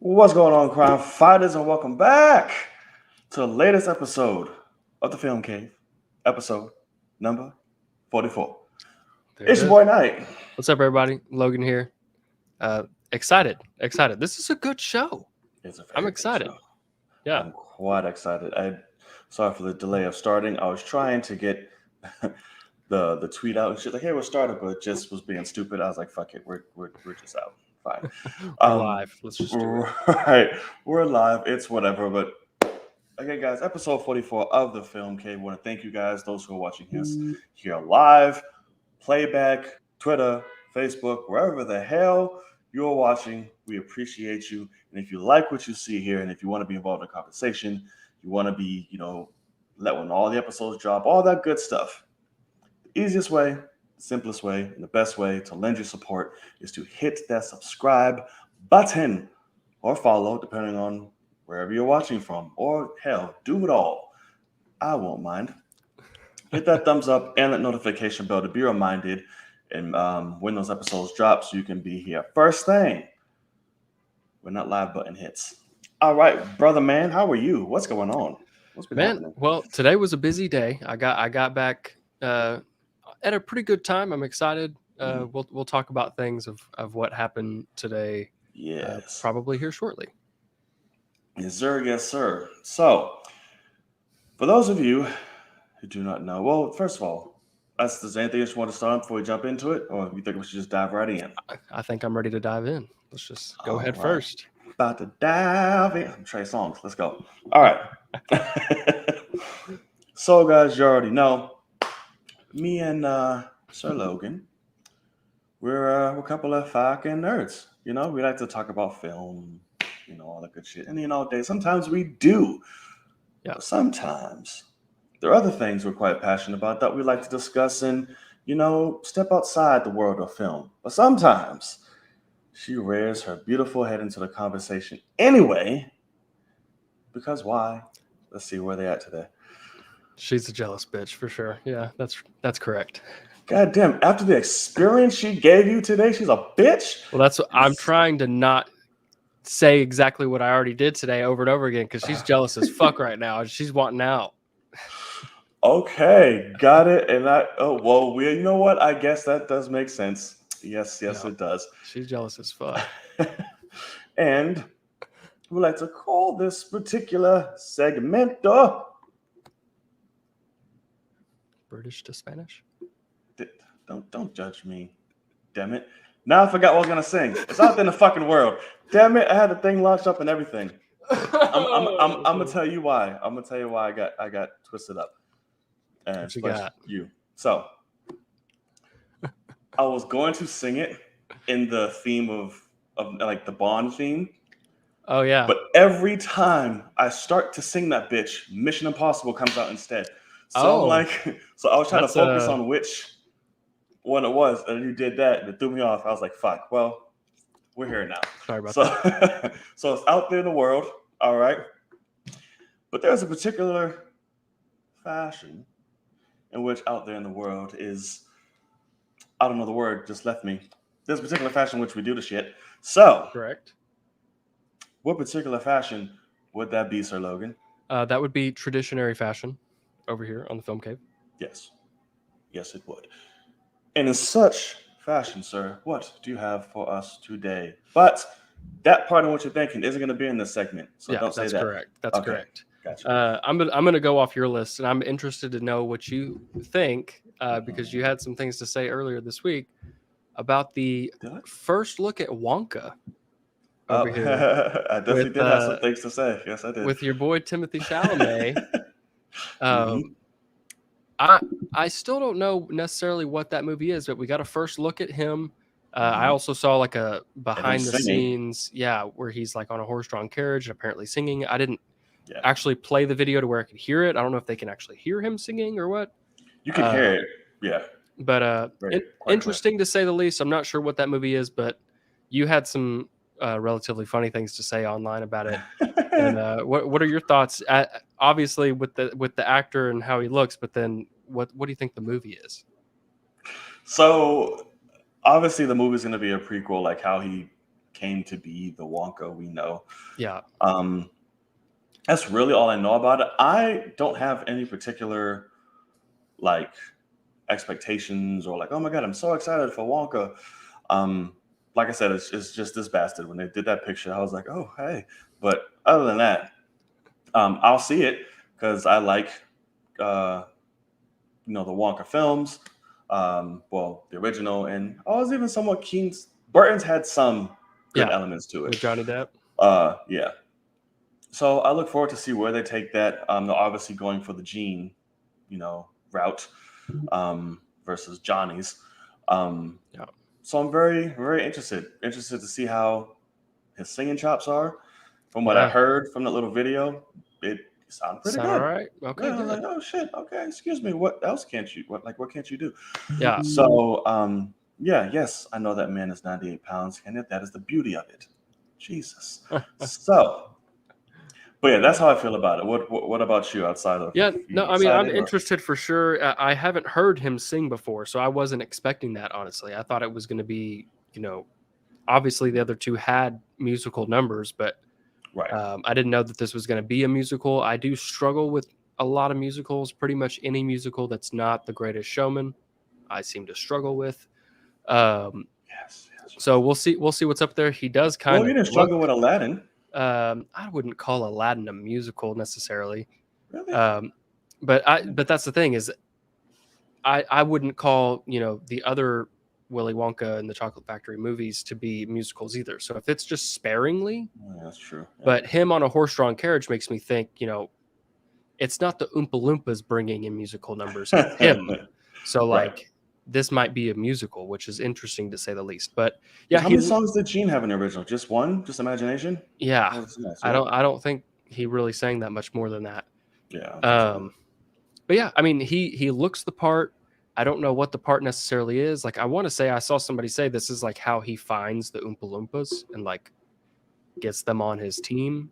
What's going on, crime fighters, and welcome back to the latest episode of the Film Cave, episode number 44. It's your boy Knight. What's up, everybody? Logan here. Excited. This is a good show. I'm excited. Show. Yeah, I'm quite excited. Sorry for the delay of starting. I was trying to get the tweet out and shit like, "Hey, we're started," but it just was being stupid. I was like, "Fuck it, we're just out." Fine. We're live. Let's just do it. Right. We're live. It's whatever. But okay, guys, episode 44 of the Film Cave. I want to thank you guys, those who are watching us here live, playback, Twitter, Facebook, wherever the hell you're watching. We appreciate you. And if you like what you see here, and if you want to be involved in a conversation, you want to be, let when all the episodes drop, all that good stuff. The easiest way, simplest way, and the best way to lend your support is to hit that subscribe button or follow, depending on wherever you're watching from, or hell, do it all. I won't mind. Hit that thumbs up and that notification bell to be reminded and when those episodes drop so you can be here first thing when that live button hits. All right, brother man, how are you? What's going on? What's been happening? Well, today was a busy day. I got back at a pretty good time. I'm excited. We'll talk about things of what happened today. Yes. Probably here shortly. Yes, sir. Yes, sir. So, for those of you who do not know, well, first of all, is there anything you want to start on before we jump into it, or you think we should just dive right in? I think I'm ready to dive in. Let's just go ahead first. About to dive in. Trey Songz. Let's go. All right. So, guys, you already know, me and Sir Logan, we're a couple of fucking nerds. We like to talk about film, all that good shit. And sometimes we do. Yeah. But sometimes there are other things we're quite passionate about that we like to discuss and, step outside the world of film. But sometimes she rears her beautiful head into the conversation anyway. Because why? Let's see where they're at today. She's a jealous bitch for sure. Yeah, that's correct. God damn, after the experience she gave you today, she's a bitch? Well, that's what I'm trying to not say exactly what I already did today over and over again because she's jealous as fuck right now. She's wanting out. Okay, got it. And you know what? I guess that does make sense. Yes, it does. She's jealous as fuck. And we like to call this particular segment British to Spanish. Don't judge me, damn it. Now I forgot what I was gonna sing. It's out there in the fucking world. Damn it, I had the thing launched up and everything. I'm gonna tell you why. I'm gonna tell you why I got twisted up. And what you got? So I was going to sing it in the theme of like the Bond theme. Oh yeah. But every time I start to sing that bitch, Mission Impossible comes out instead. So I was trying to focus on which one it was, and you did that, and it threw me off. I was like, fuck, well, we're here now. Sorry about that. So it's out there in the world, all right? But there's a particular fashion in which out there in the world is, I don't know, the word just left me. There's a particular fashion in which we do the shit. So, correct. What particular fashion would that be, Sir Logan? That would be traditionary fashion over here on the Film Cave. Yes, it would. And in such fashion, sir, what do you have for us today? But that part of what you're thinking isn't going to be in this segment, so don't say that. That's correct. Gotcha. I'm going to go off your list, and I'm interested to know what you think because you had some things to say earlier this week about the first look at Wonka. Over here. I definitely did have some things to say. Yes, I did. With your boy Timothée Chalamet. I still don't know necessarily what that movie is, but we got a first look at him. I also saw like a behind the scenes, where he's like on a horse-drawn carriage and apparently singing. I didn't actually play the video to where I could hear it. I don't know if they can actually hear him singing or what. You can hear it, yeah. But interesting to say the least. I'm not sure what that movie is, but you had some relatively funny things to say online about it. And what are your thoughts? Obviously, with the actor and how he looks, but then what do you think the movie is? So obviously the movie's going to be a prequel, like how he came to be the Wonka we know. Yeah, That's really all I know about it. I don't have any particular like expectations or like, oh my god, I'm so excited for Wonka. Like I said, it's just this bastard. When they did that picture, I was like, oh hey. But other than that, I'll see it because I like the Wonka films. Well, the original, and I was even somewhat keen. Burton's had some good elements to with it. Johnny Depp. Yeah. So I look forward to see where they take that. They're obviously going for the Gene, route versus Johnny's. So I'm very, very interested to see how his singing chops are. From what I heard from that little video, it sounded pretty good. All right. Okay. Yeah, I was like, oh shit. Okay, excuse me. What else can't you? What can't you do? Yeah. So yes, I know that man is 98 pounds, and that is the beauty of it. Jesus. So, but yeah, that's how I feel about it. What about you outside of? Yeah, no, I mean, I'm interested for sure. I haven't heard him sing before, so I wasn't expecting that, honestly. I thought it was going to be, obviously the other two had musical numbers, but right. I didn't know that this was going to be a musical. I do struggle with a lot of musicals. Pretty much any musical that's not The Greatest Showman, I seem to struggle with. Yes. So we'll see what's up there. He does kind of. Well, you didn't struggle with Aladdin. I wouldn't call Aladdin a musical necessarily. Really? But that's the thing is, I wouldn't call the other Willy Wonka and the Chocolate Factory movies to be musicals either. So if it's just sparingly, that's true. Yeah. But him on a horse-drawn carriage makes me think, it's not the Oompa Loompas bringing in musical numbers, it's him. So like this might be a musical, which is interesting to say the least. But yeah, how many songs did Gene have in the original? Just one? Just Imagination? Yeah, I don't think he really sang that much more than that. Yeah. But yeah, I mean, he looks the part. I don't know what the part necessarily is. Like, I want to say I saw somebody say this is like how he finds the Oompa Loompas and like gets them on his team,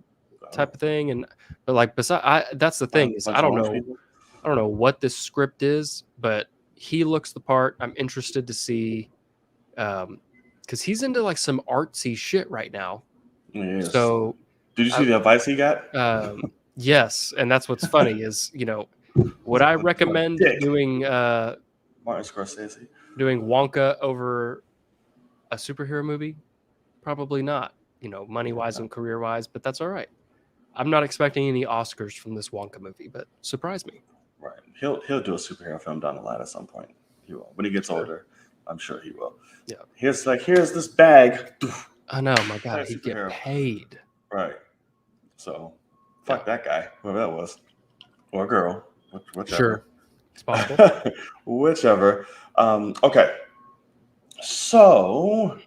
type of thing. But like, that's the thing is I don't know what this script is, but he looks the part. I'm interested to see, because he's into like some artsy shit right now. Yes. So did you see the advice he got? Yes, and that's what's funny is would I recommend doing Martin Scorsese doing Wonka over a superhero movie? Probably not. Money wise and career wise, but that's all right. I'm not expecting any Oscars from this Wonka movie, but surprise me. Right. He'll do a superhero film down the line at some point. He will. When he gets older, I'm sure he will. Yeah. Here's this bag. I know, my God, he'd get paid. Right. So fuck that guy, whoever that was. Or a girl. Whichever. Sure. It's possible. Whichever. Okay. So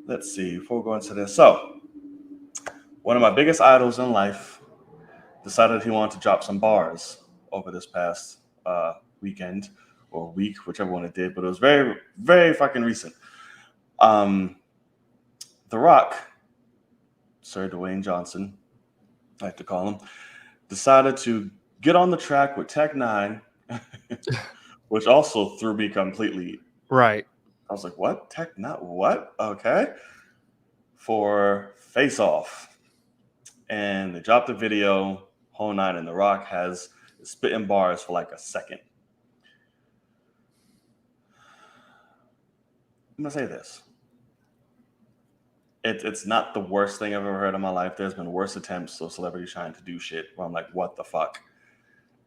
let's see. Before we go into this. So one of my biggest idols in life decided he wanted to drop some bars over this past weekend or week, whichever one it did, but it was very, very fucking recent. The Rock, Sir Dwayne Johnson, I like to call him, decided to get on the track with Tech Nine, which also threw me completely. Right. I was like, what? Tech Nine? What? Okay. For Face Off. And they dropped the video, whole nine, and The Rock has spitting bars for like a second. I'm going to say this. It's not the worst thing I've ever heard in my life. There's been worse attempts of celebrities trying to do shit where I'm like, what the fuck?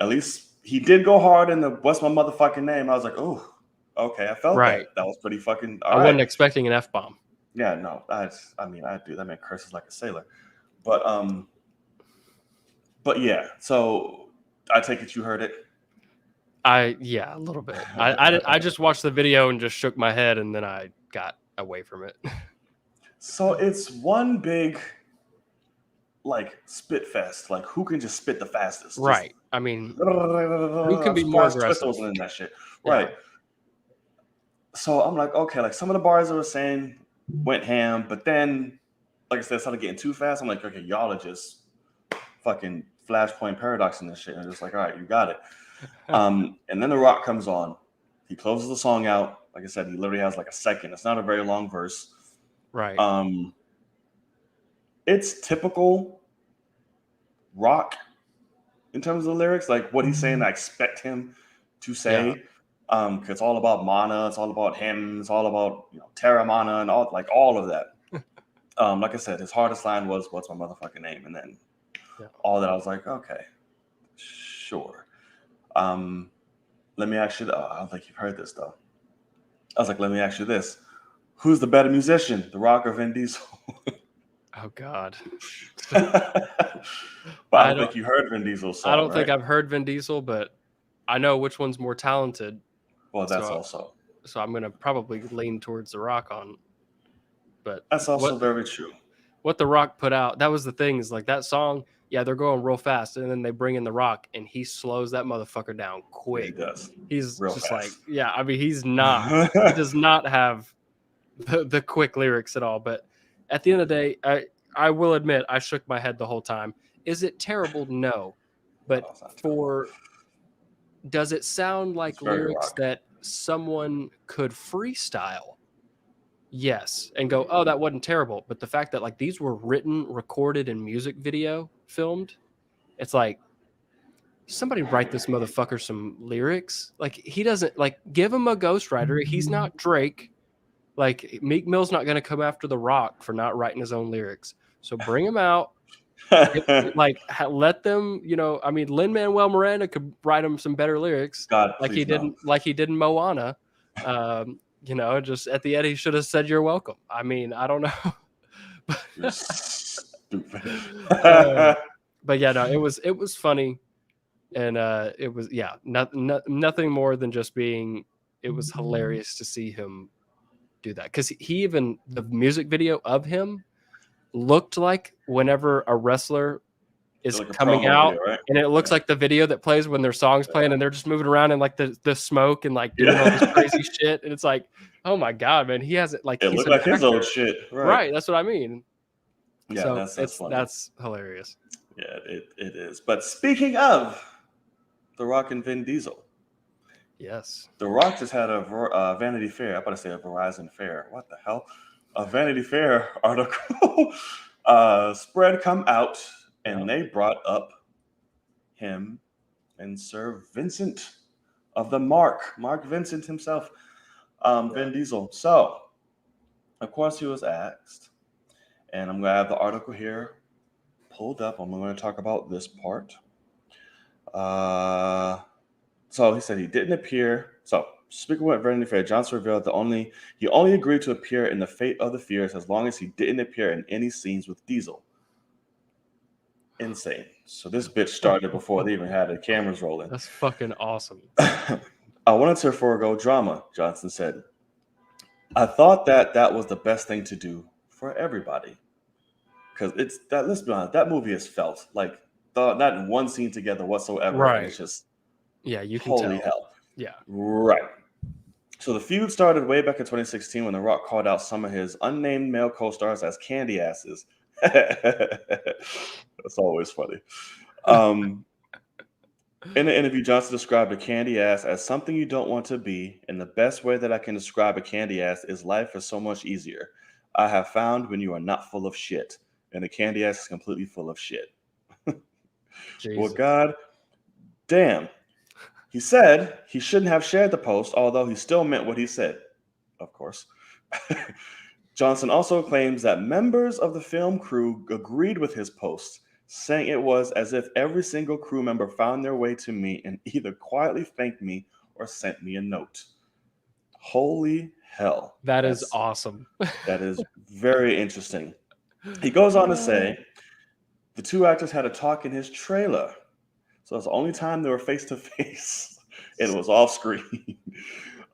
At least he did go hard in the what's my motherfucking name. I was like, oh, okay. I felt that. That was pretty fucking all I wasn't expecting an F-bomb. Yeah, no. I do. That man curses like a sailor. But yeah. So I take it you heard it. Yeah, a little bit. I just watched the video and just shook my head, and then I got away from it. So it's one big like spit fest. Like who can just spit the fastest? Right. I mean, who can be more aggressive in that shit? Right. Yeah. So I'm like, okay, like some of the bars I was saying went ham, but then like I said, started getting too fast. I'm like, okay, y'all are just fucking Flashpoint paradoxing this shit. And I'm just like, all right, you got it. And then The Rock comes on. He closes the song out. Like I said, he literally has like a second. It's not a very long verse. Right. It's typical Rock in terms of the lyrics, like what he's saying. I expect him to say, because it's all about mana. It's all about him. It's all about Terra Mana and all of that. Like I said, his hardest line was, "What's my motherfucking name?" And then all that, I was like, okay, sure. Let me ask you. I don't think you've heard this though. I was like, let me ask you this: who's the better musician, The Rock or Vin Diesel? Oh God. But I don't think you heard Vin Diesel's song. I don't think I've heard Vin Diesel, but I know which one's more talented. Well, that's also. So I'm gonna probably lean towards The Rock on. But that's also very true. What The Rock put out, that was the thing, is like that song. Yeah, they're going real fast, and then they bring in The Rock, and he slows that motherfucker down quick. Yeah, he does. He's real just fast. like, I mean, he's not. He does not have the quick lyrics at all. But at the end of the day, I will admit, I shook my head the whole time. Is it terrible? No. But does it sound like lyrics that someone could freestyle? Yes. And go, oh, that wasn't terrible. But the fact that like these were written, recorded, and music video filmed, it's like, somebody write this motherfucker some lyrics. Like, he doesn't, like, give him a ghostwriter. He's not Drake. Like, Meek Mill's not going to come after The Rock for not writing his own lyrics. So bring him out. Let them, I mean, Lin-Manuel Miranda could write him some better lyrics. God, like he did in Moana. Just at the end, he should have said, "You're welcome." I mean, I don't know. You're stupid. But yeah, no, it was funny. And it was, nothing more than just being, it was hilarious to see him do that. Because the music video of him looked like whenever a wrestler is like coming out, video, right? And it looks like the video that plays when their song's playing and they're just moving around in like the smoke and like doing all this crazy shit. And it's like, oh my God, man, he has it like, it looked like his old shit. Right. That's what I mean. Yeah, so that's hilarious. Yeah, it is. But speaking of The Rock and Vin Diesel. Yes. The Rock just had a Vanity Fair. I'm about to say a Verizon Fair. What the hell? A Vanity Fair article spread come out, and they brought up him and Sir Vincent of the Mark Vincent himself, Vin Diesel. So, of course, he was asked, and I'm going to have the article here pulled up. I'm going to talk about this part. So he said he didn't appear. So speaking with Vanity Fair, Johnson revealed he only agreed to appear in The Fate of the Furious as long as he didn't appear in any scenes with Diesel. Insane. So this bitch started before they even had the cameras rolling. That's fucking awesome. I wanted to forego drama, Johnson said. I thought that was the best thing to do for everybody. Because let's be honest, that movie is felt like not in one scene together whatsoever. Right. It's just, you can holy tell. hell. Yeah. Right. So the feud started way back in 2016 when The Rock called out some of his unnamed male co-stars as candy asses. That's always funny. In an interview, Johnson described a candy ass as something you don't want to be, and the best way that I can describe a candy ass is life is so much easier. I have found when you are not full of shit, and a candy ass is completely full of shit. Well, God damn. He said he shouldn't have shared the post, although he still meant what he said, of course. Johnson also claims that members of the film crew agreed with his post, saying it was as if every single crew member found their way to me and either quietly thanked me or sent me a note. Holy hell. That's awesome. That is very interesting. He goes on to say the two actors had a talk in his trailer. So it's the only time they were face to face. It was off screen.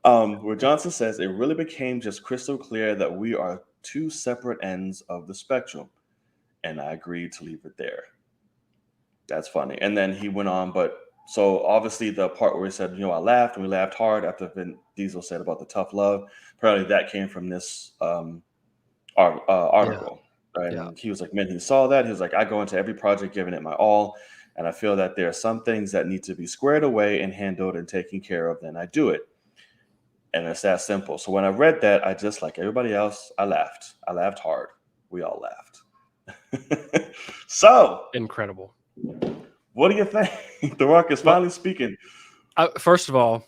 Where Johnson says it really became just crystal clear that we are two separate ends of the spectrum. And I agreed to leave it there. That's funny. And then he went on, so obviously the part where he said, I laughed and we laughed hard after Vin Diesel said about the tough love. Apparently that came from this article. And he was like, man, he saw that. He was like, I go into every project giving it my all. And I feel that there are some things that need to be squared away and handled and taken care of. Then I do it. And it's that simple. So when I read that, I just, like everybody else, I laughed. I laughed hard. We all laughed. So incredible. What do you think? The Rock is finally speaking. First of all,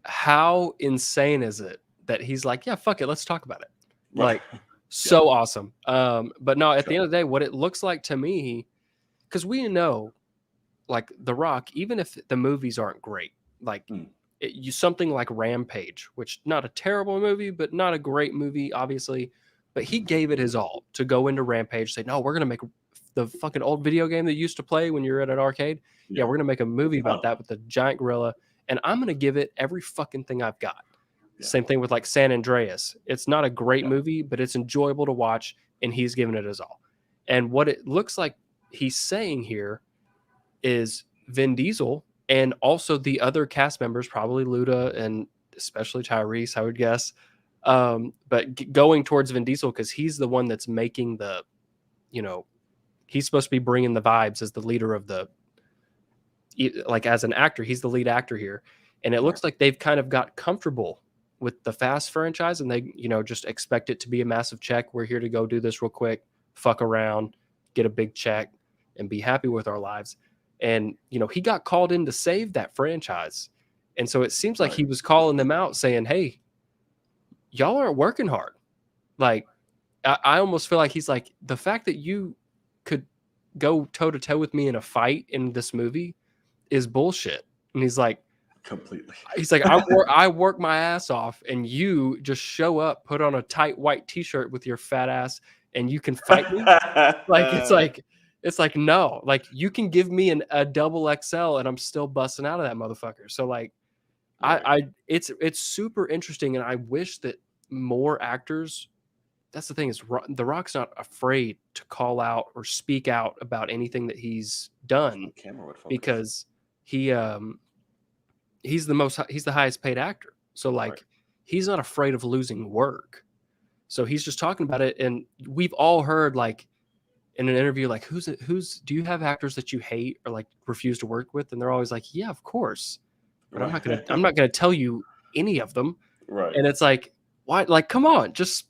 how insane is it that he's like, yeah, fuck it, let's talk about it. Like, so awesome. But no, at the end of the day, what it looks like to me, because we know, like The Rock, even if the movies aren't great, like something like Rampage, which not a terrible movie, but not a great movie, obviously. But he gave it his all to go into Rampage, say, no, we're gonna make the fucking old video game that you used to play when you're at an arcade. Yeah, we're gonna make a movie about that with the giant gorilla, and I'm gonna give it every fucking thing I've got. Same thing with like San Andreas. It's not a great movie, but it's enjoyable to watch, and he's giving it his all. And what it looks like he's saying here is Vin Diesel and also the other cast members, probably Luda and especially Tyrese, I would guess. But going towards Vin Diesel, because he's the one that's making the, he's supposed to be bringing the vibes as the leader of the, like as an actor, he's the lead actor here. And it looks like they've kind of got comfortable with the Fast franchise, and they, just expect it to be a massive check. We're here to go do this real quick, fuck around, get a big check, and be happy with our lives. And, he got called in to save that franchise. And so it seems like he was calling them out saying, hey, y'all aren't working hard. Like, I almost feel like he's like, the fact that you could go toe to toe with me in a fight in this movie is bullshit. And he's like, completely. He's like, I work my ass off, and you just show up, put on a tight white t-shirt with your fat ass, and you can fight me. It's like, no, like you can give me a double XL and I'm still busting out of that motherfucker. So like, it's super interesting. And I wish that more actors, that's the thing, is The Rock's not afraid to call out or speak out about anything that he's done, because he's the highest paid actor. So like, he's not afraid of losing work. So he's just talking about it. And we've all heard, like, in an interview, like, who's do you have actors that you hate or like refuse to work with? And they're always like, yeah, of course, but I'm not gonna tell you any of them. Right. And it's like, why? Like, come on, just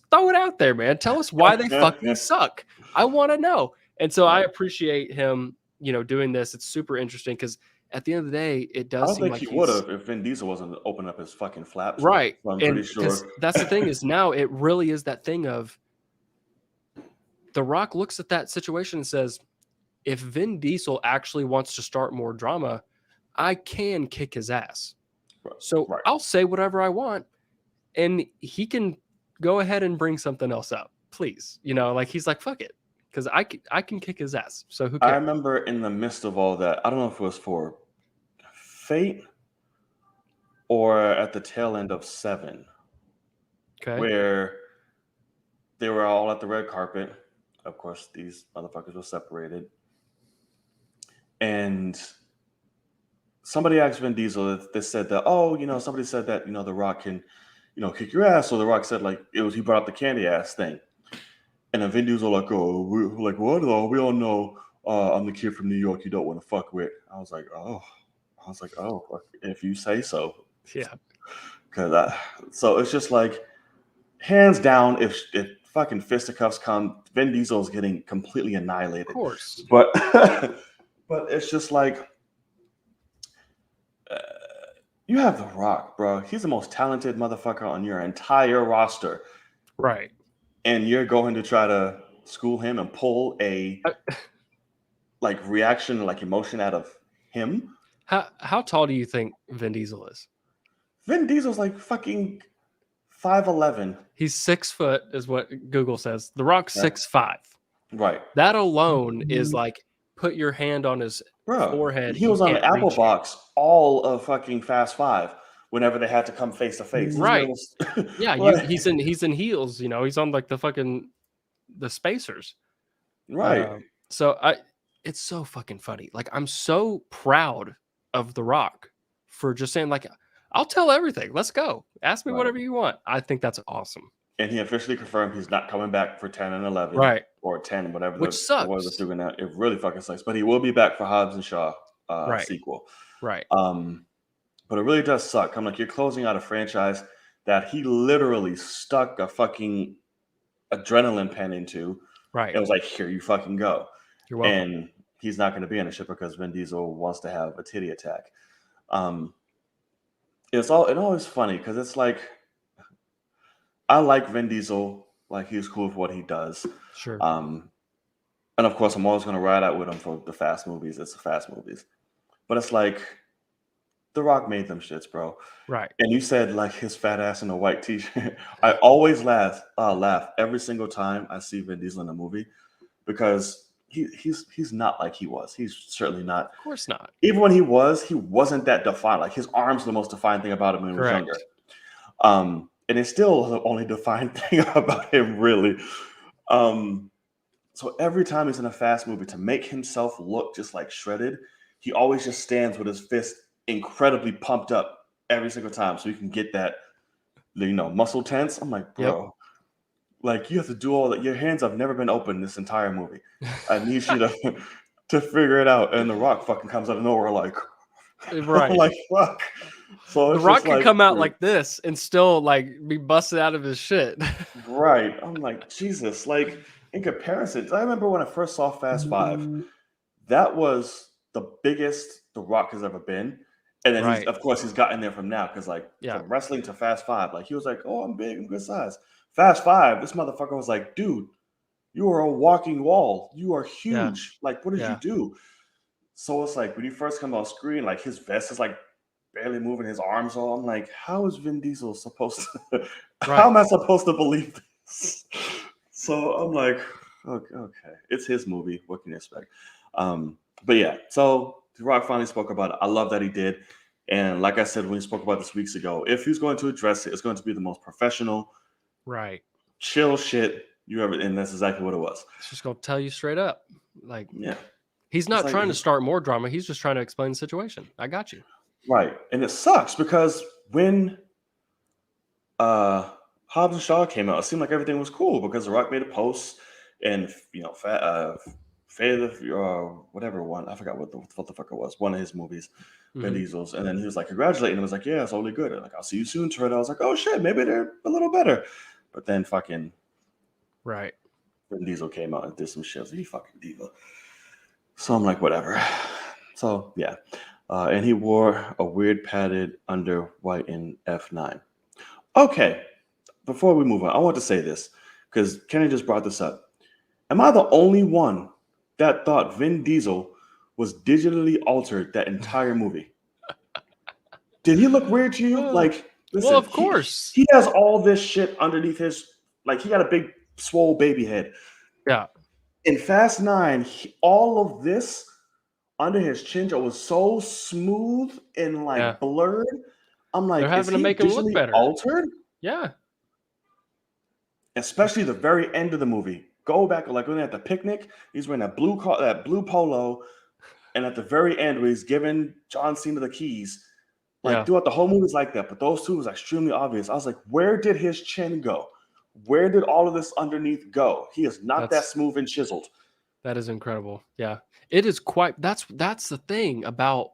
throw it out there, man. Tell us why they fucking suck. I want to know. And so I appreciate him, doing this. It's super interesting, because at the end of the day, it does. I don't think he would have if Vin Diesel wasn't opening up his fucking flaps. Right. So I'm pretty sure. That's the thing, is now it really is that thing of The Rock looks at that situation and says, if Vin Diesel actually wants to start more drama, I can kick his ass. So I'll say whatever I want, and he can go ahead and bring something else up, please. Like, he's like, fuck it, because I can kick his ass. So who cares? I remember in the midst of all that, I don't know if it was for Fate or at the tail end of 7, where they were all at the red carpet. Of course, these motherfuckers were separated. And somebody asked Vin Diesel, they said that, somebody said that, The Rock can, kick your ass. So The Rock said, like, he brought up the candy ass thing. And then Vin Diesel like, we're like, what? Oh, we all know I'm the kid from New York you don't want to fuck with. I was like, oh, if you say so. Yeah. So it's just like, hands down, if fucking fisticuffs come, Vin Diesel's getting completely annihilated. Of course. But but it's just like, you have The Rock, bro. He's the most talented motherfucker on your entire roster. Right. And you're going to try to school him and pull a like reaction, like emotion out of him. How tall do you think Vin Diesel is? Vin Diesel's like fucking 5'11". He's 6 foot, is what Google says. The Rock's 6'5". Right. That alone is like, put your hand on his forehead. He was on the Apple box all of fucking Fast 5 whenever they had to come face to face. Right. Yeah, he's in heels, he's on like the spacers. Right. So it's so fucking funny. Like, I'm so proud of The Rock for just saying, like, I'll tell everything. Let's go. Ask me whatever you want. I think that's awesome. and he officially confirmed he's not coming back for 10 and 11, Right. or 10, whatever Which what sucks. they're doing now. It really fucking sucks. But he will be back for Hobbs and Shaw Right. sequel. Right. But it really does suck. I'm like, you're closing out a franchise that he literally stuck a fucking adrenaline pen into. Right. It was like, here you fucking go. You're welcome. And he's not going to be in the ship because Vin Diesel wants to have a titty attack. It's always funny because it's like, I like Vin Diesel. Like, he's cool with what he does. Sure. And of course, I'm always going to ride out with him for the Fast movies. It's the Fast movies. But it's like, The Rock made them shits, bro. Right. And you said like his fat ass in a white t-shirt. I always laugh every single time I see Vin Diesel in a movie because he's not like he was. He's certainly not. Of course not. Even when he wasn't that defined. Like, his arms are the most defined thing about him when he was younger. And it's still the only defined thing about him, really. So every time he's in a Fast movie, to make himself look just like shredded, he always just stands with his fist incredibly pumped up every single time, so you can get that, muscle tense. I'm like, bro, like, you have to do all that. Your hands have never been open this entire movie. I need you to figure it out. And The Rock fucking comes out of nowhere, like, right, I'm like, fuck. So The Rock can come out like this and still like be busted out of his shit. Right. I'm like, Jesus. Like, in comparison, I remember when I first saw Fast 5, that was the biggest The Rock has ever been. And then, of course, he's gotten there from now because, like, from wrestling to Fast 5, like, he was like, oh, I'm big, I'm good size. Fast 5, this motherfucker was like, dude, you are a walking wall. You are huge. Like, what did you do? So it's like, when you first come on screen, like, his vest is like barely moving, his arms all. I'm like, how is Vin Diesel supposed to? How am I supposed to believe this? So I'm like, okay, it's his movie. What can you expect? But yeah, so The Rock finally spoke about it. I love that he did. And like I said, when we spoke about this weeks ago, if he's going to address it, it's going to be the most professional, chill shit you ever. And that's exactly what it was. It's just going to tell you straight up. Like, yeah. He's not trying to start more drama. He's just trying to explain the situation. I got you. Right. And it sucks because when Hobbs and Shaw came out, it seemed like everything was cool because The Rock made a post and, whatever one, I forgot what the fuck it was, one of his movies, Vin Diesel's. And then he was like, congratulating him. I was like, yeah, it's only good. And like, I'll see you soon, Toretto. I was like, oh shit, maybe they're a little better. But then fucking Vin Diesel came out and did some shit. I was like, you fucking diva. So I'm like, whatever. So yeah. And he wore a weird padded under white in F9. Okay. Before we move on, I want to say this because Kenny just brought this up. Am I the only one that thought Vin Diesel was digitally altered that entire movie? Did he look weird to you? Like, listen, well, of course. He has all this shit underneath his, like, he got a big swole baby head. Yeah. In Fast 9, all of this under his chin was so smooth and like blurred. I'm like, they're having to make him look better. Altered? Yeah. Especially the very end of the movie. Go back, like when they're at the picnic, he's wearing that blue polo, and at the very end where he's giving John Cena the keys, like throughout the whole movie is like that. But those two was extremely obvious. I was like, where did his chin go? Where did all of this underneath go? He is not that smooth and chiseled. That is incredible. Yeah, it is quite. That's the thing about.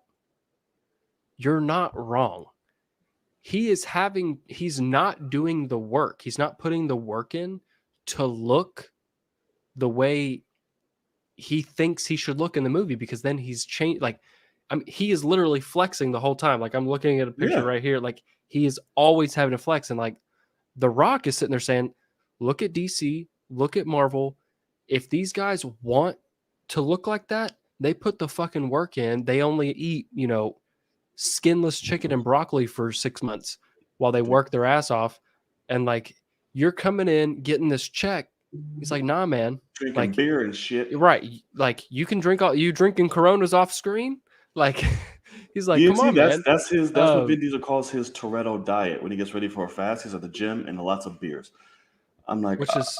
You're not wrong. He's not doing the work. He's not putting the work in to look the way he thinks he should look in the movie, because then he's changed. Like, he is literally flexing the whole time. Like, I'm looking at a picture right here. Like, he is always having to flex. And like, The Rock is sitting there saying, look at DC, look at Marvel. If these guys want to look like that, they put the fucking work in. They only eat, skinless chicken and broccoli for 6 months while they work their ass off. And like, you're coming in, getting this check. He's like, nah, man. Drinking like, beer and shit. Right. Like, you can drink you drinking Coronas off screen. Like, he's like, come on, man. That's what Vin Diesel calls his Toretto diet. When he gets ready for a fast, he's at the gym and lots of beers. I'm like, which is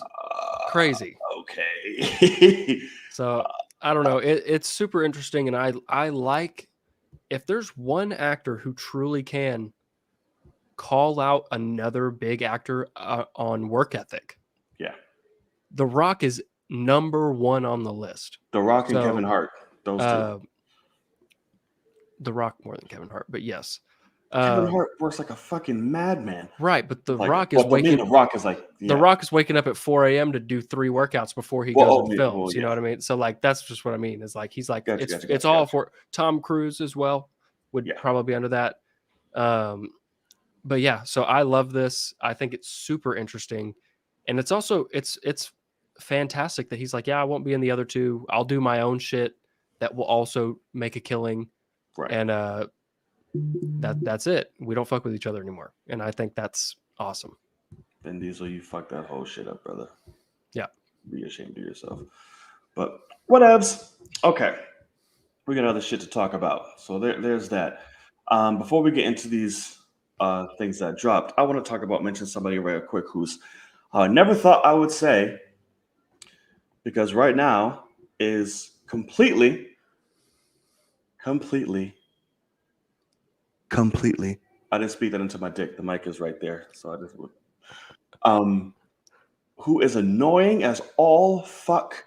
crazy. Okay. So I don't know. It's super interesting. And I like, if there's one actor who truly can call out another big actor on work ethic. Yeah. The Rock is number one on the list. The Rock and Kevin Hart, those two. The Rock more than Kevin Hart, but yes. Kevin Hart works like a fucking madman. Right, but The Like, Rock is waking. The Rock is like The Rock is waking up at 4 a.m. to do 3 workouts before he goes and films. You know what I mean? So like that's just what I mean. Is like he's like it's all for Tom Cruise as well. Would probably be under that. But yeah, so I love this. I think it's super interesting, and it's also it's fantastic that he's like, yeah, I won't be in the other two. I'll do my own shit that will also make a killing, right. And that's it. We don't fuck with each other anymore, and I think that's awesome. Vin Diesel, you fucked that whole shit up, brother. Yeah, be ashamed of yourself. But whatevs. Okay, we got other shit to talk about. So there's that. Before we get into these things that dropped, I want to mention somebody real quick who's never thought I would say, because right now is completely. I didn't speak that into my dick. The mic is right there, so I just would. Who is annoying as all fuck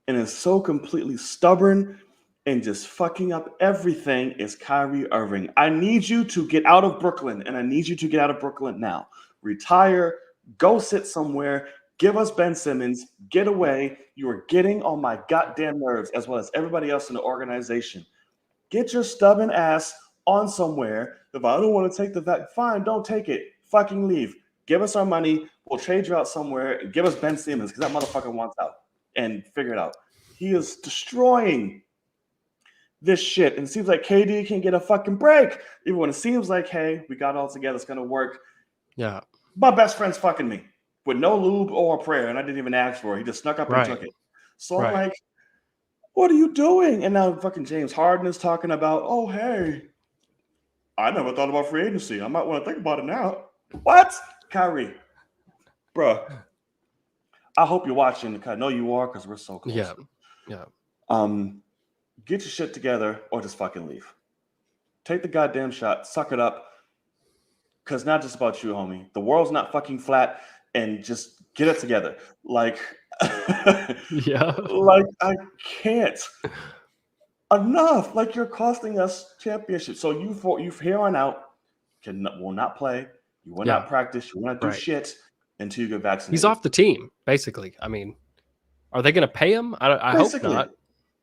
and is so completely stubborn and just fucking up everything is Kyrie Irving. I need you to get out of Brooklyn, and I need you to get out of Brooklyn now. Retire, go sit somewhere, give us Ben Simmons, get away. You are getting on my goddamn nerves, as well as everybody else in the organization. Get your stubborn ass on somewhere. If I don't want to take the vac, fine, don't take it. Fucking leave. Give us our money. We'll trade you out somewhere. Give us Ben Simmons because that motherfucker wants out. And figure it out. He is destroying this shit. And it seems like KD can get a fucking break. Even when it seems like, hey, we got it all together. It's going to work. Yeah. My best friend's fucking me with no lube or prayer. And I didn't even ask for it. He just snuck up and took it. So I'm like, what are you doing? And now fucking James Harden is talking about, oh, hey, I never thought about free agency. I might want to think about it now. What? Kyrie. Bruh. I hope you're watching. Because I know you are because we're so close. Yeah. Get your shit together or just fucking leave. Take the goddamn shot. Suck it up. Because not just about you, homie. The world's not fucking flat. And just get it together. Like, yeah. Like, I can't. Enough. Like, you're costing us championships. So you here on out will not play. You will not practice. You will not do shit until you get vaccinated. He's off the team, basically. I mean, are they going to pay him? I hope not.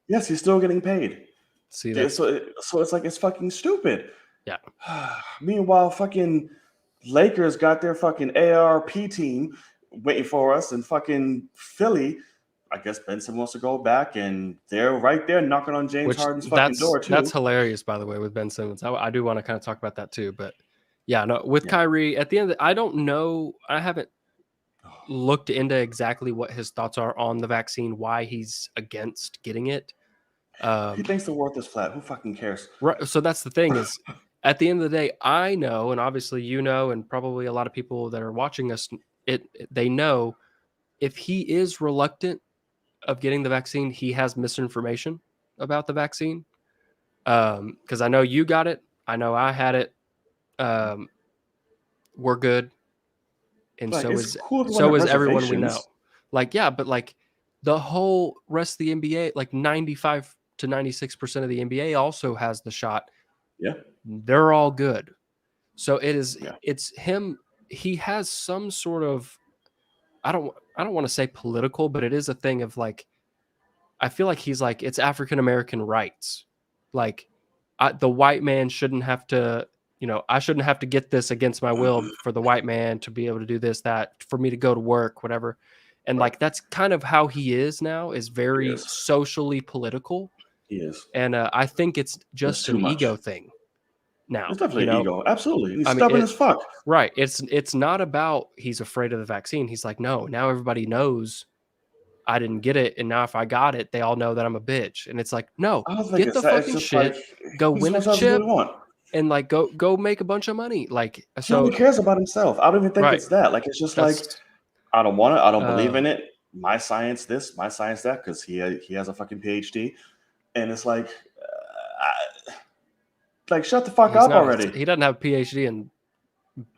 Yes, he's still getting paid. See that? So it's like it's fucking stupid. Yeah. Meanwhile, fucking Lakers got their fucking AARP team waiting for us, and fucking Philly. I guess Benson wants to go back, and they're right there knocking on James Harden's fucking door too. That's hilarious, by the way, with Ben Simmons. I do want to kind of talk about that too, but yeah, no, with Kyrie at the end, I don't know. I haven't looked into exactly what his thoughts are on the vaccine, why he's against getting it. He thinks the world is flat. Who fucking cares? Right. So that's the thing is, at the end of the day, I know, and obviously you know, and probably a lot of people that are watching us, they know if he is reluctant of getting the vaccine, he has misinformation about the vaccine. Because I know you got it. I know I had it. We're good. And like, so is everyone we know. Like, yeah, but like the whole rest of the NBA, like 95 to 96% of the NBA also has the shot. Yeah. They're all good. So it's him. He has some sort of, I don't want to say political, but it is a thing of like, I feel like he's like, it's African-American rights. Like the white man shouldn't have to, I shouldn't have to get this against my will for the white man to be able to do this, that, for me to go to work, whatever. And like, that's kind of how he is now, is very socially political. He is. And I think it's just an ego thing now. It's definitely an ego. Absolutely. He's stubborn as fuck. Right. It's not about he's afraid of the vaccine. He's like, no, now everybody knows I didn't get it. And now if I got it, they all know that I'm a bitch. And it's like, no, get the fucking shit, go win a chip. And like go make a bunch of money. Like, so he cares about himself. I don't even think it's that. Like, it's just like, I don't want it. I don't believe in it. My science this, my science that, because he has a fucking PhD. And it's like, shut the fuck up already. He doesn't have a PhD in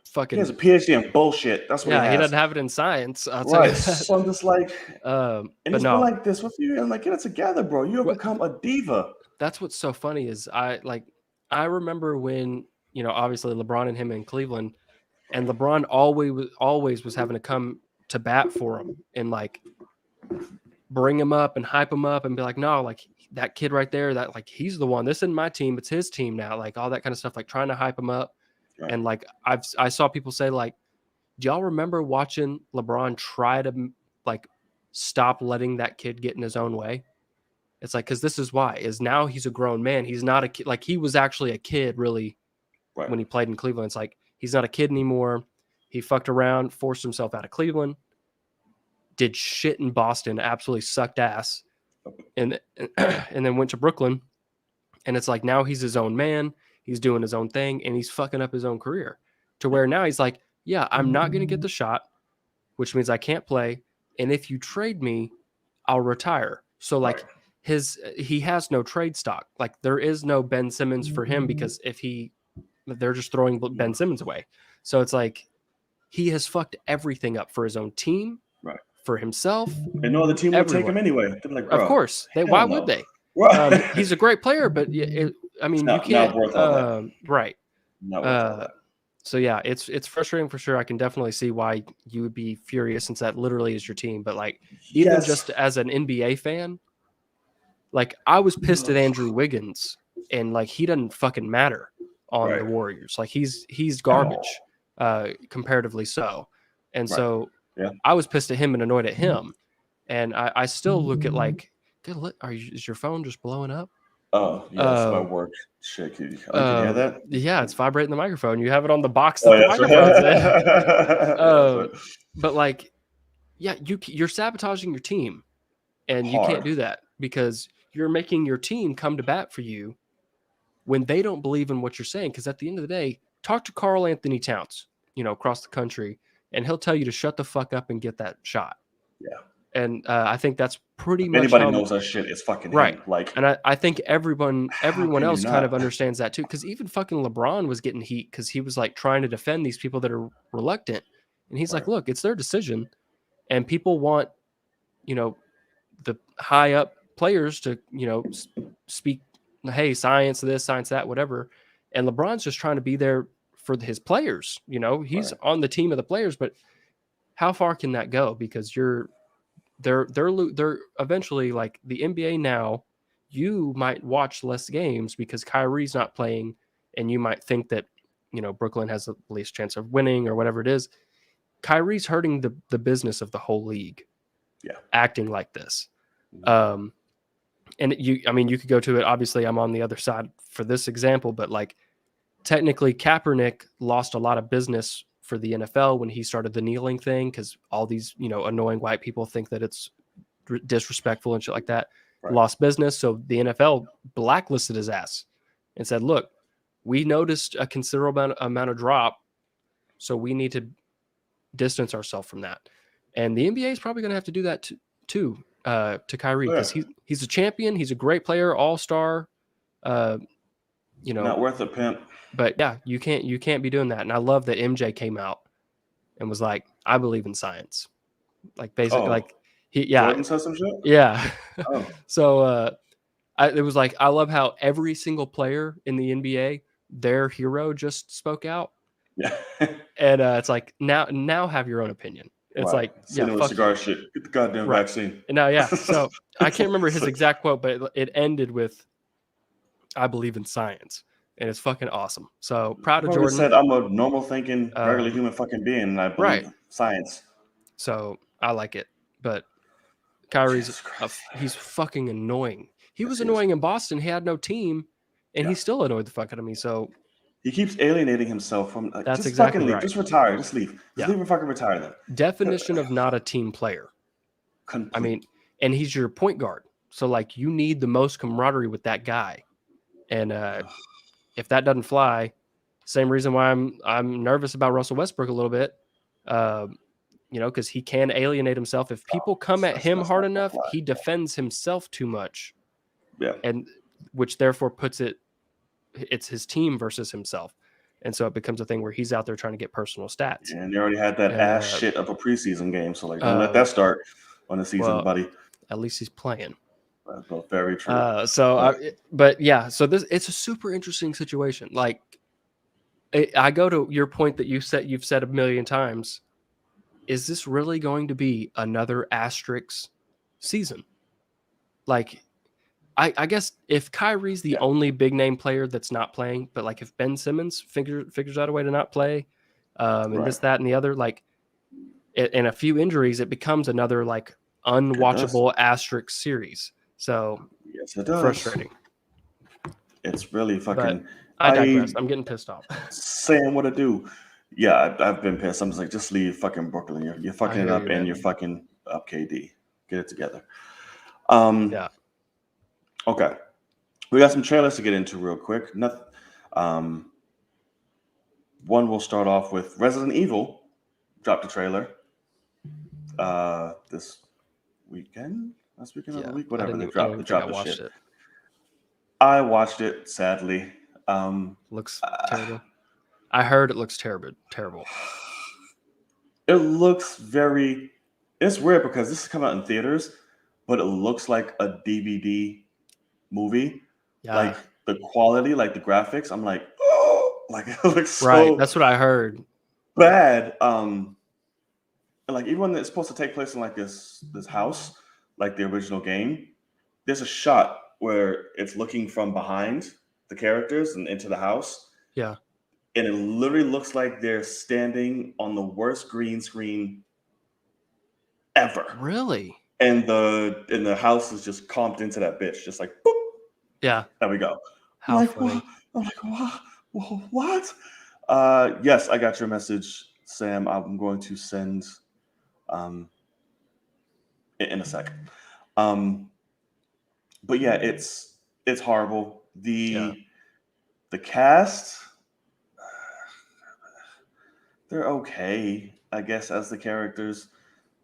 fucking. He has a PhD in bullshit. That's what Yeah, he has. he doesn't have it in science. Right. So I'm just like, and it's been like this with you. I'm like, get it together, bro. You have become a diva. That's what's so funny is I remember when, obviously LeBron and him in Cleveland, and LeBron always was having to come to bat for him and like bring him up and hype him up and be like, no, like that kid right there, that like he's the one. This isn't my team, it's his team now. Like all that kind of stuff, like trying to hype him up. Right. And like I saw people say like, do y'all remember watching LeBron try to like stop letting that kid get in his own way? It's like, because this is why, is now he's a grown man. He's not a kid. Like he was actually a kid really when he played in Cleveland. It's like, he's not a kid anymore. He fucked around, forced himself out of Cleveland, did shit in Boston, absolutely sucked ass. And then went to Brooklyn. And it's like, now he's his own man. He's doing his own thing and he's fucking up his own career to where now he's like, yeah, I'm not going to get the shot, which means I can't play. And if you trade me, I'll retire. So like he has no trade stock. Like there is no Ben Simmons for him because they're just throwing Ben Simmons away. So it's like he has fucked everything up for his own team, for himself. And no other team would take him anyway. Like, of course. Why would they? He's a great player, but you can't. Not worth all that. Right. Not worth all that. So yeah, it's frustrating for sure. I can definitely see why you would be furious since that literally is your team. But like, even just as an NBA fan, like I was pissed at Andrew Wiggins, and like he doesn't fucking matter on the Warriors. Like he's garbage, comparatively so. And so I was pissed at him and annoyed at him. And I still look at like, is your phone just blowing up? Oh, yeah, that's my work shit. Can you hear that? Yeah, it's vibrating the microphone. You have it on the box that the microphone's in. But like, yeah, you're sabotaging your team, and you can't do that because you're making your team come to bat for you when they don't believe in what you're saying. Because at the end of the day, talk to Karl Anthony Towns, across the country, and he'll tell you to shut the fuck up and get that shot. Yeah. And I think that's pretty much anybody knows that shit. It's fucking him. Like, and I think everyone else kind of understands that too. Because even fucking LeBron was getting heat because he was like trying to defend these people that are reluctant, and he's like, "Look, it's their decision, and people want, the high up players to, speak. Hey, science this, science that, whatever." And LeBron's just trying to be there for his players. He's on the team of the players, but how far can that go? Because they're eventually like the NBA now, you might watch less games because Kyrie's not playing and you might think that, Brooklyn has the least chance of winning or whatever it is. Kyrie's hurting the business of the whole league. Yeah. Acting like this. And you could go to it. Obviously I'm on the other side for this example, but like technically Kaepernick lost a lot of business for the NFL when he started the kneeling thing, because all these annoying white people think that it's disrespectful and shit like that. Lost business, so the NFL blacklisted his ass and said, "Look, we noticed a considerable amount of drop, so we need to distance ourselves from that." And the NBA is probably going to have to do that too to Kyrie, because he's a champion, he's a great player, all-star. Not worth a pimp. But yeah, you can't be doing that. And I love that MJ came out and was like, "I believe in science." Like basically, like Jordan said some shit? Yeah. So it was like, I love how every single player in the NBA, their hero just spoke out. Yeah. And it's like now have your own opinion. It's like, fuck cigar shit. Get the goddamn vaccine. And now, so I can't remember his exact quote, but it ended with, "I believe in science." And it's fucking awesome. So proud of Jordan. Said I'm a normal thinking, regular human fucking being, and I believe science. So I like it. But Kyrie's he's fucking annoying. He was annoying in Boston. He had no team, and he still annoyed the fuck out of me. So he keeps alienating himself from. Like, that's just exactly fucking leave. Right. Just retire. Just leave. Just leave and fucking retire then. Definition of not a team player. I mean, and he's your point guard. So like, you need the most camaraderie with that guy, and if that doesn't fly, same reason why I'm nervous about Russell Westbrook a little bit, because he can alienate himself. If people come at him hard enough, he defends himself too much. Yeah. And which therefore puts it's his team versus himself. And so it becomes a thing where he's out there trying to get personal stats. And they already had that ass shit of a preseason game. So, like, don't let that start on the season, buddy. At least he's playing. That's both very true. But yeah, so it's a super interesting situation. Like, I go to your point that you've said a million times. Is this really going to be another asterisk season? Like, I guess if Kyrie's the only big name player that's not playing, but like if Ben Simmons figures out a way to not play, and this, that, and the other, like, and a few injuries, it becomes another like unwatchable asterisk series. So yes, it does. Frustrating. It's really fucking. But I digress. I'm getting pissed off. Saying what to do. Yeah, I've been pissed. I'm just like, just leave fucking Brooklyn. You're fucking it up, and you're fucking up KD. Get it together. Yeah. Okay. We got some trailers to get into real quick. Nothing. One we'll start off with Resident Evil dropped a trailer this weekend. Last weekend of the week, whatever. They dropped the shit. It. I watched it, sadly. Looks terrible. I heard it looks terrible. It looks very. It's weird because this is coming out in theaters, but it looks like a DVD movie. Yeah. Like the quality, like the graphics. I'm like, oh, like it looks so right. That's what I heard. Bad. And like even when it's supposed to take place in like this house, like the original game, there's a shot where it's looking from behind the characters and into the house. Yeah. And it literally looks like they're standing on the worst green screen ever. Really? And the house is just comped into that bitch, just like boop. Yeah. There we go. How funny. I'm like, what? Yes, I got your message, Sam. I'm going to send in a second. But yeah, it's horrible. The cast, they're okay, I guess, as the characters.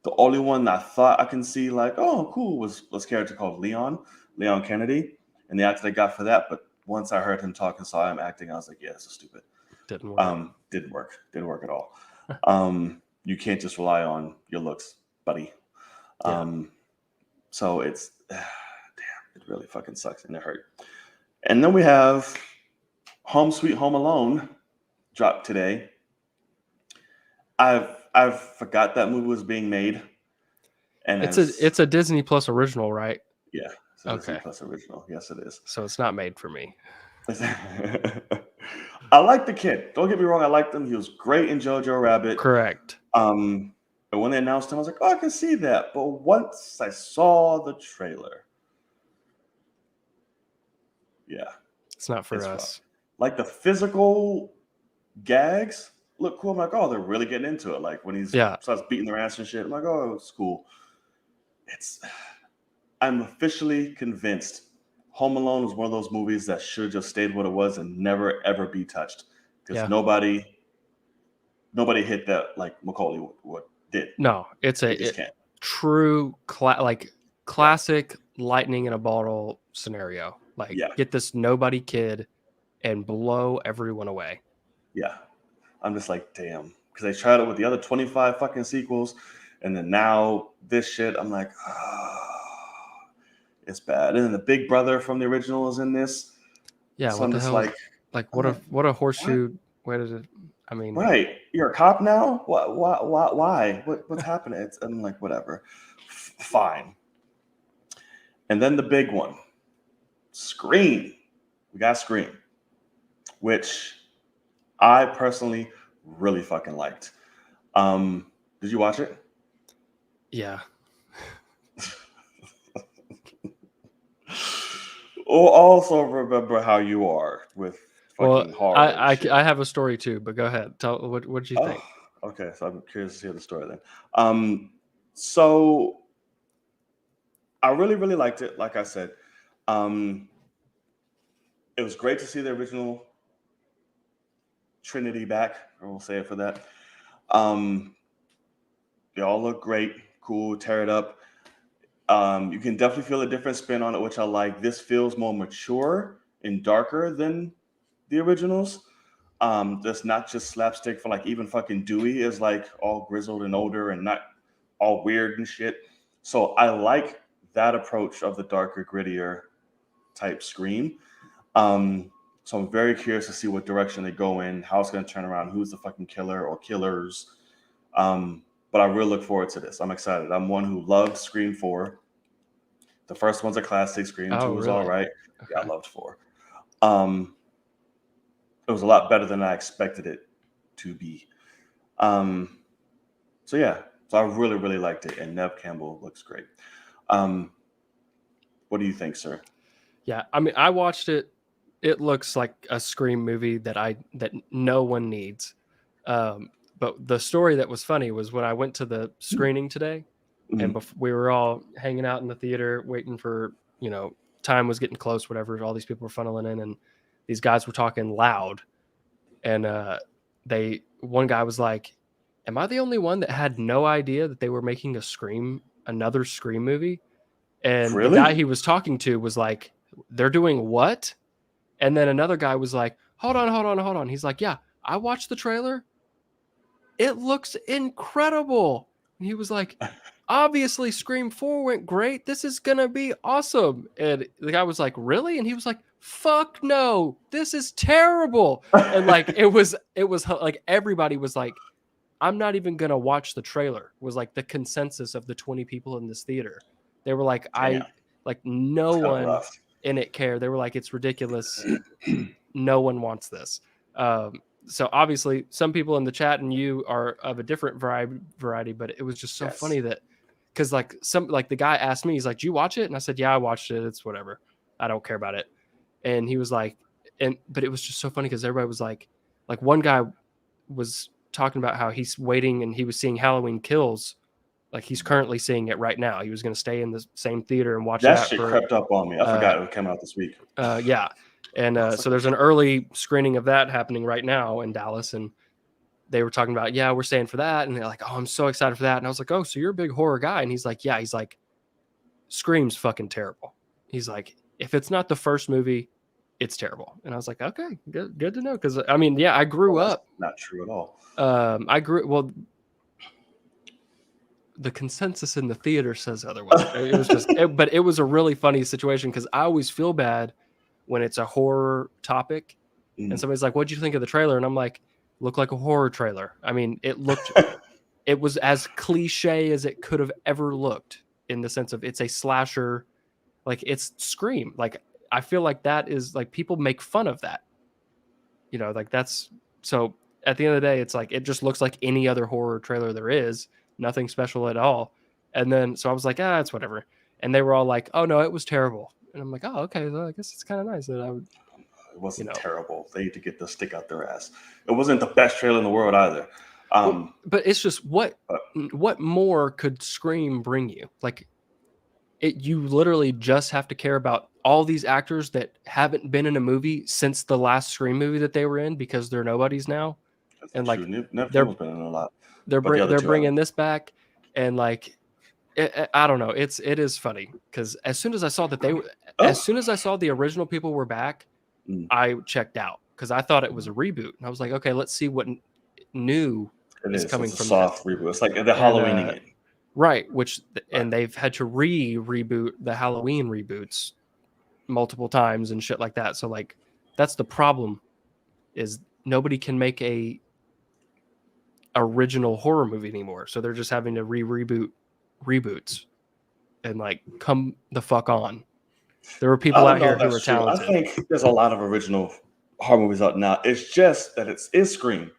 The only one I thought I can see like, oh, cool, was a character called Leon Kennedy, and the actor they got for that. But once I heard him talk and saw him acting, I was like, yeah, this is stupid. Didn't work. Didn't work at all. You can't just rely on your looks, buddy. So it's damn, it really fucking sucks and it hurt. And then we have Home Sweet Home Alone dropped today. I've forgot that movie was being made. And it's a Disney Plus original, right? Yeah. Disney Plus original. Yes, it is. So it's not made for me. I like the kid. Don't get me wrong. I liked him. He was great in Jojo Rabbit. Correct. But when they announced him, I was like, oh, I can see that. But once I saw the trailer, yeah. It's not for us. Rough. Like the physical gags look cool. I'm like, oh, they're really getting into it. Like when he starts beating their ass and shit, I'm like, oh, it's cool. I'm officially convinced Home Alone was one of those movies that should have just stayed what it was and never, ever be touched. Because nobody hit that like Macaulay did. No, it's a true classic lightning in a bottle scenario. Like, get this nobody kid and blow everyone away. Yeah. I'm just like, damn. Because they tried it with the other 25 fucking sequels. And then now this shit, I'm like, it's bad. And then the big brother from the original is in this. Yeah. So I'm just like what a horseshoe. Where did it? I mean, right. You're a cop now? Why? What's happening? I'm like, whatever. Fine. And then the big one, Scream. We got Scream, which I personally really fucking liked. Did you watch it? Yeah. Also remember how you are with fucking horror. I have a story too, but go ahead. Tell what did you think? Okay, so I'm curious to hear the story then. So I really, really liked it. Like I said, it was great to see the original Trinity back, or we'll say it for that. They all look great, cool, tear it up. You can definitely feel a different spin on it, which I like. This feels more mature and darker than the originals. That's not just slapstick. For like even fucking Dewey is like all grizzled and older and not all weird and shit. So I like that approach of the darker, grittier type Scream. So I'm very curious to see what direction they go in, how it's going to turn around, who's the fucking killer or killers. But I really look forward to this. I'm excited. I'm one who loved Scream 4. The first one's a classic. Scream 2 was all right. Okay. Yeah, I loved 4. It was a lot better than I expected it to be. So I really, really liked it. And Neve Campbell looks great. What do you think, sir? Yeah, I mean, I watched it. It looks like a Scream movie that no one needs. But the story that was funny was when I went to the screening today, and we were all hanging out in the theater waiting for, time was getting close, whatever. All these people were funneling in, and these guys were talking loud. And one guy was like, "Am I the only one that had no idea that they were making another Scream movie?" And Really? the guy he was talking to was like, "They're doing what?" And then another guy was like, hold on. He's like, "Yeah, I watched the trailer. It looks incredible." And he was like, "Obviously Scream 4 went great. This is going to be awesome." And the guy was like, "Really?" And he was like, "Fuck no, this is terrible." And like, it was like, everybody was like, "I'm not even going to watch the trailer," was like the consensus of the 20 people in this theater. They were like, no one rough. in it cared. They were like, "It's ridiculous. No one wants this." So obviously some people in the chat and you are of a different variety, but it was just so funny that, because like the guy asked me, he's like, "Do you watch it?" And I said, "Yeah, I watched it. It's whatever. I don't care about it." And he was like, but it was just so funny because everybody was like one guy was talking about how he's waiting and he was seeing Halloween Kills. Like he's currently seeing it right now. He was going to stay in the same theater and watch that shit crept up on me. I forgot it came out this week. Yeah. And so there's an early screening of that happening right now in Dallas. And they were talking about, yeah, we're staying for that. And they're like, "Oh, I'm so excited for that." And I was like, "Oh, so you're a big horror guy?" And he's like, "Yeah." He's like, "Scream's fucking terrible." He's like, "If it's not the first movie, it's terrible." And I was like, "Okay, good to know." Because I mean, yeah, I grew up. Not true at all. The consensus in the theater says otherwise. It was just, but it was a really funny situation because I always feel bad when it's a horror topic and somebody's like, "What'd you think of the trailer?" And I'm like, "Looked like a horror trailer." I mean, it was as cliche as it could have ever looked, in the sense of it's a slasher, like it's Scream. Like I feel like that is like, people make fun of that, like that's, so at the end of the day, it's like, it just looks like any other horror trailer there is, nothing special at all. And then so I was like, it's whatever. And they were all like, "Oh no, it was terrible." And I'm like, "Oh, okay, well, I guess it's kind of nice that I would." It wasn't terrible. They need to get the stick out their ass. It wasn't the best trailer in the world either. But it's just, what more could Scream bring you? Like, you literally just have to care about all these actors that haven't been in a movie since the last Scream movie that they were in, because they're nobodies now. And like, they're been in a lot. They're bringing this back, and like, I don't know. It is funny because as soon as I saw that as soon as I saw the original people were back, I checked out because I thought it was a reboot, and I was like, "Okay, let's see what new is coming from soft reboot." It's like the Halloweening it, right? And they've had to reboot the Halloween reboots multiple times and shit like that. So like, that's the problem, is nobody can make a original horror movie anymore. So they're just having to reboot reboots, and like, come the fuck on. There are people out here who are talented. I think there's a lot of original horror movies out now. It's just that it's Scream,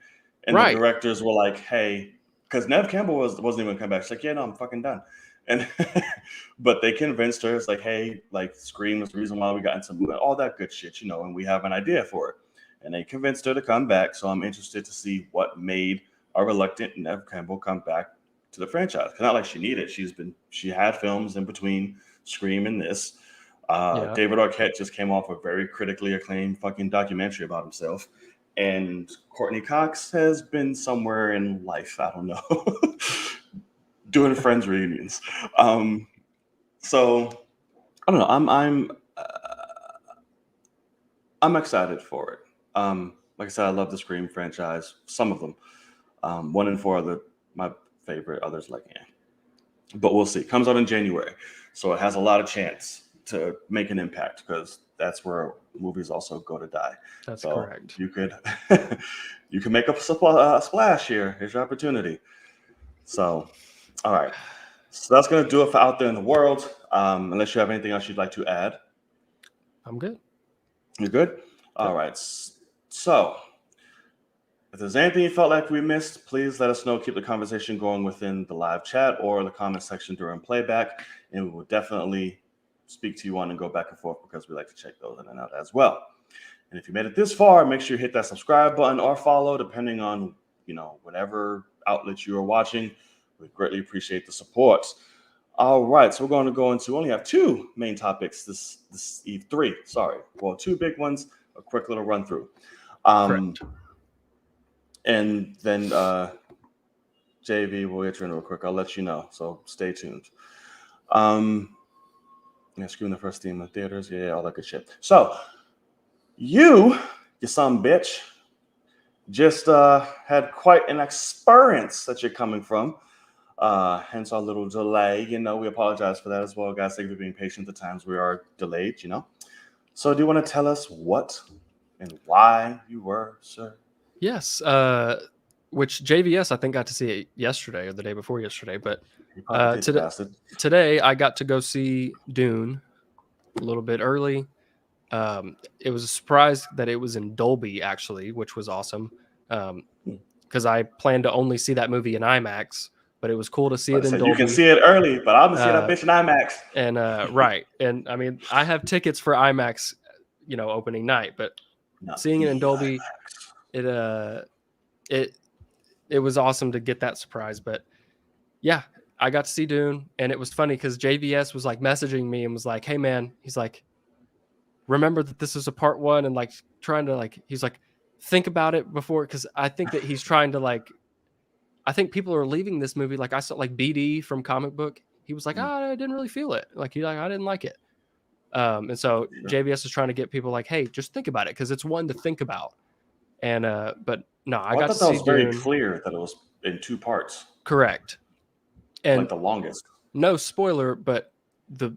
and the directors were like, "Hey," because Neve Campbell wasn't even coming back. She's like, "Yeah, no, I'm fucking done." And but they convinced her. It's like, "Hey, like Scream is the reason why we got into all that good shit, and we have an idea for it." And they convinced her to come back. So I'm interested to see what made a reluctant Neve Campbell come back to the franchise. It's not like she needed. She had films in between Scream and this. David Arquette just came off a very critically acclaimed fucking documentary about himself, and Courtney Cox has been somewhere in life, I don't know, doing Friends reunions. So I don't know. I'm excited for it. Like I said, I love the Scream franchise. Some of them. 1 and 4 are my favorite. Others like, yeah. But we'll see. Comes out in January, so it has a lot of chance to make an impact because that's where movies also go to die. That's so correct. You could you can make a splash here. Here's your opportunity. So, all right. So that's gonna do it for Out There in the World. Unless you have anything else you'd like to add. I'm good. You're good? All right. So, if there's anything you felt like we missed, please let us know. Keep the conversation going within the live chat or the comment section during playback, and we will definitely speak to you on and go back and forth because we like to check those in and out as well. And if you made it this far, make sure you hit that subscribe button or follow, depending on whatever outlet you are watching. We greatly appreciate the support. All right, so we're going to go into only have 2 main topics this eve. 3, sorry. Well, 2 big ones. A quick little run through. Correct. And then JV will get you in real quick. I'll let you know. So stay tuned. Screwing the first theme in theaters. Yeah, all that good shit. So you son bitch, just had quite an experience that you're coming from. Hence our little delay. We apologize for that as well, guys. Thank you for being patient. The times we are delayed, So do you want to tell us what and why you were, sir? Yes, which JVS I think got to see it yesterday or the day before yesterday, but today I got to go see Dune a little bit early. It was a surprise that it was in Dolby actually, which was awesome. Because I planned to only see that movie in IMAX, but it was cool to see it in Dolby. You can see it early, but I'm gonna see that bitch in IMAX. And right, and I mean I have tickets for IMAX, opening night, but seeing it in Dolby. IMAX. It was awesome to get that surprise, but yeah, I got to see Dune, and it was funny because JVS was like messaging me and was like, "Hey man," he's like, "remember that this is a part 1," and like trying to he's like, think about it before, because I think that he's trying to I think people are leaving this movie I saw BD from Comic Book. He was like, I didn't really feel it. I didn't like it. And so JVS is trying to get people hey, just think about it because it's one to think about. And but no, I got to see. It was very clear that it was in 2 parts. Correct. And the longest. No spoiler, but the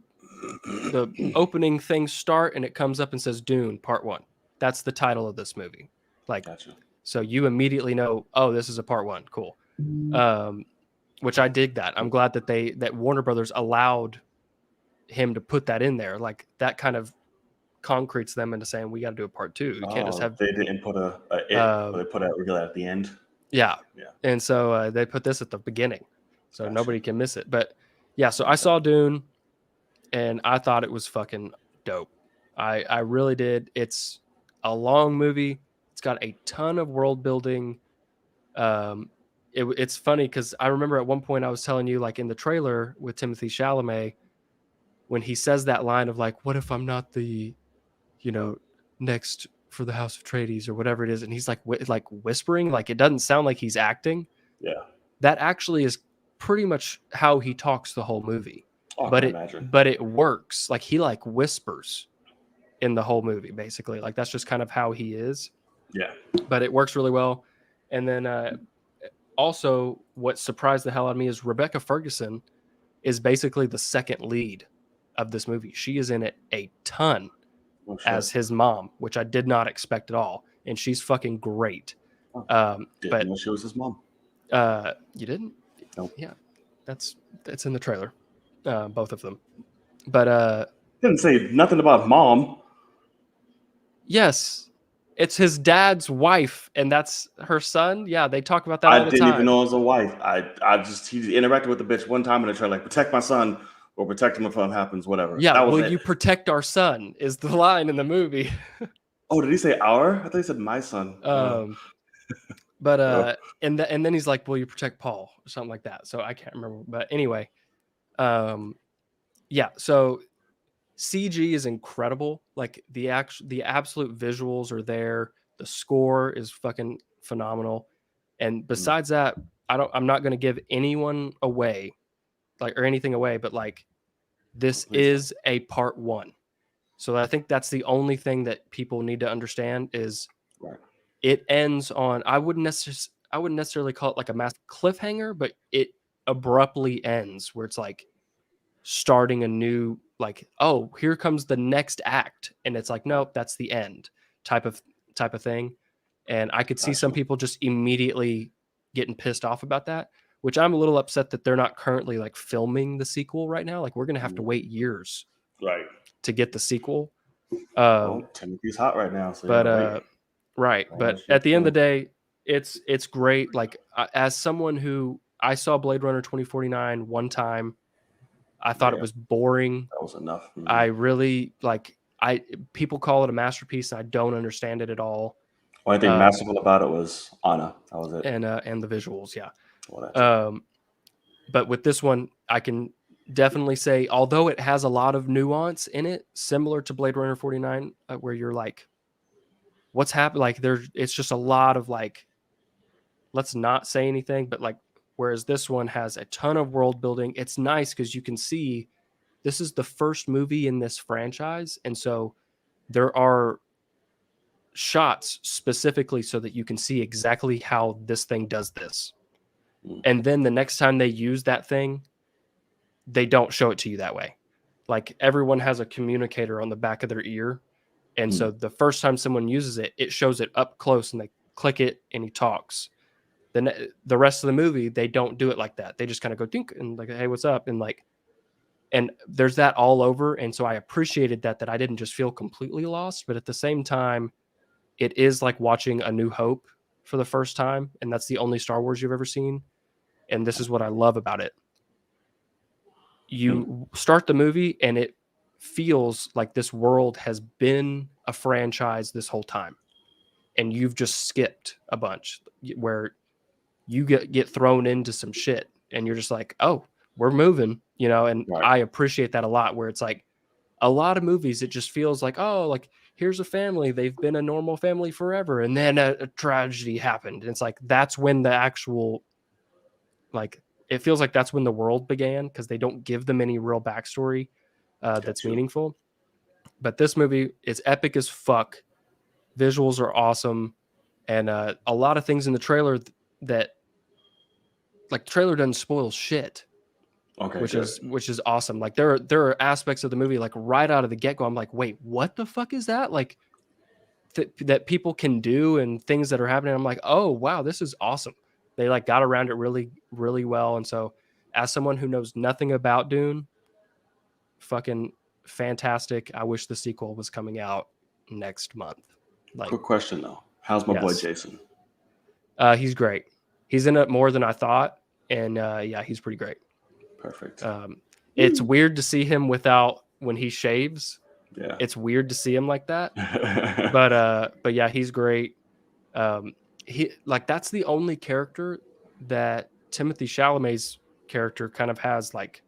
opening things start and it comes up and says Dune Part 1. That's the title of this movie. Gotcha. So you immediately know, oh, this is a part 1. Cool. Which I dig that. I'm glad that Warner Brothers allowed him to put that in there. That kind of concretes them into saying we got to do a part 2. You can't just have. They didn't put they put it regular at the end. Yeah. And so they put this at the beginning, so nobody can miss it. But yeah, so I saw Dune, and I thought it was fucking dope. I really did. It's a long movie. It's got a ton of world building. It's funny because I remember at one point I was telling you in the trailer with Timothée Chalamet when he says that line of what if I'm not the next for the House of Atreides or whatever it is, and he's whispering, it doesn't sound like he's acting. Yeah, that actually is pretty much how he talks the whole movie. But it works. He whispers in the whole movie basically. That's just kind of how he is. Yeah, but it works really well. And then also what surprised the hell out of me is Rebecca Ferguson is basically the second lead of this movie. She is in it a ton. As his mom, which I did not expect at all, and she's fucking great. But she was his mom. You didn't? Nope. Yeah, that's in the trailer, both of them. But didn't say nothing about mom. Yes, it's his dad's wife, and that's her son. Yeah, they talk about that all the time. I didn't even know it was a wife. He interacted with the bitch one time in the trailer, protect my son. Or protect him if something happens, whatever. Yeah, you protect our son is the line in the movie. Oh, did he say our? I thought he said my son. But and then he's like, will you protect Paul? Or something like that. So I can't remember. But anyway, yeah, so CG is incredible. The absolute visuals are there. The score is fucking phenomenal. And besides that, I'm not going to give anyone away or anything away, but this is a part 1. So I think that's the only thing that people need to understand is it ends on, I wouldn't necessarily call it like a massive cliffhanger, but it abruptly ends where it's like starting a new, like, oh, here comes the next act, and it's like, nope, that's the end type of thing. And I could see some Gotcha. people just immediately getting pissed off about that, which I'm a little upset that they're not currently like filming the sequel right now. Like, we're gonna have to wait years Right. to get the sequel. Well, Timothy's hot right now, so you But gotta wait. right, Oh, but shit, at the end yeah. of the day, it's great. Like, as someone who, I saw Blade Runner 2049 one time, I thought it Yeah. was boring. That was enough. I really like, people call it a masterpiece, and I don't understand it at all. Only thing masterful about it was Anna. That was it. And the visuals, yeah. Well, that's it. But with this one, I can definitely say, although it has a lot of nuance in it, similar to Blade Runner 49, where you're like, what's happened? Like, it's just a lot of like, let's not say anything, but like, whereas this one has a ton of world building. It's nice because you can see this is the first movie in this franchise, and so there are shots specifically so that you can see exactly how this thing does this. And then the next time they use that thing, they don't show it to you that way. Like, everyone has a communicator on the back of their ear. And so the first time someone uses it, it shows it up close, and they click it and he talks. Then the rest of the movie, they don't do it like that. They just kind of go dink and like, hey, what's up? And like, and there's that all over. And so I appreciated that I didn't just feel completely lost, but at the same time, it is like watching A New Hope for the first time. And that's the only Star Wars you've ever seen. And this is what I love about it. You start the movie and it feels like this world has been a franchise this whole time. And you've just skipped a bunch where you get thrown into some shit and you're just like, oh, we're moving, you know. And Right. I appreciate that a lot, where it's like a lot of movies, it just feels like, oh, like, here's a family, they've been a normal family forever, and then a tragedy happened. And it's like, that's when the actual, like, it feels like that's when the world began, because they don't give them any real backstory that's meaningful. But this movie is epic as fuck. Visuals are awesome. And a lot of things in the trailer that, like, the trailer doesn't spoil shit. Okay, which is awesome. Like, there are aspects of the movie, like, right out of the get-go, I'm like, wait, what the fuck is that? Like, that people can do, and things that are happening. I'm like, oh wow, this is awesome. They like got around it really, really well. And so, as someone who knows nothing about Dune, fucking fantastic. I wish the sequel was coming out next month. Like, quick question though, how's my boy Jason? He's great. He's in it more than I thought, and yeah, he's pretty great. Perfect. It's weird to see him without, when he shaves. Yeah, it's weird to see him like that. But yeah, he's great. He, like, that's the only character that Timothée Chalamet's character kind of has like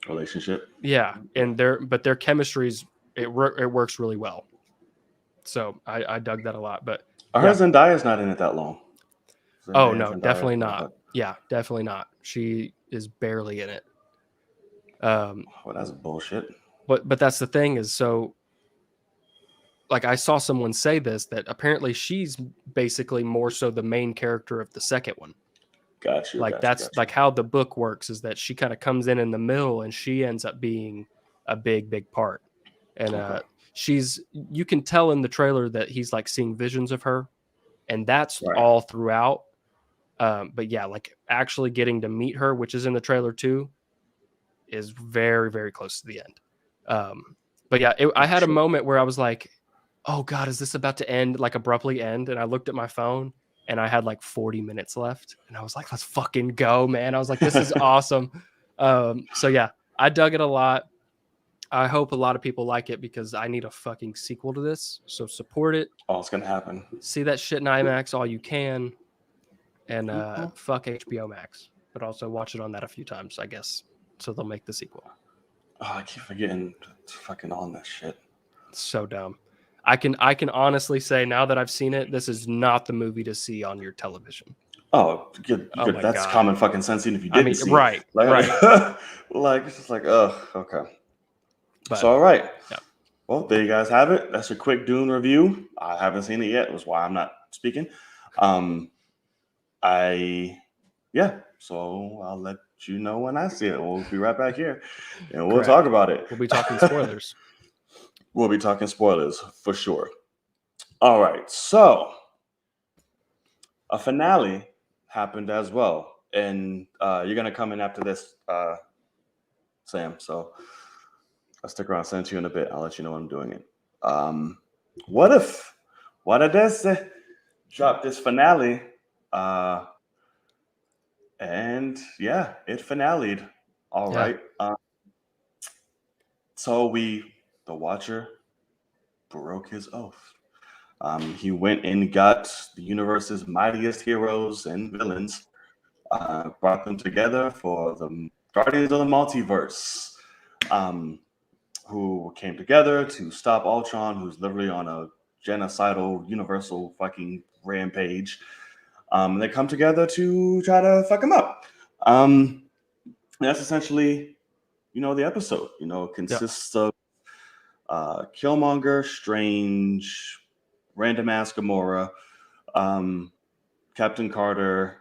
relationship. Yeah, and their chemistry's it works really well. So I dug that a lot. But I heard Zendaya's not in it that long. Oh no, definitely not. Yeah, definitely not. She is barely in it. Well, that's bullshit. But that's the thing, is, so, like, I saw someone say this, that apparently she's basically more so the main character of the second one. Gotcha. Like, that's like how the book works, is that she kind of comes in the middle, and she ends up being a big part. And you can tell in the trailer that he's like seeing visions of her, and that's all throughout. But yeah, like, actually getting to meet her, which is in the trailer too, is very, very close to the end. But yeah, I had a moment where I was like, oh God, is this about to end, like, abruptly end? And I looked at my phone and I had like 40 minutes left, and I was like, let's fucking go, man. I was like, this is awesome. So yeah, I dug it a lot. I hope a lot of people like it, because I need a fucking sequel to this. So support it. Oh, it's gonna happen. See that shit in IMAX all you can. And fuck HBO Max, but also watch it on that a few times, I guess, so they'll make the sequel. Oh, I keep forgetting to fucking on that shit. It's so dumb. I can honestly say, now that I've seen it, this is not the movie to see on your television. Oh, good. Oh That's God. Common fucking sense, even if you didn't see right, it. Like, right. Like, it's just like, ugh, okay. But, so, all right. Yeah. Well, there you guys have it. That's a quick Dune review. I haven't seen it yet. That's why I'm not speaking. So I'll let you know when I see it. We'll be right back here and we'll talk about it. We'll be talking spoilers. We'll be talking spoilers for sure. All right, so a finale happened as well, and you're gonna come in after this, Sam. So I'll stick around. Send it to you in a bit. I'll let you know when I'm doing it. What if dropped this finale, and yeah, it finale'd. All right. So the Watcher broke his oath. He went and got the universe's mightiest heroes and villains, brought them together for the Guardians of the Multiverse, who came together to stop Ultron, who's literally on a genocidal universal fucking rampage. They come together to try to fuck him up. That's essentially, the episode. It consists of Killmonger, Strange, Random Ass Gamora, Captain Carter,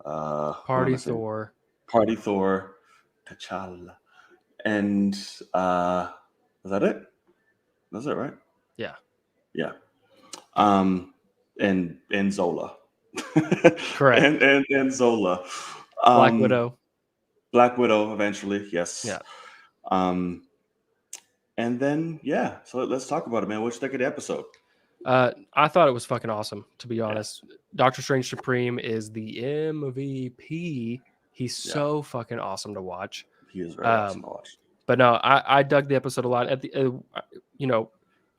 Party Thor, T'Challa, and is that it? That's it, right? Yeah. And Zola. Correct. and Zola. Black Widow eventually, yes. Yeah. And then so let's talk about it, man. What you think of the episode? I thought it was fucking awesome, to be honest. Doctor Strange Supreme is the MVP. He's so fucking awesome to watch. He is very awesome to watch. But no, I dug the episode a lot. At the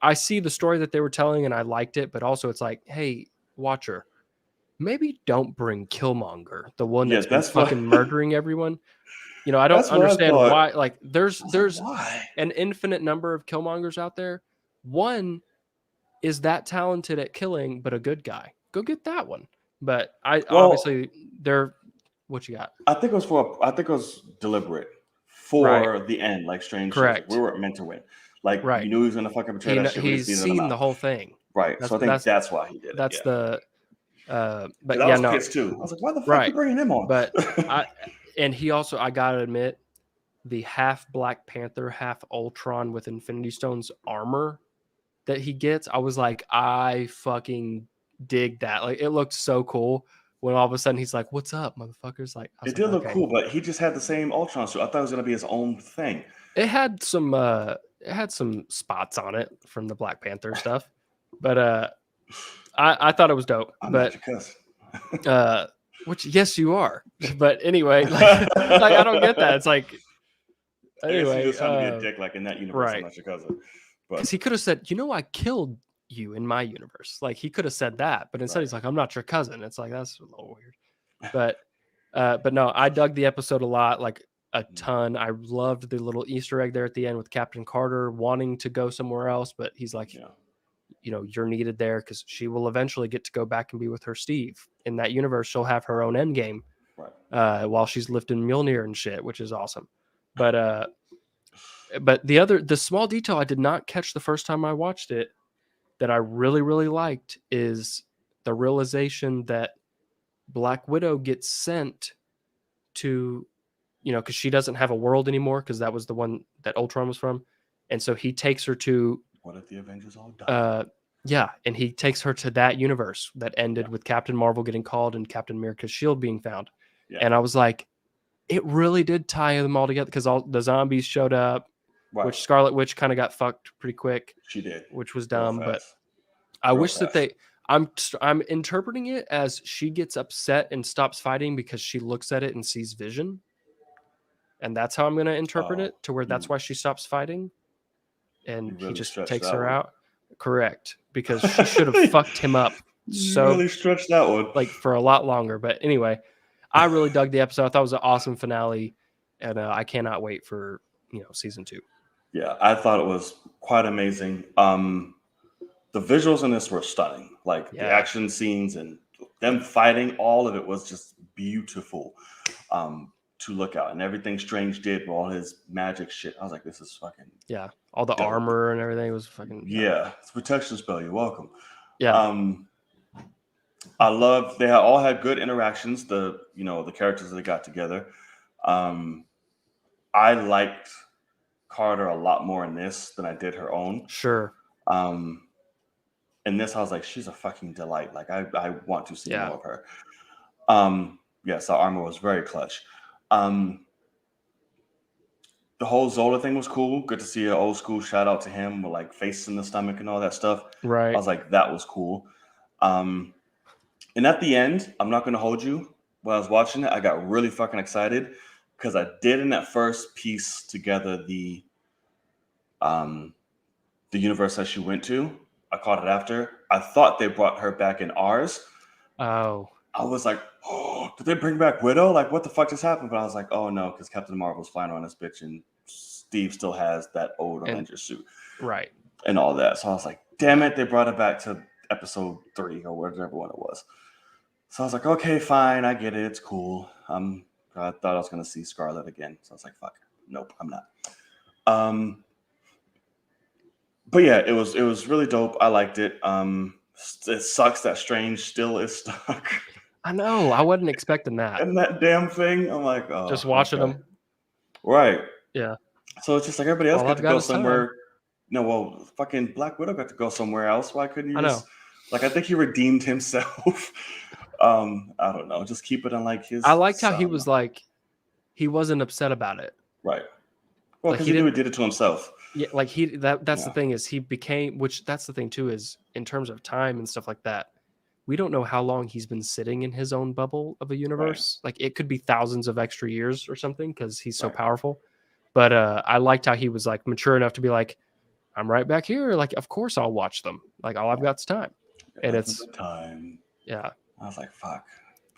I see the story that they were telling and I liked it, but also it's like, hey, Watcher, maybe don't bring Killmonger, the one that's been fucking murdering everyone. I don't understand why. Like, there's an infinite number of Killmongers out there. One is that talented at killing, but a good guy. Go get that one. But obviously they're what you got. I think it was deliberate for the end, like Strange. Correct. We weren't meant to win. Like you knew he was gonna fucking betray that shit. He's seen the whole thing. Right. So I think that's why he did it. That's the but I was pissed too. I was like, why the fuck are you bringing him on? But and he also, I gotta admit, the half Black Panther, half Ultron with Infinity Stones armor that he gets, I was like, I fucking dig that. Like, it looked so cool when all of a sudden he's like, "What's up, motherfuckers?" Like, it did look cool, but he just had the same Ultron suit. I thought it was gonna be his own thing. It had some spots on it from the Black Panther stuff, but I thought it was dope. I'm but not your cousin. Which, yes, you are. But anyway, like I don't get that. It's like, anyway, he's trying to be a dick, like in that universe. Right. I'm not your cousin. Because he could have said, I killed you in my universe. Like, he could have said that, but instead he's like, I'm not your cousin. It's like, that's a little weird. But no, I dug the episode a lot, like a ton. I loved the little Easter egg there at the end with Captain Carter wanting to go somewhere else, but he's like, you're needed there because she will eventually get to go back and be with her Steve. In that universe, she'll have her own end game while she's lifting Mjolnir and shit, which is awesome. But the small detail I did not catch the first time I watched it that I really, really liked is the realization that Black Widow gets sent to, because she doesn't have a world anymore, because that was the one that Ultron was from. And so he takes her to... What if the Avengers all die? And he takes her to that universe that ended with Captain Marvel getting called and Captain America's shield being found. Yeah. And I was like, it really did tie them all together, because all the zombies showed up, which Scarlet Witch kind of got fucked pretty quick. She did, which was dumb. But I wish that I'm interpreting it as she gets upset and stops fighting because she looks at it and sees Vision, and that's how I'm going to interpret it, to where that's why she stops fighting, and he just takes her out. Correct, because she should have fucked him up. So really stretched that one, like, for a lot longer. But anyway, I really dug the episode. I thought it was an awesome finale, and I cannot wait for season 2. Yeah, I thought it was quite amazing. The visuals in this were stunning. Like the action scenes and them fighting, all of it was just beautiful to look at. And everything Strange did with all his magic shit, I was like, this is fucking all the armor and everything was fucking it's a protection spell. You're welcome. I love they all had good interactions. The characters that they got together. I liked Carter a lot more in this than I did her own. Sure. In this, I was like, she's a fucking delight. Like I want to see more of her. Yes, the armor was very clutch. The whole Zola thing was cool. Good to see an old school shout out to him with like face in the stomach and all that stuff. Right. I was like, that was cool. And at the end, I'm not going to hold you. When I was watching it, I got really fucking excited because I did in that first piece together the universe that she went to. I caught it after. I thought they brought her back in ours. Oh. I was like, oh, did they bring back Widow? Like, what the fuck just happened? But I was like, oh no, because Captain Marvel's flying around this bitch and Steve still has that old Avenger suit. Right. And all that. So I was like, damn it, they brought it back to episode 3 or whatever one it was. So I was like, okay, fine, I get it. It's cool. I thought I was going to see Scarlet again. So I was like, fuck, nope, I'm not. But yeah, it was really dope. I liked it. It sucks that Strange still is stuck. I know. I wasn't expecting that. And that damn thing, I'm like, oh. Just watching them. Right. Yeah. So it's just like everybody else got to go somewhere. No, well, fucking Black Widow got to go somewhere else. Why couldn't you I think he redeemed himself. I don't know. Just keep it on like his. I liked how he was like, he wasn't upset about it. Right. Well, because he knew he did it to himself. Yeah, like that's the thing is he became, which that's the thing too is in terms of time and stuff like that. We don't know how long he's been sitting in his own bubble of a universe. Right. Like it could be thousands of extra years or something because he's so powerful. But I liked how he was like mature enough to be like, I'm right back here. Like, of course I'll watch them. Like all I've got is time. And it's time. Yeah. I was like, fuck.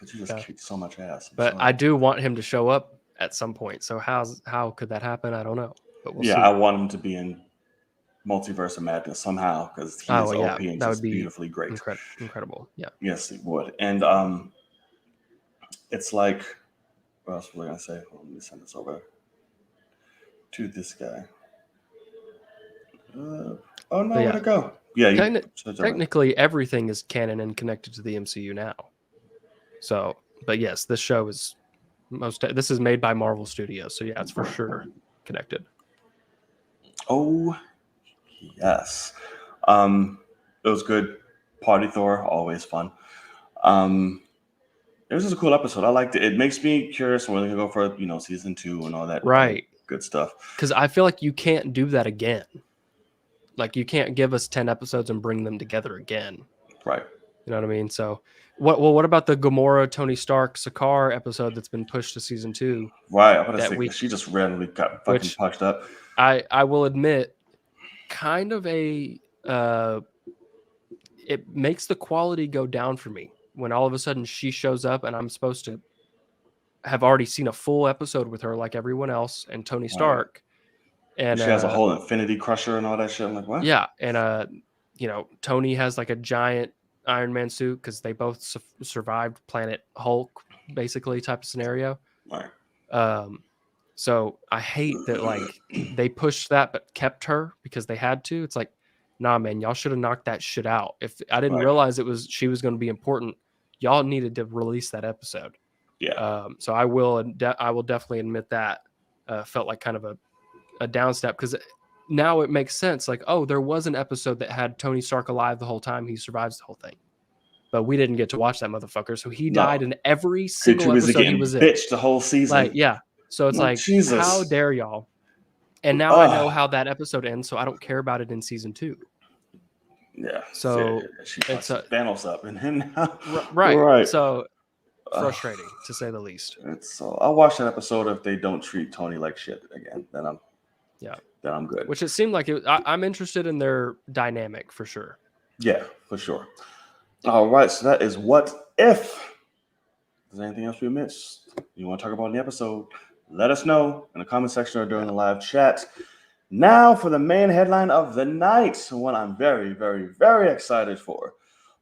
But you just kicked so much ass. But I do want him to show up at some point. So how could that happen? I don't know. But we'll see. I want him to be in Multiverse of Madness somehow because he's OP and that just would be beautifully great. Incredible. Yeah. Yes, it would. And it's like, what else was I gonna say? Let me send this over to this guy. Where'd it go? Yeah, technically everything is canon and connected to the MCU now. So, but yes, this show is this is made by Marvel Studios, so yeah, it's for sure connected. Oh, yes. It was good. Party Thor, always fun. It was just a cool episode. I liked it. It makes me curious when they're gonna go for season 2 and all that good stuff. Because I feel like you can't do that again. Like you can't give us 10 episodes and bring them together again. Right. You know what I mean? So what about the Gamora, Tony Stark, Sakaar episode that's been pushed to season 2? Right. I'm gonna say she just randomly got fucking punched up. I will admit, kind of it makes the quality go down for me when all of a sudden she shows up and I'm supposed to have already seen a full episode with her like everyone else and Tony Stark. And she has a whole Infinity Crusher and all that shit. I'm like, what? Yeah, and Tony has like a giant Iron Man suit because they both survived Planet Hulk, basically type of scenario. Right. So I hate that like they pushed that but kept her because they had to. It's like, nah, man, y'all should have knocked that shit out. If I didn't realize she was going to be important, y'all needed to release that episode. Yeah. So I will definitely admit that felt like kind of a downstep because now it makes sense. Like, oh, there was an episode that had Tony Stark alive the whole time. He survives the whole thing, but we didn't get to watch that motherfucker. So he died in every single episode he was in. Bitched the whole season. Like, yeah. So it's like, Jesus. How dare y'all? And now I know how that episode ends, so I don't care about it in season 2. Yeah. So she fucks Thanos up, and then right. So frustrating to say the least. I'll watch that episode if they don't treat Tony like shit again. Then I'm good. Which it seemed like I'm interested in their dynamic for sure. Yeah, for sure. All right, so that is What If. Is there anything else we missed you want to talk about in the episode? Let us know in the comment section or during the live chat. Now for the main headline of the night, one I'm very, very, very excited for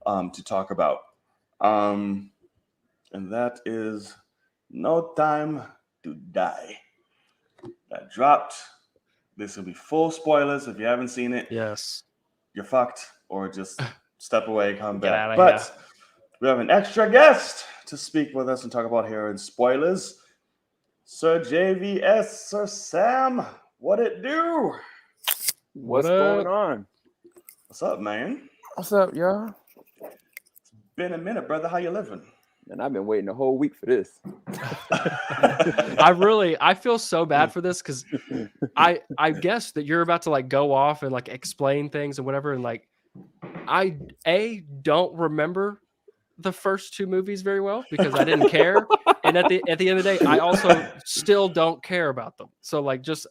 to talk about. And that is No Time to Die. That dropped. This will be full spoilers. If you haven't seen it, yes, you're fucked, or just step away, come back. But we have an extra guest to speak with us and talk about here in spoilers. Sir JVS, Sir Sam, what it do? What's What going up? on? What's up, man? What's up, y'all? Been a minute, brother. How you living? And I've been waiting a whole week for this. I feel so bad for this because I guess that you're about to like go off and like explain things and whatever, and like I don't remember the first two movies very well because I didn't care, and at the end of the day, I also still don't care about them. So like, just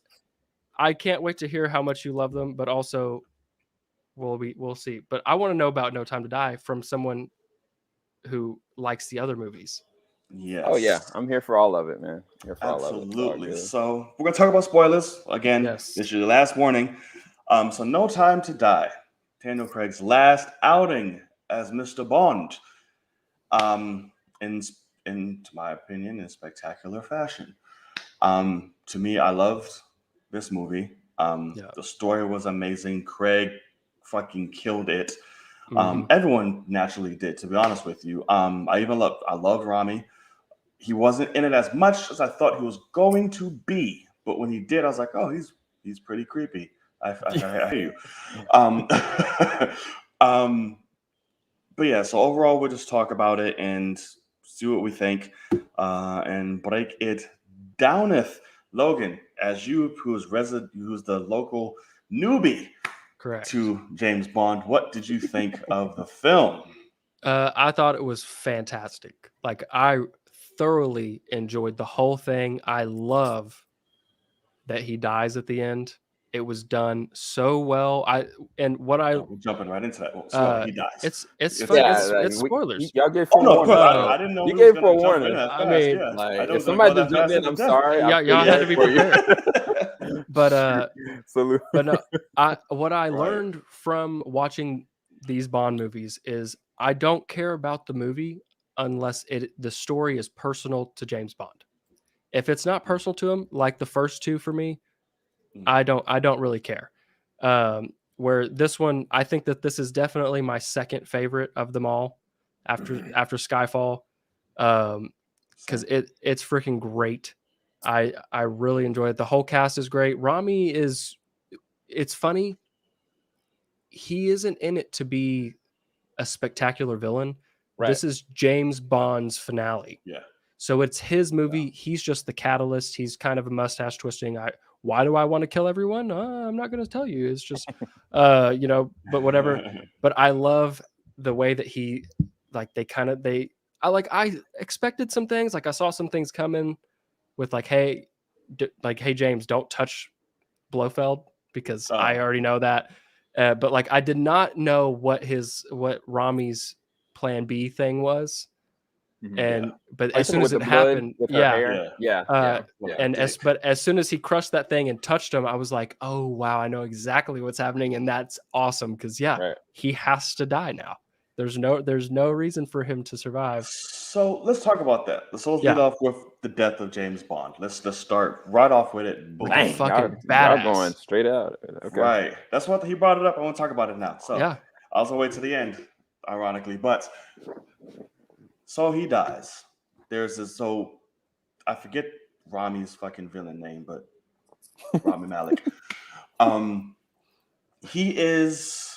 I can't wait to hear how much you love them, but also we'll see. But I want to know about No Time to Die from someone who likes the other movies. Yes. Oh yeah, I'm here for all of it, man. Here for all of it. Absolutely. So we're gonna talk about spoilers again. Yes. This is your last warning. So No Time to Die, Daniel Craig's last outing as Mr. Bond. In my opinion, in spectacular fashion. To me, I loved this movie. The story was amazing. Craig fucking killed it. Everyone naturally did, to be honest with you. I loved Rami. He wasn't in it as much as I thought he was going to be, but when he did, I was like, oh, he's pretty creepy. I hear you. But yeah, so overall, we'll just talk about it and see what we think, and break it downeth. Logan, as you, who's the local newbie, Correct, to James Bond, what did you think of the film? I thought it was fantastic. Like, I thoroughly enjoyed the whole thing. I love that he dies at the end. It was done so well. We're jumping right into that. So he dies. It's fun. Yeah, it's spoilers. Y'all gave Oh no, of warning. course. I didn't know You we was gave gonna jump forewarning. in that I fast. mean, Yeah. Like, I if was somebody gonna just go that jumped in, fast I'm into sorry. Yeah, y'all had to be prepared. But Salute. but no, what I learned from watching these Bond movies is I don't care about the movie unless the story is personal to James Bond. If it's not personal to him, like the first two for me, I don't really care. Where this one, I think that this is definitely my second favorite of them all after Skyfall, because it's freaking great. I really enjoy it. The whole cast is great. Rami is, it's funny. He isn't in it to be a spectacular villain. Right. This is James Bond's finale. Yeah. So it's his movie. Yeah. He's just the catalyst. He's kind of a mustache twisting. Why do I want to kill everyone? I'm not going to tell you. It's just, but whatever. But I love the way that he, like, I expected some things. Like, I saw some things coming with like, hey, James, don't touch Blofeld because I already know that. But like, I did not know what Rami's plan B thing was. And but as soon as it happened, but as soon as he crushed that thing and touched him, I was like, oh wow, I know exactly what's happening, and that's awesome because he has to die now. There's no reason for him to survive. So let's talk about that. Let's lead off with the death of James Bond. Let's just start right off with it. Bang, fucking badass. Y'all going straight out. Okay. Right. That's what he brought it up. I want to talk about it now. So yeah, I was gonna wait to the end, ironically, but. So he dies. There's this. So I forget Rami's fucking villain name, but Rami Malek. He is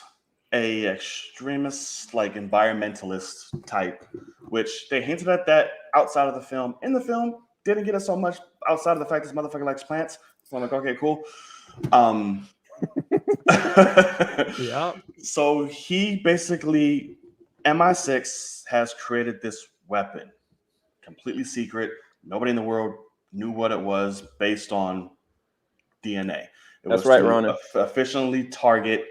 a extremist, like environmentalist type, which they hinted at that outside of the film. In the film, didn't get us so much outside of the fact this motherfucker likes plants. So I'm like, okay, cool. Yeah. So he basically. MI6 has created this weapon, completely secret. Nobody in the world knew what it was based on DNA. That's right, Ronan. Efficiently target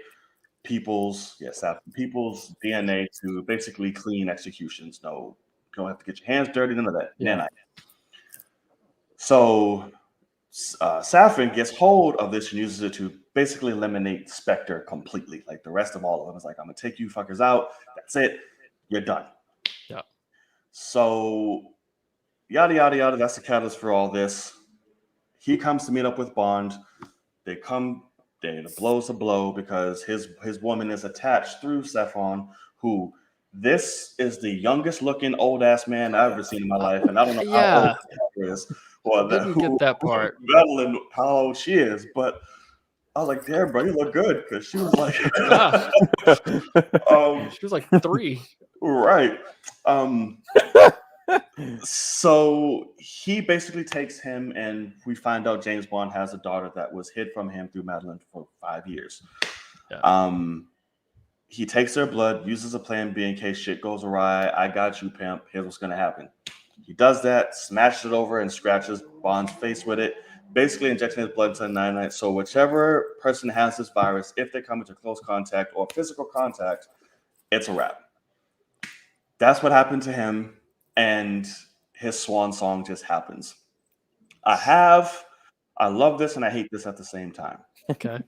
people's DNA to basically clean executions. No, you don't have to get your hands dirty, none of that. Yeah. So Safin gets hold of this and uses it to basically eliminate Spectre completely. Like the rest of all of them is like, I'm gonna take you fuckers out. That's it. You're done. Yeah. So yada yada yada. That's the catalyst for all this. He comes to meet up with Bond. It blows a blow because his woman is attached through Saffron, who This is the youngest looking old ass man I've ever seen in my life, and I don't know how old he is. Or Didn't get that part. Madeline, how old she is, but I was like, damn, bro, you look good, because she was like, she was like 3. Right. So he basically takes him, and we find out James Bond has a daughter that was hid from him through Madeline for 5 years. Yeah. He takes their blood, uses a plan B in case shit goes awry. I got you, pimp. Here's what's going to happen. He does that, smashes it over, and scratches Bond's face with it, basically injecting his blood into the 99. So whichever person has this virus, if they come into close contact or physical contact, it's a wrap. That's what happened to him, and his swan song just happens. I love this and I hate this at the same time. Okay.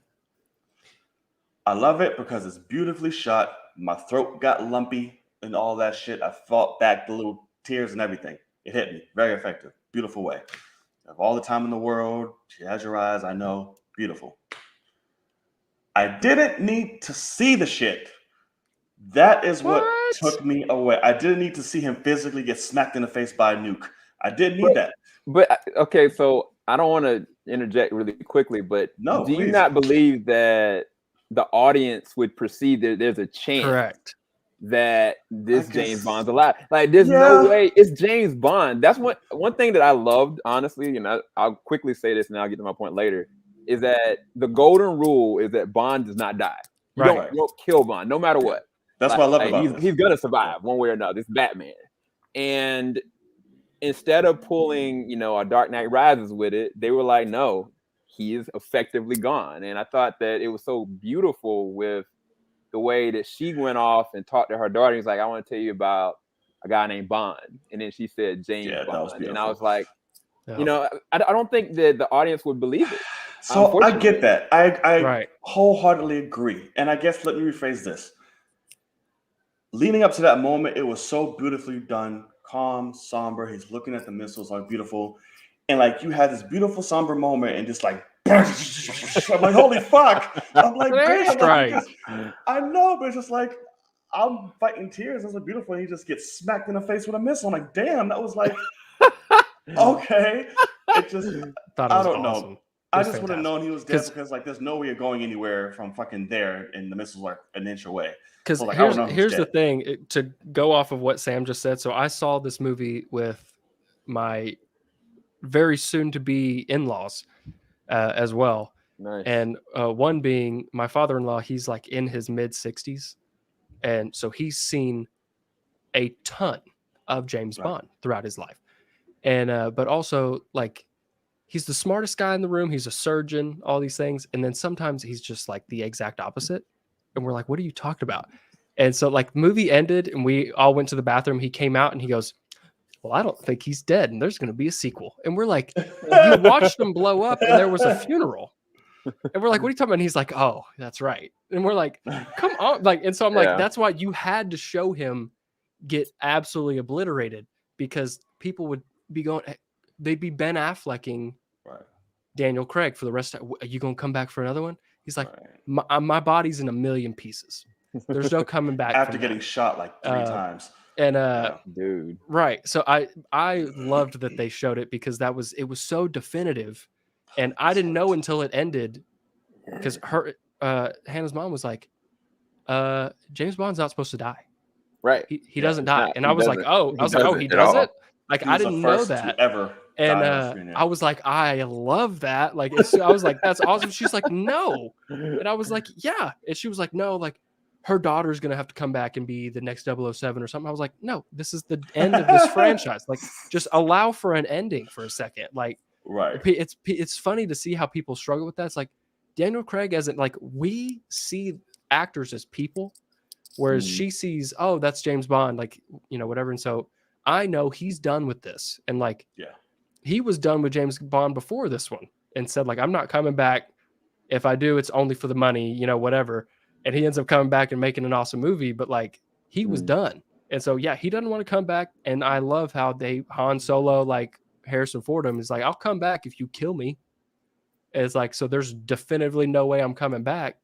I love it because it's beautifully shot. My throat got lumpy and all that shit. I fought back the little tears and everything. It hit me. Very effective. Beautiful way. You have all the time in the world. She has your eyes. I know. Beautiful. I didn't need to see the shit. That is what took me away. I didn't need to see him physically get smacked in the face by a nuke. I didn't need that. But okay, so I don't want to interject really quickly, but do you not believe that the audience would perceive that there's a chance that this James Bond's alive? Like, there's no way. It's James Bond. That's one thing that I loved, honestly, and I'll quickly say this and I'll get to my point later, is that the golden rule is that Bond does not die. You don't kill Bond, no matter what. That's what I love about it. He's gonna survive one way or another. It's Batman. And instead of pulling, a Dark Knight Rises with it, they were like, no, he is effectively gone. And I thought that it was so beautiful with the way that she went off and talked to her daughter. He's like, I want to tell you about a guy named Bond. And then she said James Bond. And I was like, I don't think that the audience would believe it. So I get that. I wholeheartedly agree. And I guess let me rephrase this. Leading up to that moment, it was so beautifully done, calm, somber. He's looking at the missiles, like beautiful. And like you had this beautiful somber moment and just like, I'm like, holy fuck. I'm like, I know, but it's just like, I'm fighting tears. It's like beautiful. And he just gets smacked in the face with a missile. I'm like, damn, that was like, okay. It just, I don't know. I just would have known he was dead because like there's no way of going anywhere from fucking there and the missiles are an inch away. Because here's the thing, to go off of what Sam just said. So I saw this movie with my very soon to be in-laws as well. Nice. And one being my father-in-law, he's like in his mid 60s. And so he's seen a ton of James Bond throughout his life. And but also like he's the smartest guy in the room. He's a surgeon, all these things. And then sometimes he's just like the exact opposite. And we're like, what are you talking about? And so like the movie ended and we all went to the bathroom. He came out and he goes, well, I don't think he's dead. And there's going to be a sequel. And we're like, you watched him blow up and there was a funeral. And we're like, what are you talking about? And he's like, oh, that's right. And we're like, come on. Like, and so I'm like, that's why you had to show him get absolutely obliterated, because people would be going, they'd be Ben Afflecking Daniel Craig for the rest of, are you going to come back for another one? He's like, my body's in a million pieces. There's no coming back. After getting shot like 3 times. And dude. Right. So I loved that they showed it because it was so definitive. And I didn't know until it ended, because Hannah's mom was like, James Bond's not supposed to die. Right. He doesn't die. And I was like, he doesn't? Like, I didn't know that. And I was like, I love that. Like, I was like, that's awesome. She's like, no. And I was like, yeah. And she was like, no, like her daughter's going to have to come back and be the next 007 or something. I was like, no, this is the end of this franchise. Like, just allow for an ending for a second. Like, it's funny to see how people struggle with that. It's like Daniel Craig isn't like, we see actors as people, whereas she sees, oh, that's James Bond, like, whatever. And so I know he's done with this. And like, he was done with James Bond before this one and said, like, I'm not coming back. If I do, it's only for the money, whatever. And he ends up coming back and making an awesome movie, but like he was done. And so, yeah, he doesn't want to come back. And I love how Han Solo, like Harrison Ford is like, I'll come back if you kill me. And it's like, so there's definitively no way I'm coming back.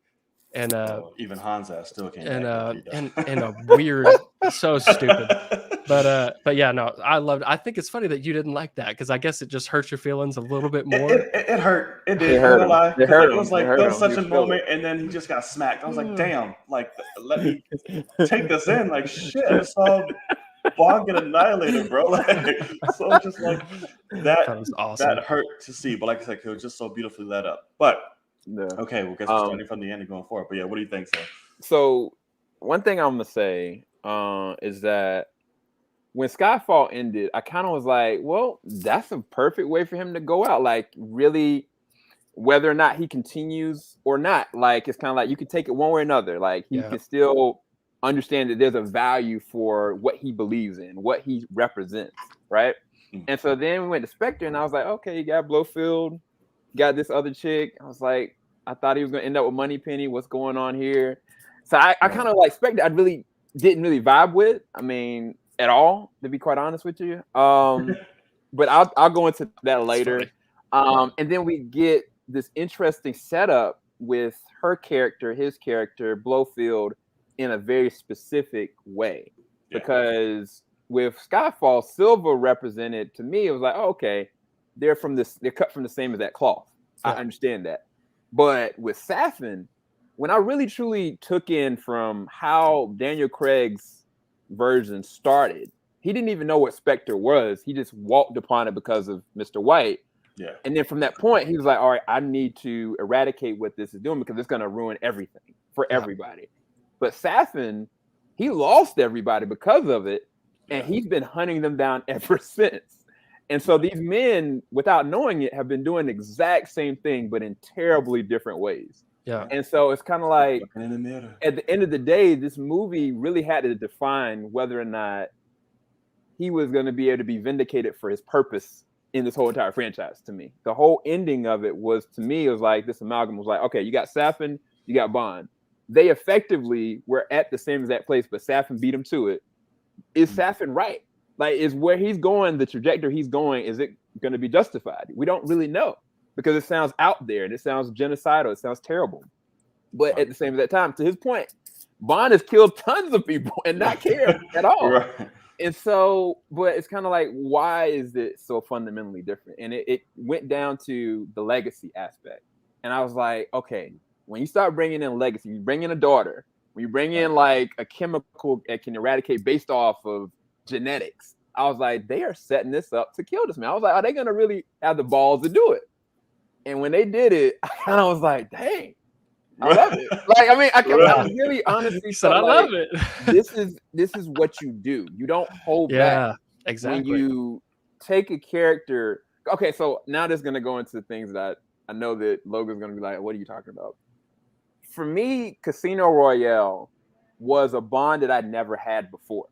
And even Han's ass still can't. And a weird So stupid. But yeah, no, I loved it. I think it's funny that you didn't like that because I guess it just hurts your feelings a little bit more. It hurt. It did. It hurt him. It was like there was such a moment, and then he just got smacked. I was like, damn, like let me take this in. Like shit, I just saw Bond get annihilated, bro. Like, so just like that was awesome. That hurt to see, but like I said, it was just so beautifully led up. But okay, we'll get starting from the end and going forward. But yeah, what do you think, sir? So one thing I'm gonna say is that when Skyfall ended, I kind of was like, well, that's a perfect way for him to go out. Like, really, whether or not he continues or not, like, it's kind of like you could take it one way or another. Like, he can still understand that there's a value for what he believes in, what he represents, right? Mm-hmm. And so then we went to Spectre, and I was like, okay, you got Blofeld, got this other chick. I was like, I thought he was going to end up with Moneypenny. What's going on here? So I kind of like Spectre. I really didn't really vibe with. I mean, at all, to be quite honest with you. But I'll go into that later. And then we get this interesting setup with her character, his character, Blofeld, in a very specific way. Because with Skyfall, Silva represented, to me, it was like, oh, okay, they're cut from the same exact cloth. I understand that. But with Safin, when I really truly took in from how Daniel Craig's version started, he didn't even know what Spectre was. He just walked upon it because of Mr. White. Yeah. And then from that point, he was like, all right, I need to eradicate what this is doing because it's going to ruin everything for everybody. But Safin, he lost everybody because of it. And he's been hunting them down ever since. And so these men, without knowing it, have been doing the exact same thing, but in terribly different ways. Yeah. And so it's kind of like at the end of the day, this movie really had to define whether or not he was going to be able to be vindicated for his purpose in this whole entire franchise. To me, the whole ending of it was, to me, it was like this amalgam was like, okay, you got Safin, you got Bond. They effectively were at the same exact place, but Safin beat him to it. Is Safin right? Like, is where he's going, the trajectory he's going, is it going to be justified? We don't really know. Because it sounds out there and it sounds genocidal. It sounds terrible. But at the same time, to his point, Bond has killed tons of people and not cared at all. Right. And so, but it's kind of like, why is it so fundamentally different? And it went down to the legacy aspect. And I was like, okay, when you start bringing in legacy, you bring in a daughter, when you bring in like a chemical that can eradicate based off of genetics, I was like, they are setting this up to kill this man. I was like, are they going to really have the balls to do it? And when they did it, I kind of was like, dang, I love it. Like, I mean, I really honestly said, I love it. This is what you do. You don't hold back. Exactly. When you take a character. Okay, so now this is going to go into things that I know that Logan's going to be like, what are you talking about? For me, Casino Royale was a Bond that I'd never had before.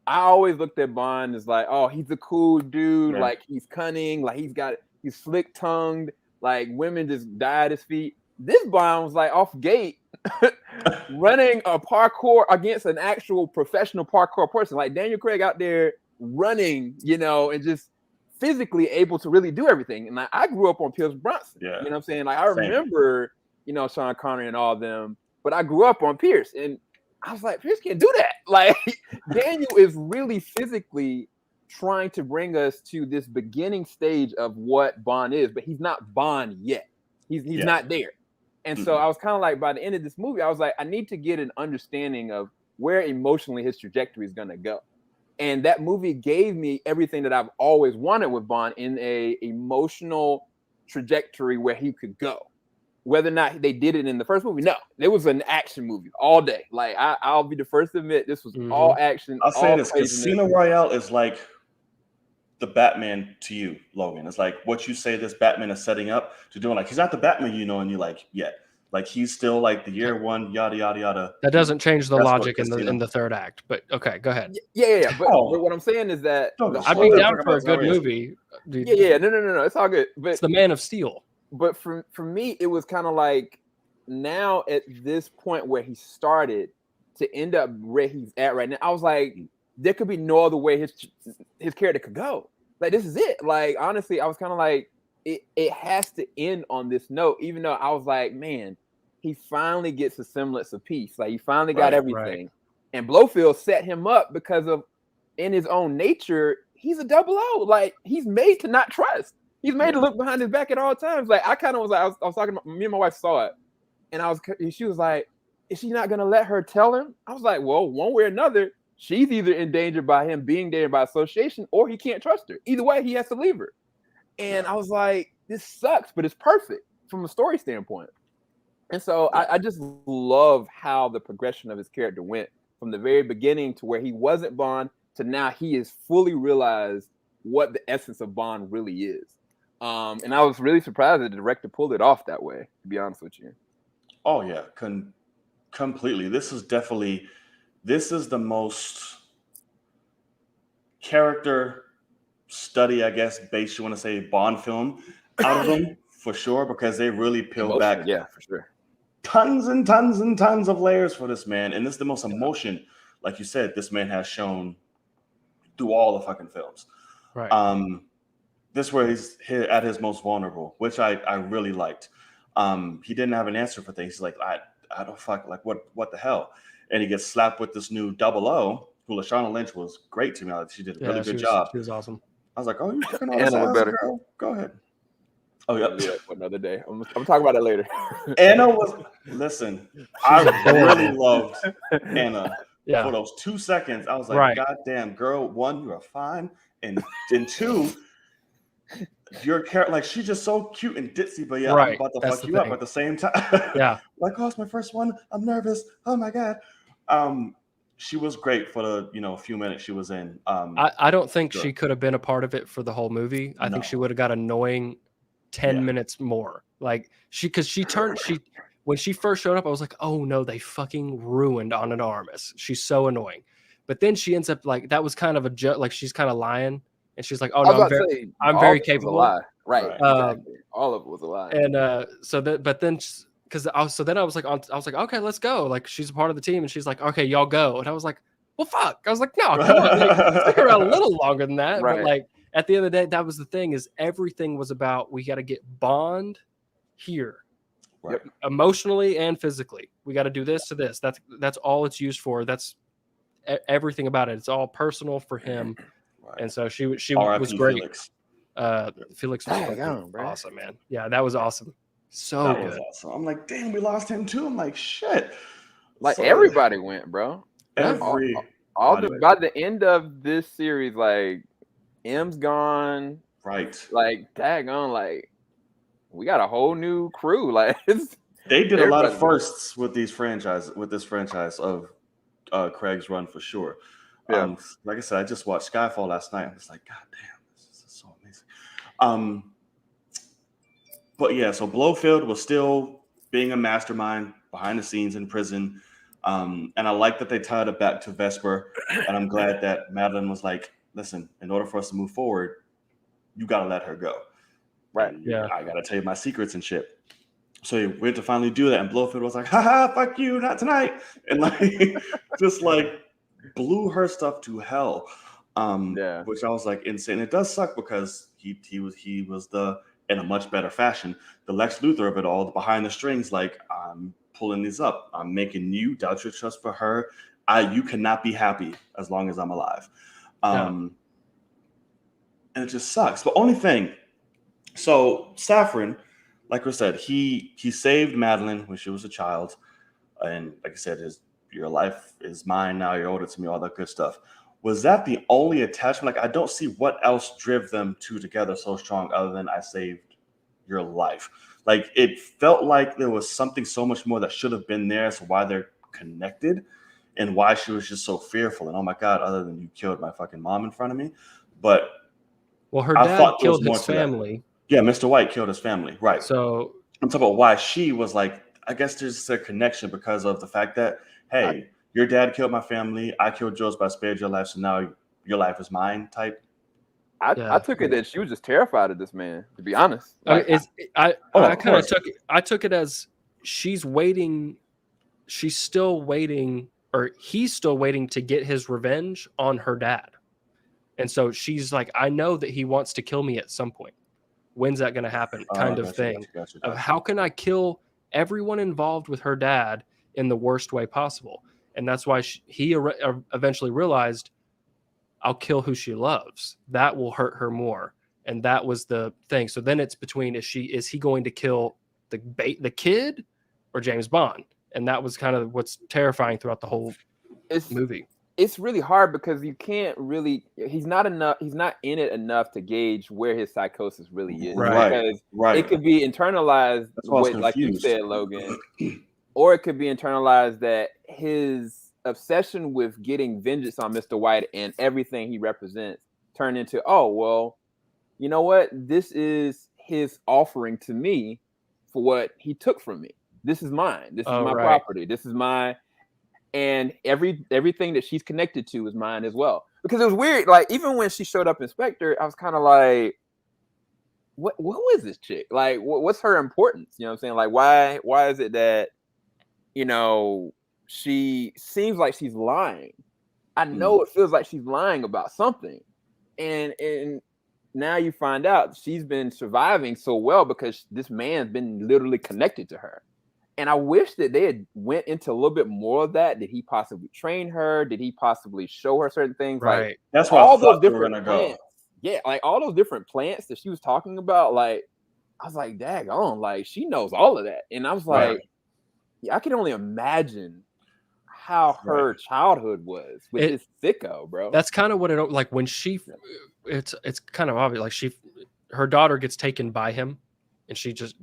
I always looked at Bond as like, oh, he's a cool dude. Yeah. Like, he's cunning. Like, he's slick-tongued. Like, women just die at his feet. This Bond was like off gate running a parkour against an actual professional parkour person. Like Daniel Craig out there running, and just physically able to really do everything. And like, I grew up on Pierce Brosnan. Yeah. You know what I'm saying? Like, I remember, Sean Connery and all of them, but I grew up on Pierce. And I was like, Pierce can't do that. Like, Daniel is really physically trying to bring us to this beginning stage of what Bond is, but he's not Bond yet. He's not there. And so I was kind of like, by the end of this movie, I was like, I need to get an understanding of where emotionally his trajectory is going to go. And that movie gave me everything that I've always wanted with Bond in a emotional trajectory where he could go. Whether or not they did it in the first movie, no. It was an action movie all day. Like, I'll be the first to admit, this was all action. I'll say this, Casino Royale is like the Batman to you, Logan. It's like what you say this Batman is setting up to do. Like, he's not the Batman, and you're like, yeah. Like, he's still like the year one, yada, yada, yada. That doesn't change the logic in the third act. But okay, go ahead. Yeah. But what I'm saying is that I'd be down for a good movie. Yeah. No. It's all good. But it's the Man of Steel. But for me, it was kind of like, now at this point where he started to end up where he's at right now, I was like, there could be no other way his character could go. Like, this is it. Like, honestly, I was kind of like, it has to end on this note, even though I was like, man, he finally gets a semblance of peace. Like, he finally got everything. Right. And Blofeld set him up because of, in his own nature, he's a 00. Like, he's made to not trust. He's made to look behind his back at all times. Like, I kind of was like, I was talking about, me and my wife saw it, and she was like, is she not gonna let her tell him? I was like, well, one way or another, she's either endangered by him being there by association, or he can't trust her. Either way, he has to leave her. And I was like, this sucks, but it's perfect from a story standpoint. And so I just love how the progression of his character went from the very beginning to where he wasn't Bond to now he is fully realized what the essence of Bond really is. And I was really surprised that the director pulled it off that way, to be honest with you. Oh, yeah. Completely. This is the most character study, I guess, based, you want to say, Bond film out of them, for sure, because they really peel back. Yeah, for sure. Tons and tons and tons of layers for this man. And this is the most emotion, like you said, this man has shown through all the fucking films. Right. This is where he's here at his most vulnerable, which I really liked. He didn't have an answer for things. He's like, I don't fuck, like, what the hell? And he gets slapped with this new 00, who Lashana Lynch was great to me. She did a really good job. She was awesome. I was like, oh, you fucking all this ass, better. Girl. Go ahead. Oh, yeah. For another day. I'm talking about it later. Anna was, listen, I really loved Anna. Yeah. For those 2 seconds, I was like, God damn, girl, one, you are fine. And two, your character, like, she's just so cute and ditzy, but yeah, I'm about to fuck you up at the same time. Yeah. Like, oh, it's my first one. I'm nervous. Oh my God. She was great for the few minutes she was in. I don't think she could have been a part of it for the whole movie. I think she would have got annoying 10 minutes more. Like, when she first showed up, I was like, oh no, they fucking ruined Ana de Armas. She's so annoying. But then she ends up, like, that was kind of a joke. Like, she's kind of lying, and she's like, oh no, I'm very capable. Right. Exactly. All of it was a lie. And then I was like, okay, let's go. Like, she's a part of the team, and she's like, okay, y'all go. And I was like, well, fuck. I was like, no, come on, like, stick around a little longer than that. Right. But like, at the end of the day, that was the thing, is everything was about, we got to get Bond here. Right. Emotionally and physically. We got to do this to this. That's all it's used for. That's everything about it. It's all personal for him. Right. And so she was great. Felix was awesome, man. Yeah, that was awesome. So good. Was awesome. I'm like, damn, we lost him too. I'm like, shit. Like, everybody went, bro. By the end of this series, like, M's gone. Right. Like, daggone, like, we got a whole new crew. Like, they did a lot of firsts with this franchise of Craig's run, for sure. Yeah. Like I said, I just watched Skyfall last night. I'm just like, God damn, this is so amazing. But yeah, so Blofeld was still being a mastermind behind the scenes in prison. And I like that they tied it back to Vesper. And I'm glad that Madeline was like, listen, in order for us to move forward, you got to let her go. Right. And I got to tell you my secrets and shit. So we had to finally do that. And Blofeld was like, haha, fuck you, not tonight. And like, just like blew her stuff to hell. Which I was like, insane. It does suck because he was in a much better fashion, the Lex Luthor of it all, the behind the strings, like, I'm pulling these up. I'm making you doubt your trust for her. You cannot be happy as long as I'm alive. And it just sucks. The only thing, so Safran, like we said, he saved Madeline when she was a child. And like I said, your life is mine now. You're older to me, all that good stuff. Was that the only attachment? Like, I don't see what else drove them two together so strong other than I saved your life. Like, it felt like there was something so much more that should have been there as to why they're connected and why she was just so fearful. And, oh, my God, other than you killed my fucking mom in front of me. But well, her dad killed his family. Yeah, Mr. White killed his family. Right. So I'm talking about why she was like, I guess there's a connection because of the fact that, hey, your dad killed my family. I killed yours, but I spared your life. So now your life is mine type. I took it that she was just terrified of this man, to be honest. Like, I took it as she's waiting. She's still waiting, or he's still waiting to get his revenge on her dad. And so she's like, I know that he wants to kill me at some point. When's that going to happen? Kind of thing. Of how can I kill everyone involved with her dad in the worst way possible? And that's why he eventually realized, I'll kill who she loves. That will hurt her more. And that was the thing. So then it's between, is he going to kill the kid or James Bond? And that was kind of what's terrifying throughout the whole movie. It's really hard because you can't really, he's not in it enough to gauge where his psychosis really is. Right. Because it could be internalized, like you said, Logan, or it could be internalized that his obsession with getting vengeance on Mr. White and everything he represents turned into, oh, well, you know what? This is his offering to me for what he took from me. This is mine. This is my property. This is my... And everything that she's connected to is mine as well. Because it was weird. Like, even when she showed up in Spectre, I was kind of like, what was this chick? Like, what's her importance? You know what I'm saying? Like, why is it that, you know, she seems like she's lying? I know it feels like she's lying about something. And now you find out she's been surviving so well because this man's been literally connected to her. And I wish that they had went into a little bit more of that. Did he possibly train her? Did he possibly show her certain things? Right. Like, that's why all those different plants. Yeah, like all those different plants that she was talking about. Like, I was like, daggone, like she knows all of that. And I was like, yeah, I can only imagine how her childhood was with this sicko, bro. That's kind of what it like when she. It's kind of obvious. Like her daughter gets taken by him, and she just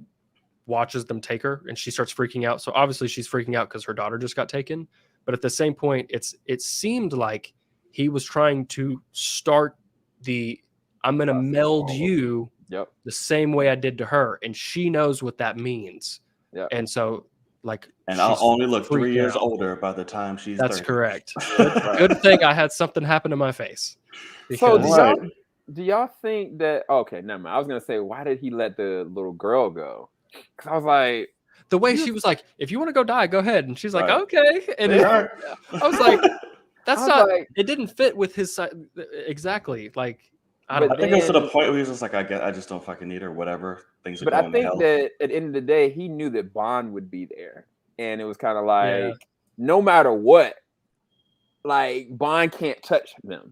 watches them take her, and she starts freaking out. So obviously she's freaking out because her daughter just got taken. But at the same point, it seemed like he was trying to start I'm going to meld you the same way I did to her, and she knows what that means. And so and I'll only look 3 years older by the time she's 30. Correct. Good thing I had something happen to my face. So do y'all think that? Okay, never mind. I was gonna say, why did he let the little girl go? Because I was like, the way she was like, if you want to go die, go ahead. And she's like, okay. And I was like, that's not, it didn't fit with his side exactly. Like, I think it's to the point where he's just like, I just don't fucking need her, whatever. Things are going I think that at the end of the day, he knew that Bond would be there. And it was kind of like, no matter what, like, Bond can't touch them.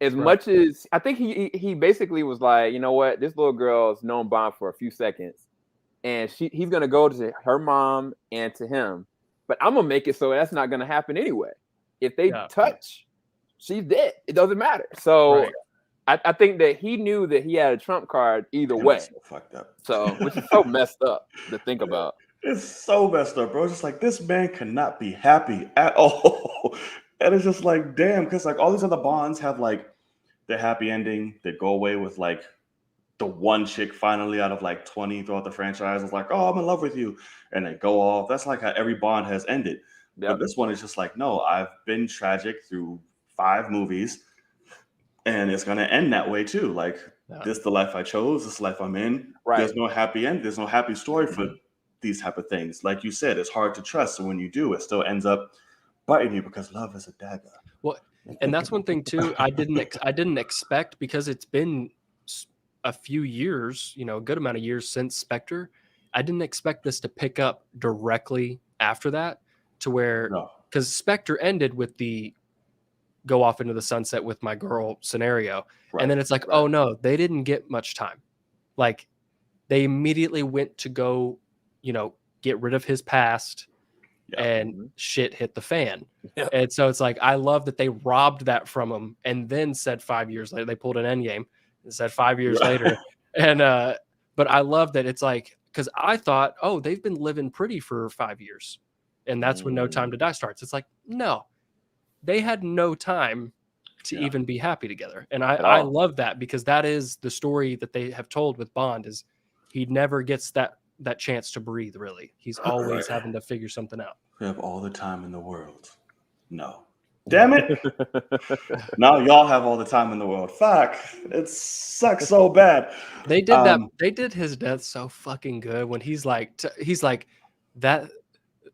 As much as, I think he basically was like, you know what, this little girl's known Bond for a few seconds. And he's going to go to her mom and to him. But I'm going to make it so that's not going to happen anyway. If they touch, she's dead. It doesn't matter. So I think that he knew that he had a trump card either way. So fucked up. So, which is so messed up to think about. It's so messed up, bro. It's just like, this man cannot be happy at all. And it's just like, damn, because like all these other Bonds have like their happy ending. They go away with like the one chick finally out of like 20 throughout the franchise is like, oh, I'm in love with you. And they go off. That's like how every Bond has ended. But this one is just like, no, I've been tragic through 5 movies. And it's going to end that way too. Like, this is the life I chose. This is the life I'm in. There's no happy end. There's no happy story for these type of things. Like you said, it's hard to trust. So when you do, it still ends up biting you because love is a dagger. Well, and that's one thing too. I didn't expect, because it's been a few years, you know, a good amount of years since Spectre. I didn't expect this to pick up directly after that, to where, because Spectre ended with the go off into the sunset with my girl scenario. And then it's like, oh no, they didn't get much time. Like, they immediately went to go, you know, get rid of his past, and shit hit the fan. And so it's like, I love that they robbed that from him and then said 5 years later, they pulled an Endgame and said 5 years later. And, but I love that it's like, because I thought, oh, they've been living pretty for 5 years. And that's when No Time to Die starts. It's like, no, they had no time to even be happy together. And I love that, because that is the story that they have told with Bond, is he never gets that chance to breathe, really. He's always having to figure something out. We have all the time in the world. No. Damn it. Now y'all have all the time in the world. Fuck. It sucks so bad. They did that. They did his death so fucking good when he's like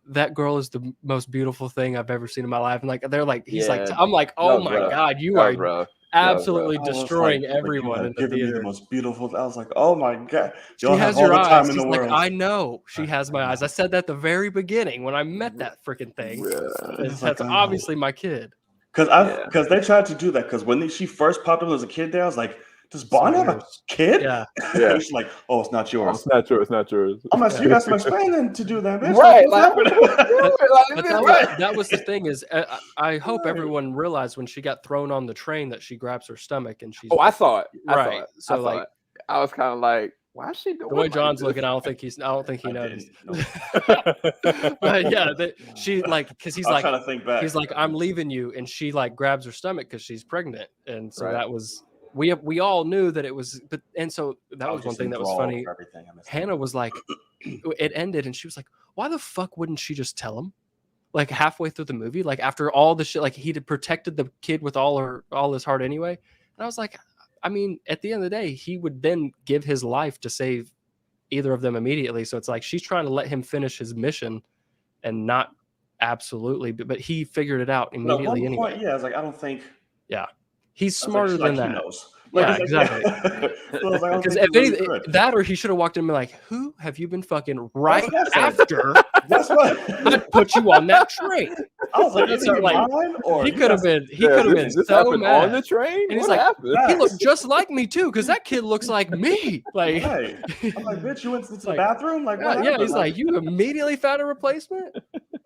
that girl is the most beautiful thing I've ever seen in my life. And like, they're like, he's like, I'm like, oh my God, you are, bro. absolutely destroying everyone in the theater. Me the most beautiful. I was like, oh my god, she has your eyes. She's like, I know she has my eyes. I said that at the very beginning when I met that freaking thing. That's obviously my kid. Because they tried to do that. Because when she first popped up as a kid, there I was like, does Bond have a kid? Yeah. She's like, oh, it's not yours. It's not yours. It's not yours. I'm like, you got some explaining to do that, bitch. Right. That was the thing is, I hope everyone realized when she got thrown on the train that she grabs her stomach and she's. Oh, I saw it. Right. So like, I was kind of like, why is she doing the way John's looking? I don't think he noticed. But yeah, she like because he's like trying to think back. He's like, I'm leaving you, and she like grabs her stomach because she's pregnant, and so that was. We all knew that it was, but and so that was one thing that was funny. Hannah was like, it ended, and she was like, "Why the fuck wouldn't she just tell him?" Like halfway through the movie, like after all the shit, like he'd protected the kid with all his heart anyway. And I was like, I mean, at the end of the day, he would then give his life to save either of them immediately. So it's like she's trying to let him finish his mission, and not absolutely, but he figured it out immediately anyway. I was like, I don't think. Yeah. He's smarter than that. He knows. Yeah, exactly. Because if anything, that or he should have walked in and been like, "Who have you been fucking right after?" That's what I put you on that train. I was like, he could have been. He could have been so mad on the train. And he's like, he looked just like me too, because that kid looks like me. Like, I'm like, bitch, you went to the bathroom. Like, yeah. He's like, you immediately found a replacement.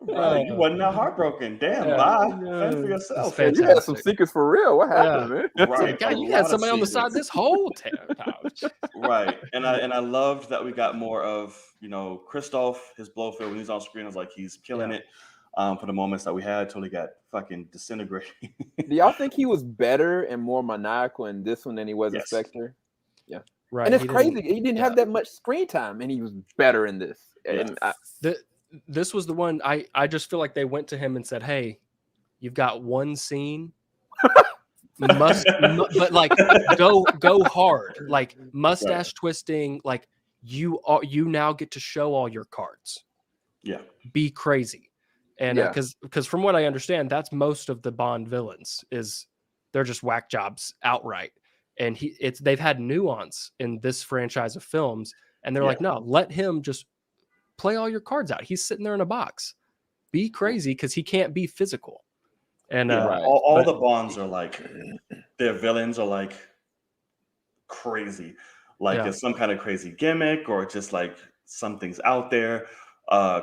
You wasn't that heartbroken. Damn, bye. Fend for yourself. You had some secrets for real. What happened, man? Right. God, you had somebody on the side this whole time. Right. And I loved that we got more of, Christoph, his Blofeld, when he's on screen. I was like, he's killing it. For the moments that we had till he got fucking disintegrated. Do y'all think he was better and more maniacal in this one than he was in Spectre? Yeah. Right. And it's crazy. He didn't have that much screen time, and he was better in this. And this was the one I just feel like they went to him and said, "Hey, you've got one scene, but like go hard, like mustache twisting, like you now get to show all your cards. Yeah, be crazy." And because from what I understand, that's most of the Bond villains is they're just whack jobs outright. And they've had nuance in this franchise of films, and they're like, no, let him just play all your cards out. He's sitting there in a box. Be crazy because he can't be physical. And all the Bonds are like, their villains are like crazy, like it's some kind of crazy gimmick or just like something's out there.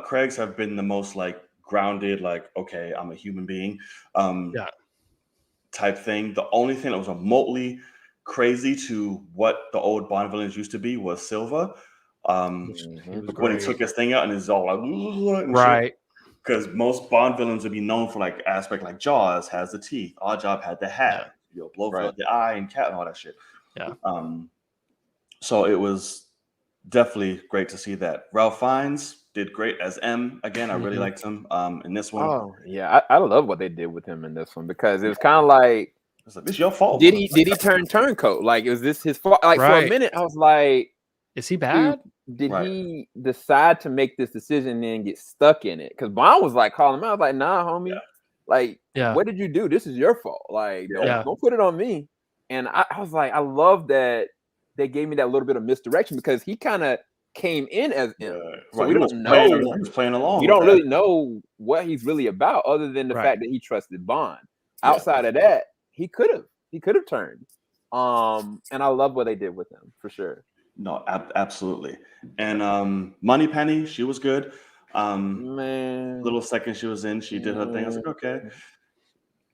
Craig's have been the most like grounded, like, okay, I'm a human being, type thing. The only thing that was remotely crazy to what the old Bond villains used to be was Silva. When he took his thing out and it's all like, right. Because most Bond villains would be known for like aspect like Jaws has the teeth, Oddjob had the hat, Blofeld the eye and cat and all that shit. Yeah. So it was definitely great to see that. Ralph Fiennes did great as M. Again, I really liked him in this one. Oh yeah, I love what they did with him in this one because it was kind of like, it's your fault. Did he turn turncoat? Like, is this his fault? Like for a minute, I was like, is he bad? Did he decide to make this decision and then get stuck in it? Because Bond was like calling him out, like, nah, homie. Yeah. Like, what did you do? This is your fault. Like, don't put it on me. And I was like, I love that they gave me that little bit of misdirection because he kind of came in as him. So we don't know. He was playing along. We don't really know what he's really about other than the fact that he trusted Bond. Outside of that, he could have turned. And I love what they did with him for sure. No, absolutely. And Moneypenny, she was good. Man, little second she was in, she did her thing. I was like, okay.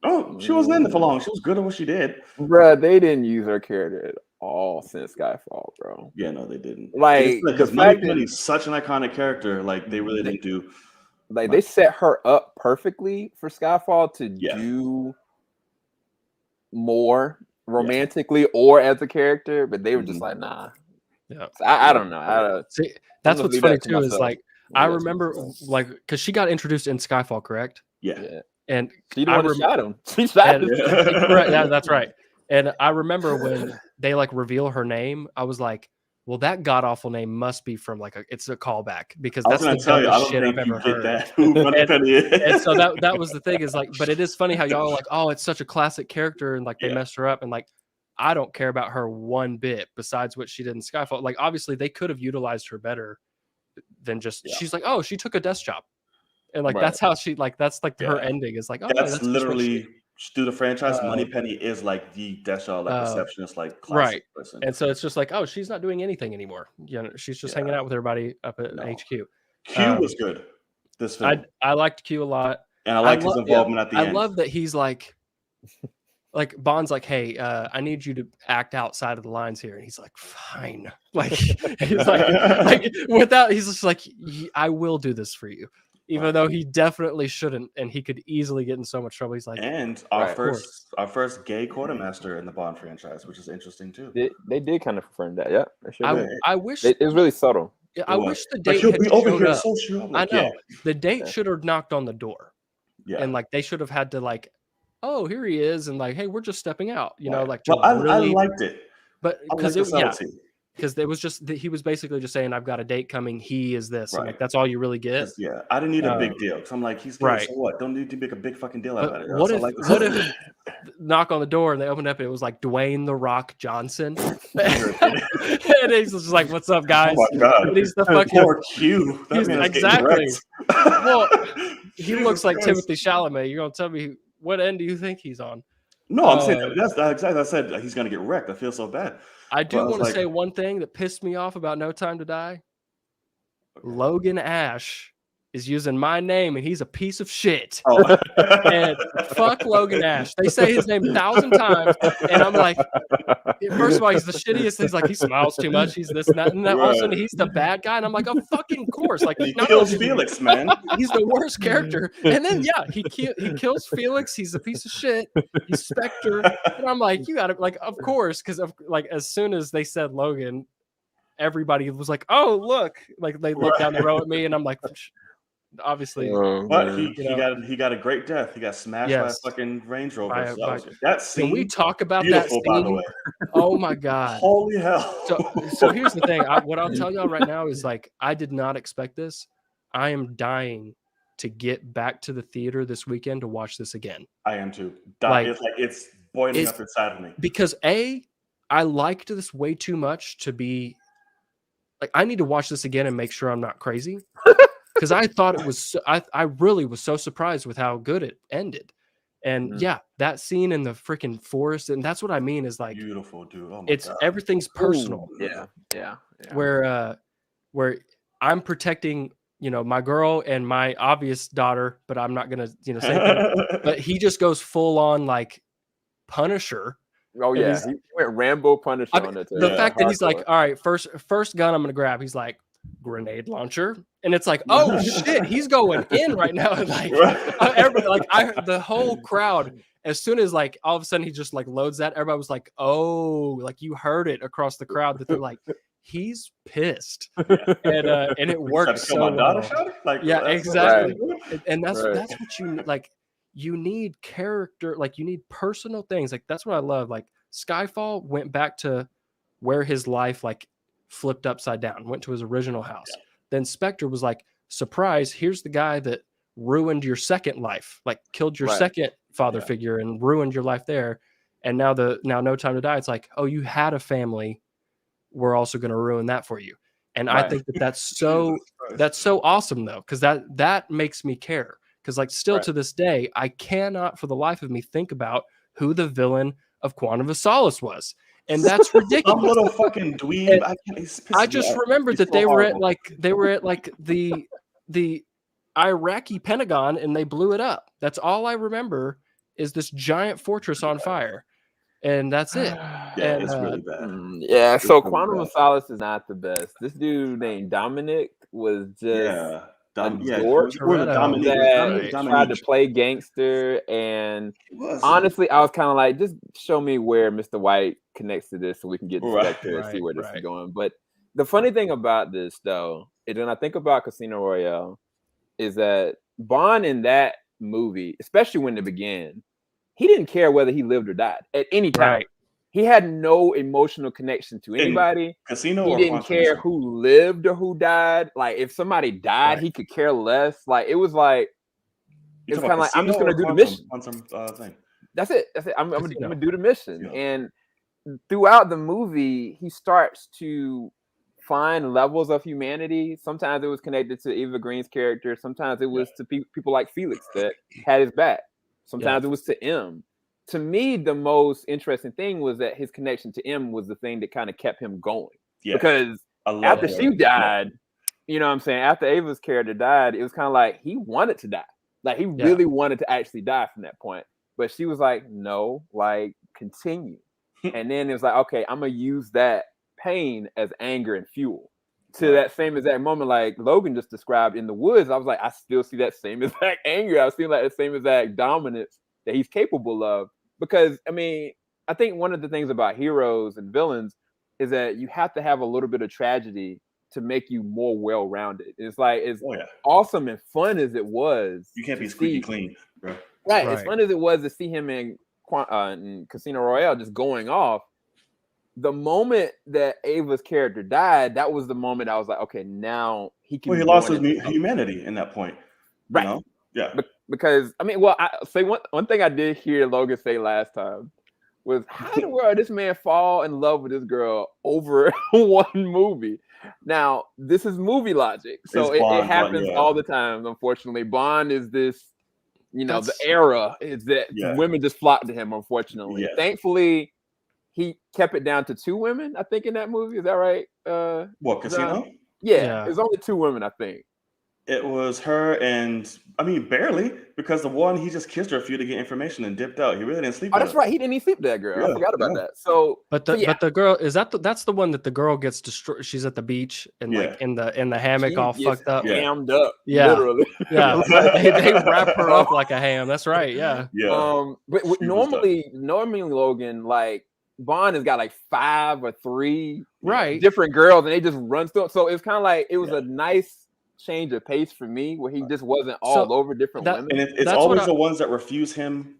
Oh, she wasn't in it for long. She was good at what she did. Bruh, they didn't use her character at all since Skyfall, bro. Yeah, no, they didn't. Like, because Moneypenny's such an iconic character. Like, they really didn't do. Like, they set her up perfectly for Skyfall to do more romantically or as a character, but they were just like, nah. Yeah, so I don't know. See, that's what's funny too is like I remember like because she got introduced in Skyfall, correct? Yeah. And she shot him. She shot him. Yeah, that's right. And I remember when they like reveal her name, I was like, well, that god awful name must be from like it's a callback because that's the dumbest shit I've ever heard. And so that was the thing is like, but it is funny how y'all are like, oh, it's such a classic character and like they messed her up and like I don't care about her one bit besides what she did in Skyfall. Like obviously they could have utilized her better than just she's like, oh, she took a desk job. And like that's how she like that's like her ending is like, oh, that's literally through the franchise. Moneypenny is like the desk job, like receptionist, like classic person. And so it's just like, oh, she's not doing anything anymore. You know, she's just hanging out with everybody up at HQ. Q was good. This film, I liked Q a lot, and I liked his involvement at the end. I love that he's like Bond's like, hey, I need you to act outside of the lines here, and he's like, fine. Like he's like without, he's just like, I will do this for you. Even though he definitely shouldn't, and he could easily get in so much trouble. He's like, and our first gay quartermaster in the Bond franchise, which is interesting too. They did kind of confirm that, yeah. I wish it was really subtle. I wish the date had showed up. I know the date should have knocked on the door, and like they should have had to like, oh, here he is, and like, hey, we're just stepping out, you know, like. Well, I liked it, but because because it was just he was basically just saying, I've got a date coming. He is this. Like that's all you really get. Yeah, I didn't need a big deal because I'm like, he's gay, so what? Don't need to make a big fucking deal about it. What if knock on the door and they opened up and it was like Dwayne the Rock Johnson, and he's just like, "What's up, guys?" Oh my god, and he's the fucking poor Q. Exactly. Well, he looks like Timothy Chalamet. You're gonna tell me what end do you think he's on? No, I'm saying that's exactly. I said he's gonna get wrecked. I feel so bad. I do want to say one thing that pissed me off about No Time to Die. Logan Ash is using my name, and he's a piece of shit. Oh. And fuck Logan Ash. They say his name 1,000 times, and I'm like, first of all, he's the shittiest. He's like, he smiles too much. He's this and that, and then all of a sudden he's the bad guy, and I'm like, oh, fucking course. Like he kills Felix, man. He's the worst character, and then he kills Felix. He's a piece of shit. He's Spectre, and I'm like, you gotta like, of course, because like as soon as they said Logan, everybody was like, oh look, like they looked down the row at me, and I'm like. Obviously, but he got a great death. He got smashed by a fucking Range Rover. That scene. Can we talk about that scene? By the way. Oh my god! Holy hell! So here's the thing. What I'll tell y'all right now is like I did not expect this. I am dying to get back to the theater this weekend to watch this again. I am too. It's boiling up inside of me because I liked this way too much to be like I need to watch this again and make sure I'm not crazy. Because I thought it was, I really was so surprised with how good it ended, and that scene in the freaking forest, and that's what I mean is like beautiful, dude. Oh my God. Everything's personal. Ooh, yeah. Where I'm protecting, my girl and my obvious daughter, but I'm not gonna, say that. But he just goes full on like Punisher. Oh yeah, he went Rambo Punisher on it. The fact that he's like, all right, first gun I'm gonna grab. He's like. Grenade launcher, and it's like, oh shit, he's going in right now. And like everybody, like the whole crowd, as soon as like all of a sudden he just like loads that, everybody was like, oh, like you heard it across the crowd that they're like, he's pissed, and it worked so well. Like, yeah, exactly. Right. And that's what you like. You need character, like you need personal things. Like that's what I love. Like Skyfall went back to where his life like. Flipped upside down, went to his original house. Yeah. Then Spectre was like, surprise, here's the guy that ruined your second life, like killed your second father figure and ruined your life there. And now No Time to Die, it's like, oh, you had a family. We're also going to ruin that for you. And I think that's so awesome though, because that makes me care. Because like still to this day, I cannot for the life of me think about who the villain of Quantum of Solace was. And that's ridiculous. I'm a little fucking dweeb. I just remembered that they were at like the Iraqi Pentagon and they blew it up. That's all I remember is this giant fortress on fire. And that's it. It's really bad. Yeah, so Quantum of Solace is not the best. This dude named Dominic was just Dominic tried to play gangster, and honestly, I was kind of like, just show me where Mr. White connects to this, so we can get the Spectre and see where this is going. But the funny thing about this, though, is when I think about Casino Royale, is that Bond in that movie, especially when it began, he didn't care whether he lived or died at any time. he had no emotional connection to anybody. Casino, he didn't care who lived or who died. Like if somebody died, he could care less. Like it was like it's kind of like I'm just gonna do the mission. Thing. That's it. I'm gonna do the mission. Yeah. And throughout the movie, he starts to find levels of humanity. Sometimes it was connected to Eva Green's character. Sometimes it was to people like Felix that had his back. Sometimes it was to M. To me, the most interesting thing was that his connection to M was the thing that kind of kept him going. Yeah. Because after she died, you know what I'm saying? After Ava's character died, it was kind of like he wanted to die. Like he really wanted to actually die from that point. But she was like, no, like continue. And then it was like, okay, I'm going to use that pain as anger and fuel. To that same exact moment, like Logan just described in the woods, I was like, I still see that same exact anger. I was seeing like the same exact dominance that he's capable of. Because, I mean, I think one of the things about heroes and villains is that you have to have a little bit of tragedy to make you more well-rounded. It's like, as awesome and fun as it was. You can't be squeaky clean, bro. Right. As fun as it was to see him in Casino Royale just going off, the moment that Ava's character died, that was the moment I was like, okay, now he can. Well, he lost his humanity in that point. Right. You know? Yeah. Because I mean, I say one thing I did hear Logan say last time was, how in the world did this man fall in love with this girl over one movie? Now, this is movie logic. So it happens all the time. Unfortunately, Bond is this, the era is that women just flock to him, unfortunately. Yeah. Thankfully, he kept it down to 2 women, I think, in that movie. Is that right? What, Casino? Yeah, there's only 2 women, I think. It was her and, I mean, barely, because the one, he just kissed her a few to get information and dipped out. He really didn't sleep with her. That's right. He didn't even sleep with that girl. I forgot about that. So, but the girl, that's the one that the girl gets destroyed. She's at the beach and like in the hammock, all fucked up. Hammed up. Yeah. Literally. Yeah. they wrap her up like a ham. That's right. Yeah. Yeah. But normally, Logan, like, Bond has got like 5 or 3 different girls, and they just run through. So it's kind of like it was a nice change of pace for me, where he just wasn't all over different women. And it's always the ones that refuse him,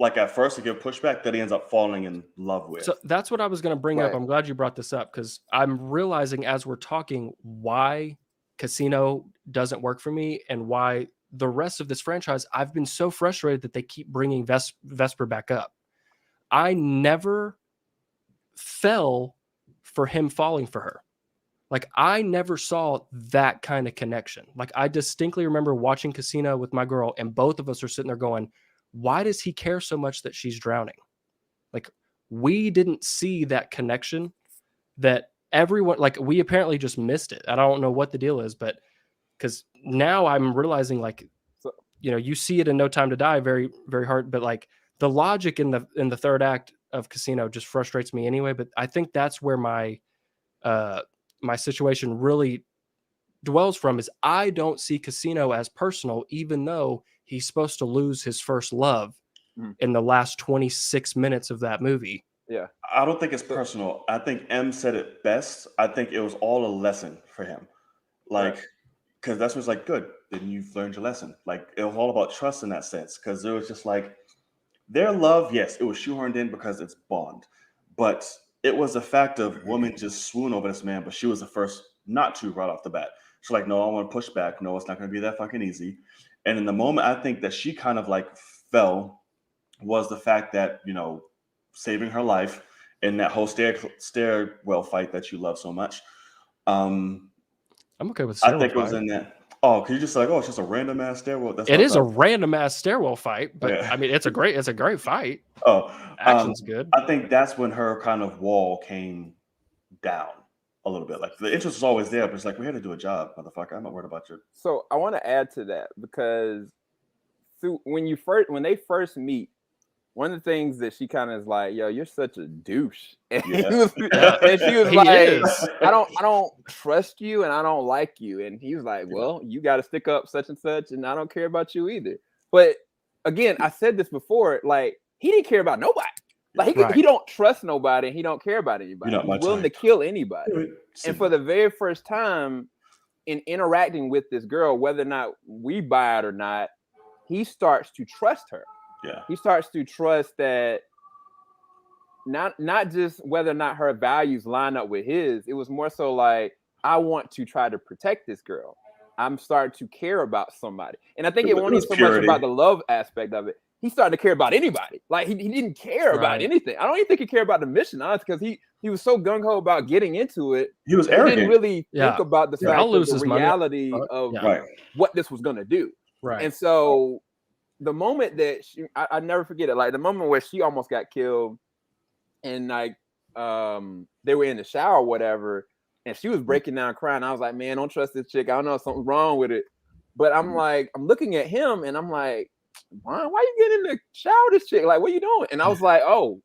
like at first to give pushback, that he ends up falling in love with. So that's what I was going to bring up. I'm glad you brought this up, because I'm realizing as we're talking why Casino doesn't work for me and why the rest of this franchise, I've been so frustrated that they keep bringing Vesper back up. I never fell for him falling for her. Like, I never saw that kind of connection. Like, I distinctly remember watching Casino with my girl, and both of us are sitting there going, why does he care so much that she's drowning? Like, we didn't see that connection that everyone, like, we apparently just missed it. I don't know what the deal is, but because now I'm realizing, like, you see it in No Time to Die very, very hard, but like the logic in the third act of Casino just frustrates me anyway. But I think that's where my situation really dwells from, is I don't see Casino as personal, even though he's supposed to lose his first love in the last 26 minutes of that movie. Yeah. I don't think it's personal. I think M said it best. I think it was all a lesson for him. Like, because that's what's like, good, then you've learned your lesson. Like, it was all about trust in that sense, because it was just like their love, yes, it was shoehorned in because it's Bond, but it was the fact of women just swoon over this man, but she was the first not to right off the bat. She's like, no, I want to push back. No, it's not going to be that fucking easy. And in the moment, I think that she kind of like fell was the fact that, saving her life in that whole stairwell fight that you love so much. I'm okay with stairwell I think it was in that. Oh, because you just like, it's just a random ass stairwell. It is a random ass stairwell fight, but I mean, it's a great fight. Action's good. I think that's when her kind of wall came down a little bit. Like, the interest was always there, but it's like, we're here to do a job, motherfucker. I'm not worried about you. So I want to add to that, because when they first meet, one of the things that she kind of is like, yo, you're such a douche. And, and she was like, I don't trust you and I don't like you. And he was like, well, you got to stick up such and such, and I don't care about you either. But again, I said this before, like, he didn't care about nobody. Like, he don't trust nobody, and he don't care about anybody. He's willing to kill anybody. And for the very first time in interacting with this girl, whether or not we buy it or not, he starts to trust her. Yeah. He starts to trust that not just whether or not her values line up with his. It was more so like, I want to try to protect this girl. I'm starting to care about somebody. And I think it wasn't so much about the love aspect of it. He started to care about anybody. Like he didn't care about anything. I don't even think he cared about the mission, honestly, because he was so gung-ho about getting into it. He was arrogant. He didn't really think about the fact of the reality of what this was gonna do. Right. And so the moment that I never forget it, like the moment where she almost got killed and like they were in the shower or whatever, and she was breaking down crying. I was like, man, don't trust this chick. I don't know, something's wrong with it. But I'm like, I'm looking at him and I'm like, why you getting in the shower with this chick? Like, what are you doing? And I was like, oh,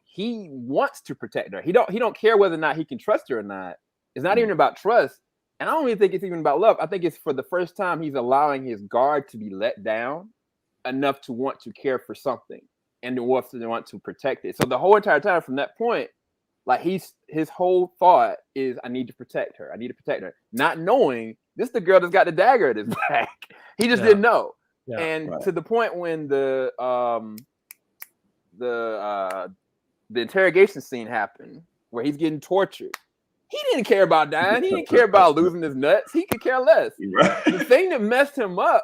he wants to protect her. He don't care whether or not he can trust her or not. It's not even about trust. And I don't even think it's even about love. I think it's for the first time he's allowing his guard to be let down enough to want to care for something and to want to protect it. So the whole entire time from that point, like his whole thought is, I need to protect her. I need to protect her. Not knowing this is the girl that's got the dagger at his back. He just didn't know. Yeah, and to the point when the interrogation scene happened where he's getting tortured, he didn't care about dying. He didn't care about losing his nuts. He could care less. Right. The thing that messed him up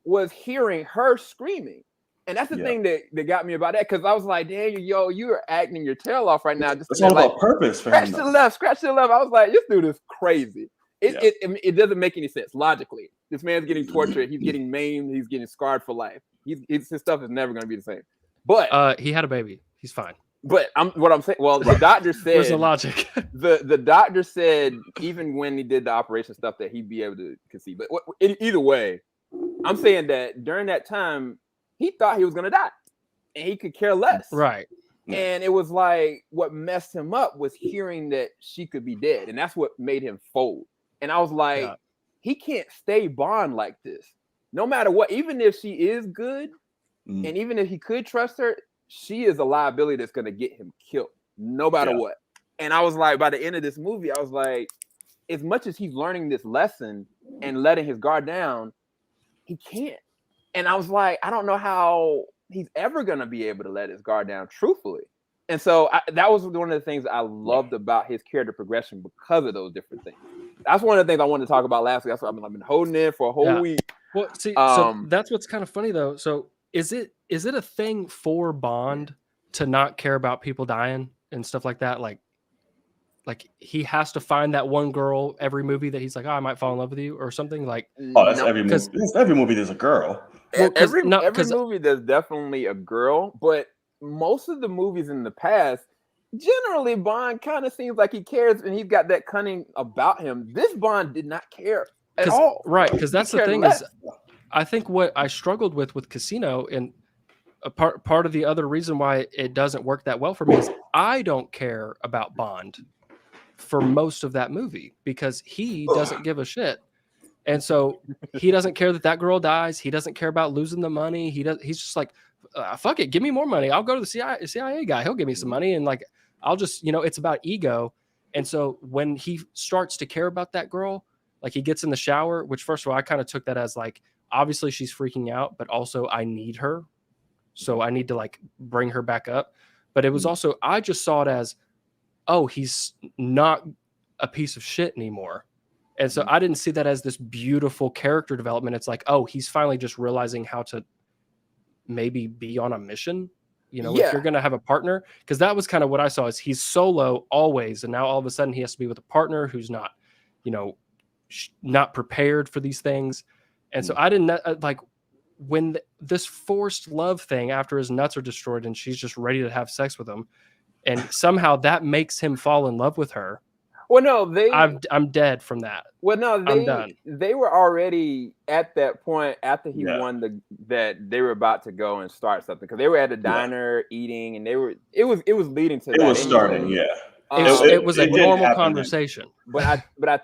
was hearing her screaming. And that's the thing that got me about that, because I was like, Daniel, yo, you are acting your tail off right now. It's all about purpose for him. Scratch to the left. I was like, this dude is crazy. It doesn't make any sense logically. This man's getting tortured. He's getting maimed. He's getting scarred for life. His stuff is never going to be the same. But he had a baby. He's fine. But what I'm saying, well, the doctor said, where's the logic? the doctor said even when he did the operation stuff that he'd be able to conceive. But either way, I'm saying that during that time, he thought he was going to die and he could care less. Right. And it was like, what messed him up was hearing that she could be dead. And that's what made him fold. And I was like, he can't stay Bond like this. No matter what, even if she is good, and even if he could trust her, she is a liability that's going to get him killed, no matter what. And I was like, by the end of this movie, I was like, as much as he's learning this lesson and letting his guard down, he can't. And I was like, I don't know how he's ever going to be able to let his guard down, truthfully. And so that was one of the things I loved about his character progression because of those different things. That's one of the things I wanted to talk about last week. That's what I've been holding in for a whole week. Well, see, so that's what's kind of funny though. So is it a thing for Bond to not care about people dying and stuff like that? Like he has to find that one girl every movie that he's like, oh, I might fall in love with you or something. Like, oh, that's every movie. Every movie there's a girl. Well, every movie there's definitely a girl, but most of the movies in the past, generally Bond kind of seems like he cares and he's got that cunning about him. This Bond did not care at all. Right, because that's the thing is, I think what I struggled with Casino, and a part of the other reason why it doesn't work that well for me is I don't care about Bond for most of that movie because he doesn't give a shit. And so he doesn't care that girl dies. He doesn't care about losing the money. He's just like, fuck it, give me more money. I'll go to the CIA guy. He'll give me some money. And like, I'll just, it's about ego. And so when he starts to care about that girl, like he gets in the shower, which first of all, I kind of took that as like, obviously she's freaking out, but also I need her. So I need to like bring her back up. But it was also, I just saw it as, oh, he's not a piece of shit anymore. And so I didn't see that as this beautiful character development. It's like, oh, he's finally just realizing how to maybe be on a mission, if you're going to have a partner. Because that was kind of what I saw is he's solo always. And now all of a sudden he has to be with a partner who's not, not prepared for these things. And so I didn't like when this forced love thing after his nuts are destroyed and she's just ready to have sex with him. And somehow that makes him fall in love with her. Well, no, I'm dead from that. Well, no, I'm done. They were already at that point after he won that they were about to go and start something because they were at a diner eating and it was leading to that. It was starting, yeah. It was a normal conversation. But I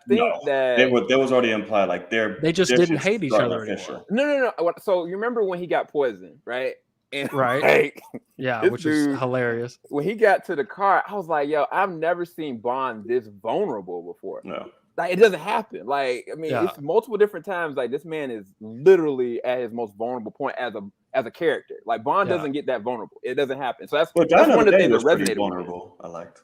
think that there was already implied like they just didn't hate each other anymore. No. So you remember when he got poisoned, right? And right. Which is hilarious. When he got to the car, I was like, yo, I've never seen Bond this vulnerable before. No. Like, it doesn't happen. Like, I mean, it's multiple different times. Like, this man is literally at his most vulnerable point as a character. Like, Bond doesn't get that vulnerable. It doesn't happen. So that's one of the things that resonated vulnerable. I liked.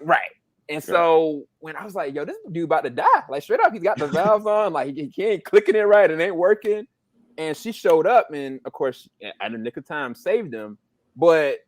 Right. And so when I was like, yo, this dude about to die. Like, straight up, he's got the valves on. Like, he can't clicking it right. It ain't working. And she showed up, and of course, at the nick of time, saved him. But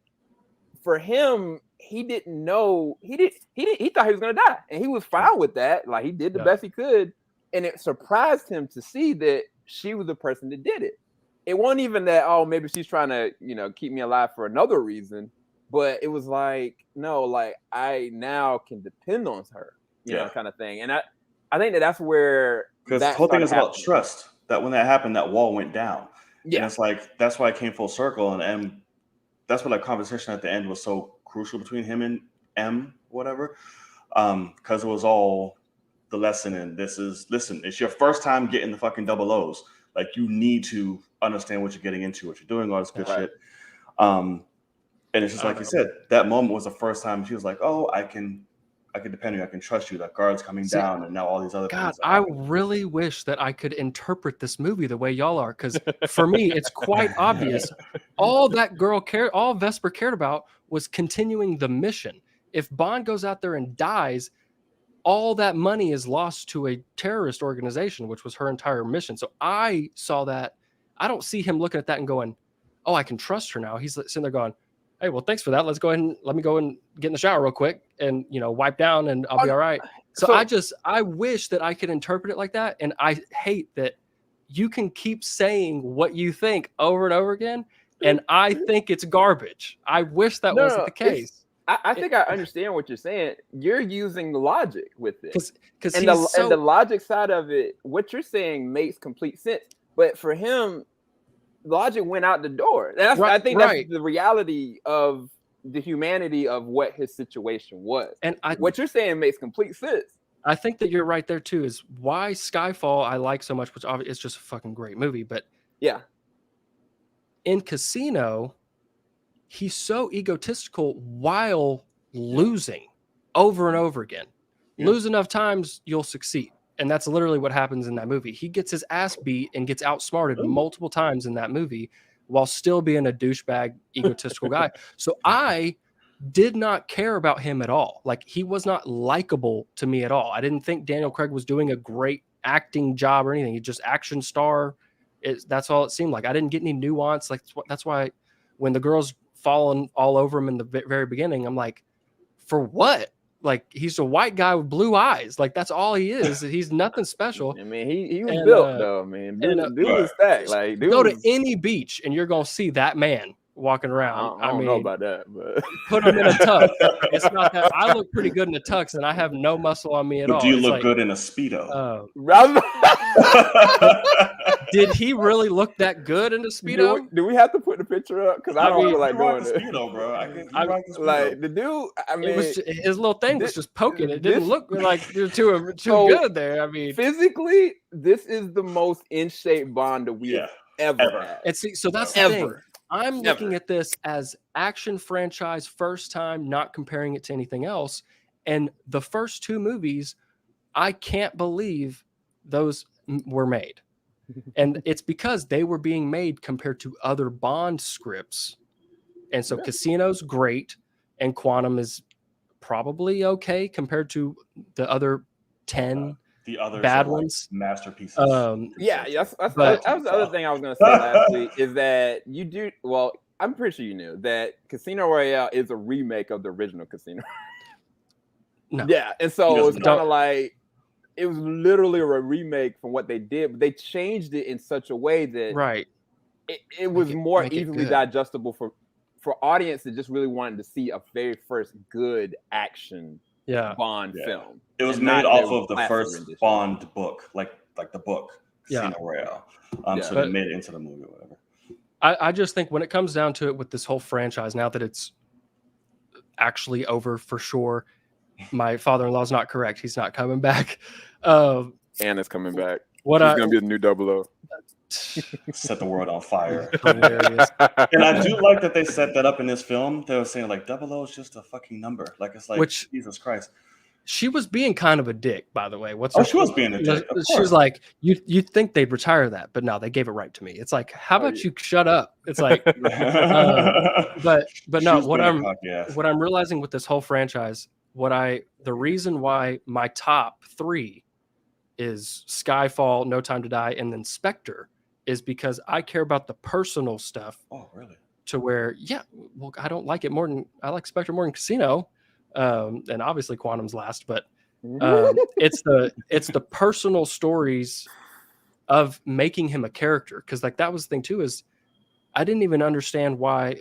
for him, he didn't know. He thought he was gonna die, and he was fine with that. Like, he did the best he could, and it surprised him to see that she was the person that did it. It wasn't even that, oh, maybe she's trying to, keep me alive for another reason. But it was like, no, like, I now can depend on her, you know, kind of thing. And I think that's where, because the whole thing is about trust. That when that happened, that wall went down. Yeah, and it's like that's why it came full circle, and that's why that conversation at the end was so crucial between him and M, whatever, because it was all the lesson. And listen, it's your first time getting the fucking double O's. Like, you need to understand what you're getting into, what you're doing, all this good shit. And it's just like you said, that moment was the first time she was like, "Oh, I can depend on you. I can trust you." That guard's coming down, and now all these other things. I really wish that I could interpret this movie the way y'all are, because for me, it's quite obvious. All that girl all Vesper cared about was continuing the mission. If Bond goes out there and dies, all that money is lost to a terrorist organization, which was her entire mission. So I saw that. I don't see him looking at that and going, "Oh, I can trust her now." He's sitting there going, "Hey, well, thanks for that. Let me go and get in the shower real quick and, wipe down, and I'll be all right." So I wish that I could interpret it like that. And I hate that you can keep saying what you think over and over again. And I think it's garbage. I wish that wasn't the case. I think I understand what you're saying. You're using the logic with it. And the logic side of it, what you're saying makes complete sense. But for him, logic went out the door. I think that's the reality of the humanity of what his situation was. And what you're saying makes complete sense. I think that you're right there too. Is why Skyfall I like so much, which obviously it's just a fucking great movie. But yeah, in Casino, he's so egotistical while losing over and over again. Yeah. Lose enough times, you'll succeed. And that's literally what happens in that movie. He gets his ass beat and gets outsmarted multiple times in that movie while still being a douchebag, egotistical guy. So I did not care about him at all. Like, he was not likable to me at all. I didn't think Daniel Craig was doing a great acting job or anything. He's just action star. That's all it seemed like. I didn't get any nuance. Like, that's why when the girls falling all over him in the very beginning, I'm like, for what? Like, he's a white guy with blue eyes. Like, that's all he is. He's nothing special. I mean, he was built though, man. Dude was stacked. Like, go to any beach and you're gonna see that man walking around. I don't know about that, but put him in a tux. It's not that. I look pretty good in a tux, and I have no muscle on me at all. Do you look good in a Speedo? Did he really look that good in a Speedo? Do we have to put the picture up? Because I don't feel like doing it. Speedo, bro. Like the dude. I mean, his little thing was just poking. It didn't look like you're too good there. I mean, physically, this is the most in shape Bond that we have ever had. And see, so that's the thing. I'm looking at this as action franchise first time, not comparing it to anything else. And the first two movies, I can't believe those were made. And it's because they were being made compared to other Bond scripts. And so Casino's great, and Quantum is probably okay compared to the other 10 the other bad ones, masterpieces. That was the other thing I was going to say last week is that you do well. I'm pretty sure you knew that Casino Royale is a remake of the original Casino. No. Yeah, and so it was kind of like it was literally a remake from what they did, but they changed it in such a way that it was more easily digestible for audience that just really wanted to see a very first good action Bond film. It was made off of the first Bond book, like the book Casino Royale. So they made it into the movie or whatever. I just think when it comes down to it with this whole franchise, now that it's actually over for sure, my father-in-law's not correct. He's not coming back. Anna's coming back. She's going to be the new 00. Set the world on fire. Hilarious. And I do like that they set that up in this film. They were saying like 00 is just a fucking number. Like, it's like Jesus Christ. She was being kind of a dick, by the way. She was being a dick. She was like, you'd think they'd retire that, but no, they gave it right to me. It's like, how about you shut up? It's like, but no, what I'm realizing with this whole franchise, the reason why my top 3 is Skyfall, No Time to Die, and then Spectre is because I care about the personal stuff. Oh, really? To where, I don't like it more than I like Spectre more than Casino. And obviously Quantum's last, but it's the personal stories of making him a character. Because like that was the thing too, is I didn't even understand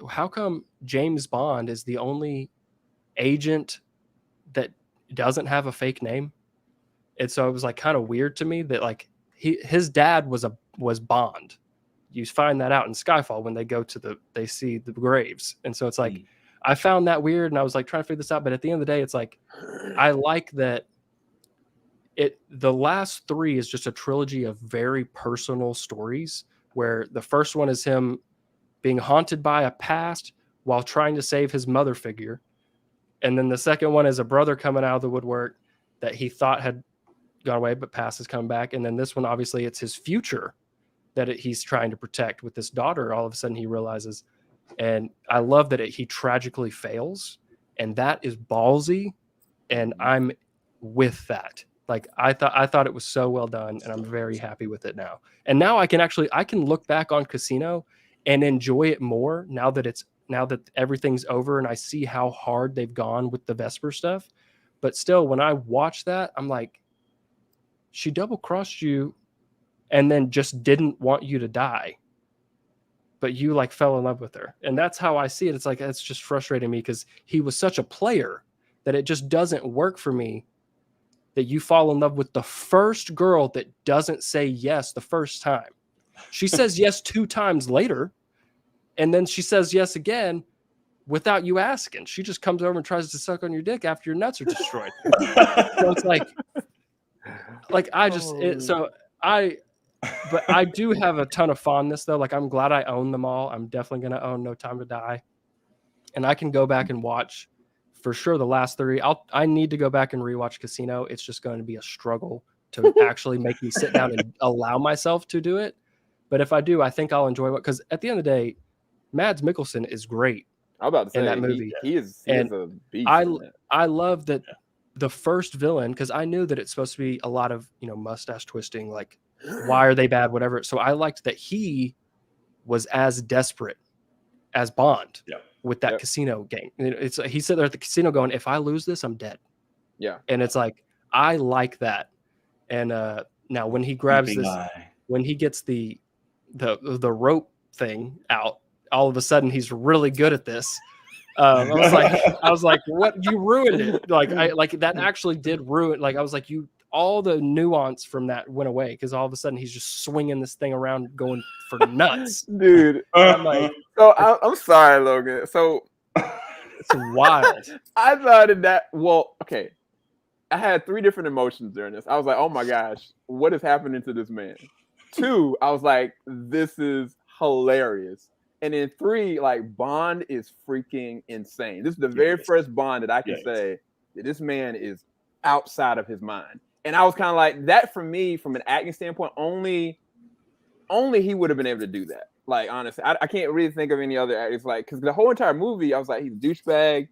how come James Bond is the only agent that doesn't have a fake name. And so it was like kind of weird to me that like his dad was Bond. You find that out in Skyfall when they see the graves. And so it's like, I found that weird, and I was like trying to figure this out. But at the end of the day, it's like I like that the last 3 is just a trilogy of very personal stories, where the first one is him being haunted by a past while trying to save his mother figure. And then the second one is a brother coming out of the woodwork that he thought had gone away, but past is coming back. And then this one, obviously, it's his future that he's trying to protect with this daughter. All of a sudden he realizes. And I love that he tragically fails, and that is ballsy, and I'm with that. Like I thought it was so well done, and I'm very happy with it now. And now I can look back on Casino and enjoy it more now that everything's over, and I see how hard they've gone with the Vesper stuff. But still, when I watch that, I'm like, she double-crossed you and then just didn't want you to die. But you like fell in love with her. And that's how I see it. It's like, it's just frustrating me because he was such a player that it just doesn't work for me that you fall in love with the first girl that doesn't say yes the first time. She says yes 2 times later, and then she says yes again without you asking. She just comes over and tries to suck on your dick after your nuts are destroyed. So it's like but I do have a ton of fondness though. Like I'm glad I own them all. I'm definitely going to own No Time to Die. And I can go back and watch for sure the last 3. I need to go back and rewatch Casino. It's just going to be a struggle to actually make me sit down and allow myself to do it. But if I do, I think I'll enjoy it, because at the end of the day, Mads Mikkelsen is great. I'm about to say in that movie. He is a beast. I love that the first villain, because I knew that it's supposed to be a lot of, mustache twisting, like why are they bad, whatever. So I liked that he was as desperate as Bond with that casino game. He said there at the casino going, if I lose this, I'm dead. Yeah. And it's like, I like that. And now when he grabs when he gets the rope thing out, all of a sudden he's really good at this. I was like, what? You ruined it. Like that actually did ruin. Like I was like, all the nuance from that went away, because all of a sudden he's just swinging this thing around, going for nuts, dude. I'm like, I'm sorry, Logan. So it's wild. I thought okay. I had 3 different emotions during this. I was like, oh my gosh, what is happening to this man? 2, I was like, this is hilarious. And then 3, like, Bond is freaking insane. This is the very first Bond that I can say that this man is outside of his mind. And I was kind of like, that for me, from an acting standpoint, only he would have been able to do that. Like, honestly, I can't really think of any other actors. Like, because the whole entire movie, I was like, he's a douchebag.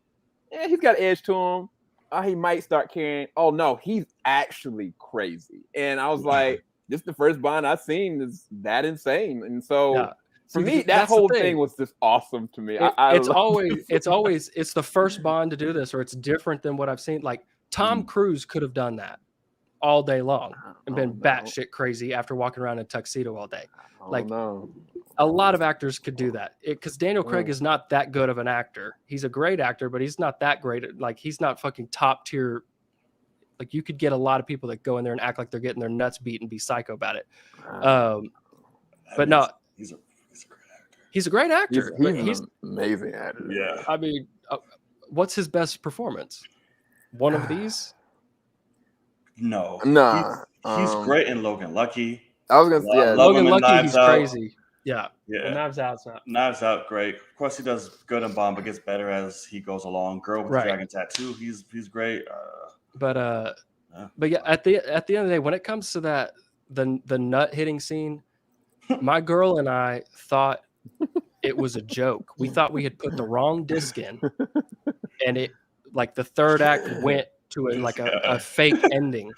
Yeah, he's got edge to him. He might start caring. Oh, no, he's actually crazy. And I was like, this is the first Bond I've seen is that insane. And so for me, that whole thing was just awesome to me. It's the first Bond to do this, or it's different than what I've seen. Like Tom Cruise could have done that all day long and been batshit crazy after walking around in a tuxedo all day. A lot of actors could do that, because Daniel Craig is not that good of an actor. He's a great actor, but he's not that great. Like he's not fucking top tier. Like you could get a lot of people that go in there and act like they're getting their nuts beat and be psycho about it. But no, he's a great actor. He's an amazing actor. Yeah. I mean, what's his best performance? One of these? No. He's great in Logan Lucky. I was gonna say Logan Lucky. He's crazy. Yeah. Well, Knives Out, great. Of course, he does good in Bond, but gets better as he goes along. Girl with the Dragon Tattoo, he's great. But yeah, at the end of the day, when it comes to that the nut hitting scene, my girl and I thought it was a joke. We thought we had put the wrong disc in, and it like the third act went to a fake ending.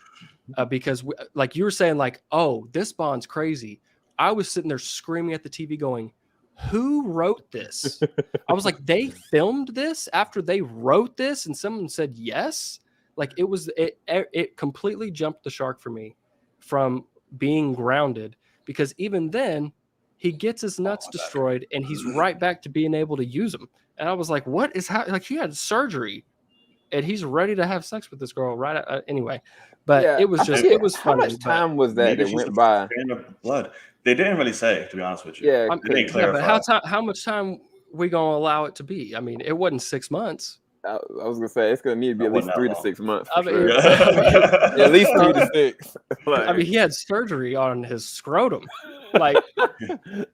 Because like you were saying, like, oh, this Bond's crazy. I was sitting there screaming at the TV going, who wrote this? I was like, they filmed this after they wrote this? And someone said yes. Like it completely jumped the shark for me from being grounded, because even then he gets his nuts destroyed and he's right back to being able to use them. And I was like, what is like he had surgery and he's ready to have sex with this girl right anyway. But it was just it was funny. How much time was that went by? Blood. They didn't really say, to be honest with you. Yeah, they didn't clarify. But how much time we gonna allow it to be? I mean, it wasn't 6 months. I was gonna say it's gonna need to be at least 3 to 6 months. I mean, sure. At least 3 to 6. I mean, he had surgery on his scrotum. Like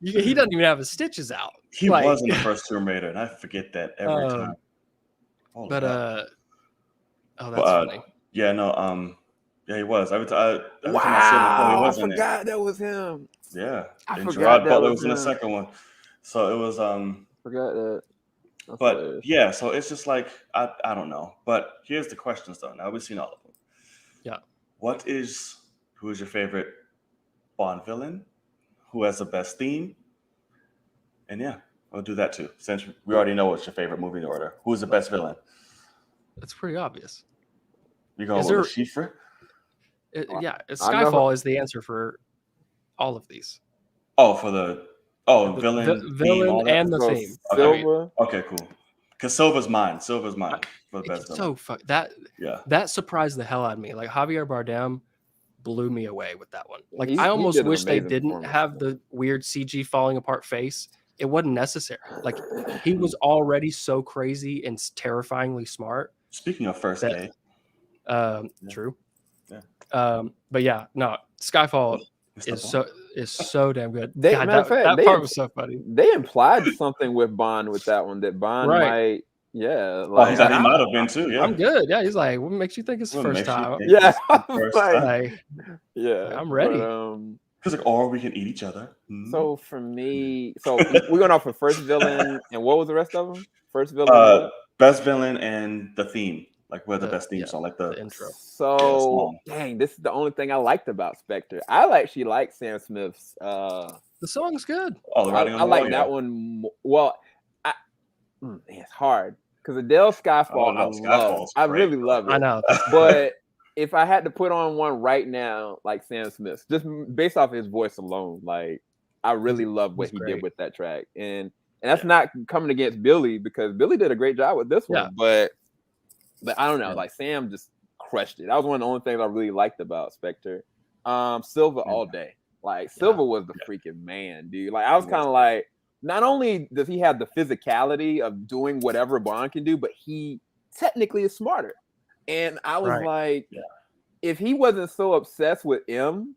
he doesn't even have his stitches out. He was in the first Tomb Raider, and I forget that every time. But oh, that's funny. Yeah, no, yeah, he was. Every time I forgot that was him. Yeah, and Gerard Butler was in the second one, so it was. Forgot that. But hilarious. Yeah, so it's just like I don't know. But here's the questions though. Now we've seen all of them. Yeah. Who is your favorite Bond villain? Who has the best theme? And yeah, we'll do that too. Since we already know what's your favorite movie in order. Who's the best villain? It's pretty obvious. You going with Schiffer? Yeah, Skyfall is the answer for all of these. Oh, for the villain theme, and the theme. Silva. Okay, cool. Because Silva's mine for the best villain. So that surprised the hell out of me. Like Javier Bardem blew me away with that one. Like I almost wish they didn't have the weird CG falling apart face. It wasn't necessary. Like he was already so crazy and terrifyingly smart. Speaking of first day. True. Yeah. But yeah, no, Skyfall is so damn good. That part was so funny. They implied something with Bond with that one, that Bond might, yeah. Like, he might have been too. Yeah, I'm good. Yeah, he's like, what makes you think it's the first time? Yeah, yeah, I'm ready. Because or we can eat each other. So for me, we're going off of first villain, and what was the rest of them? First villain, best villain, and the theme. Like where the best theme song, like the intro. So dang, this is the only thing I liked about Spectre. I actually like Sam Smith's. The song's good. Oh, the writing on the wall, that one. Well, it's hard because Adele Skyfall. I really love it. I know, but if I had to put on one right now, like Sam Smith, just based off his voice alone, like I really love what he did with that track, and that's not coming against Billy because Billy did a great job with this one, but I don't know, like Sam just crushed it. That was one of the only things I really liked about Spectre. Silva all day. Like Silva was the freaking man, dude. Like I was kind of like, not only does he have the physicality of doing whatever Bond can do, but he technically is smarter. And I was like, if he wasn't so obsessed with M,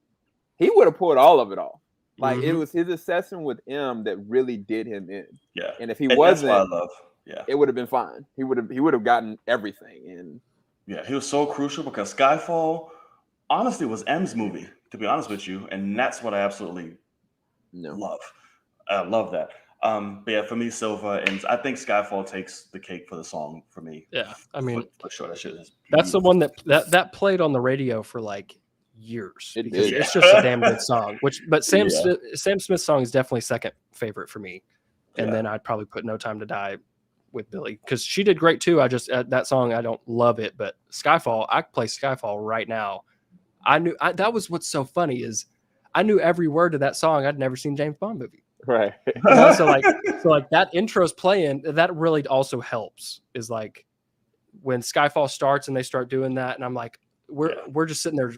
he would have pulled all of it off. Like it was his obsession with M that really did him in. Yeah. And if he wasn't, that's what I love. Yeah, it would have been fine. He would have gotten everything. And yeah, he was so crucial because Skyfall honestly was M's movie, to be honest with you, and that's what I absolutely love. I love that. But yeah, for me, Silva, and I think Skyfall takes the cake for the song for me. Yeah, I mean, for sure, that's the one that played on the radio for like years. It's just a damn good song. But Sam Smith's song is definitely second favorite for me, and then I'd probably put No Time to Die with Billy because she did great too. I just that song I don't love it, but Skyfall, I play Skyfall right now. That was what's so funny is I knew every word to that song. I'd never seen James Bond movie. Right. So like that intro's playing, that really also helps. Is like when Skyfall starts and they start doing that, and I'm like, we're just sitting there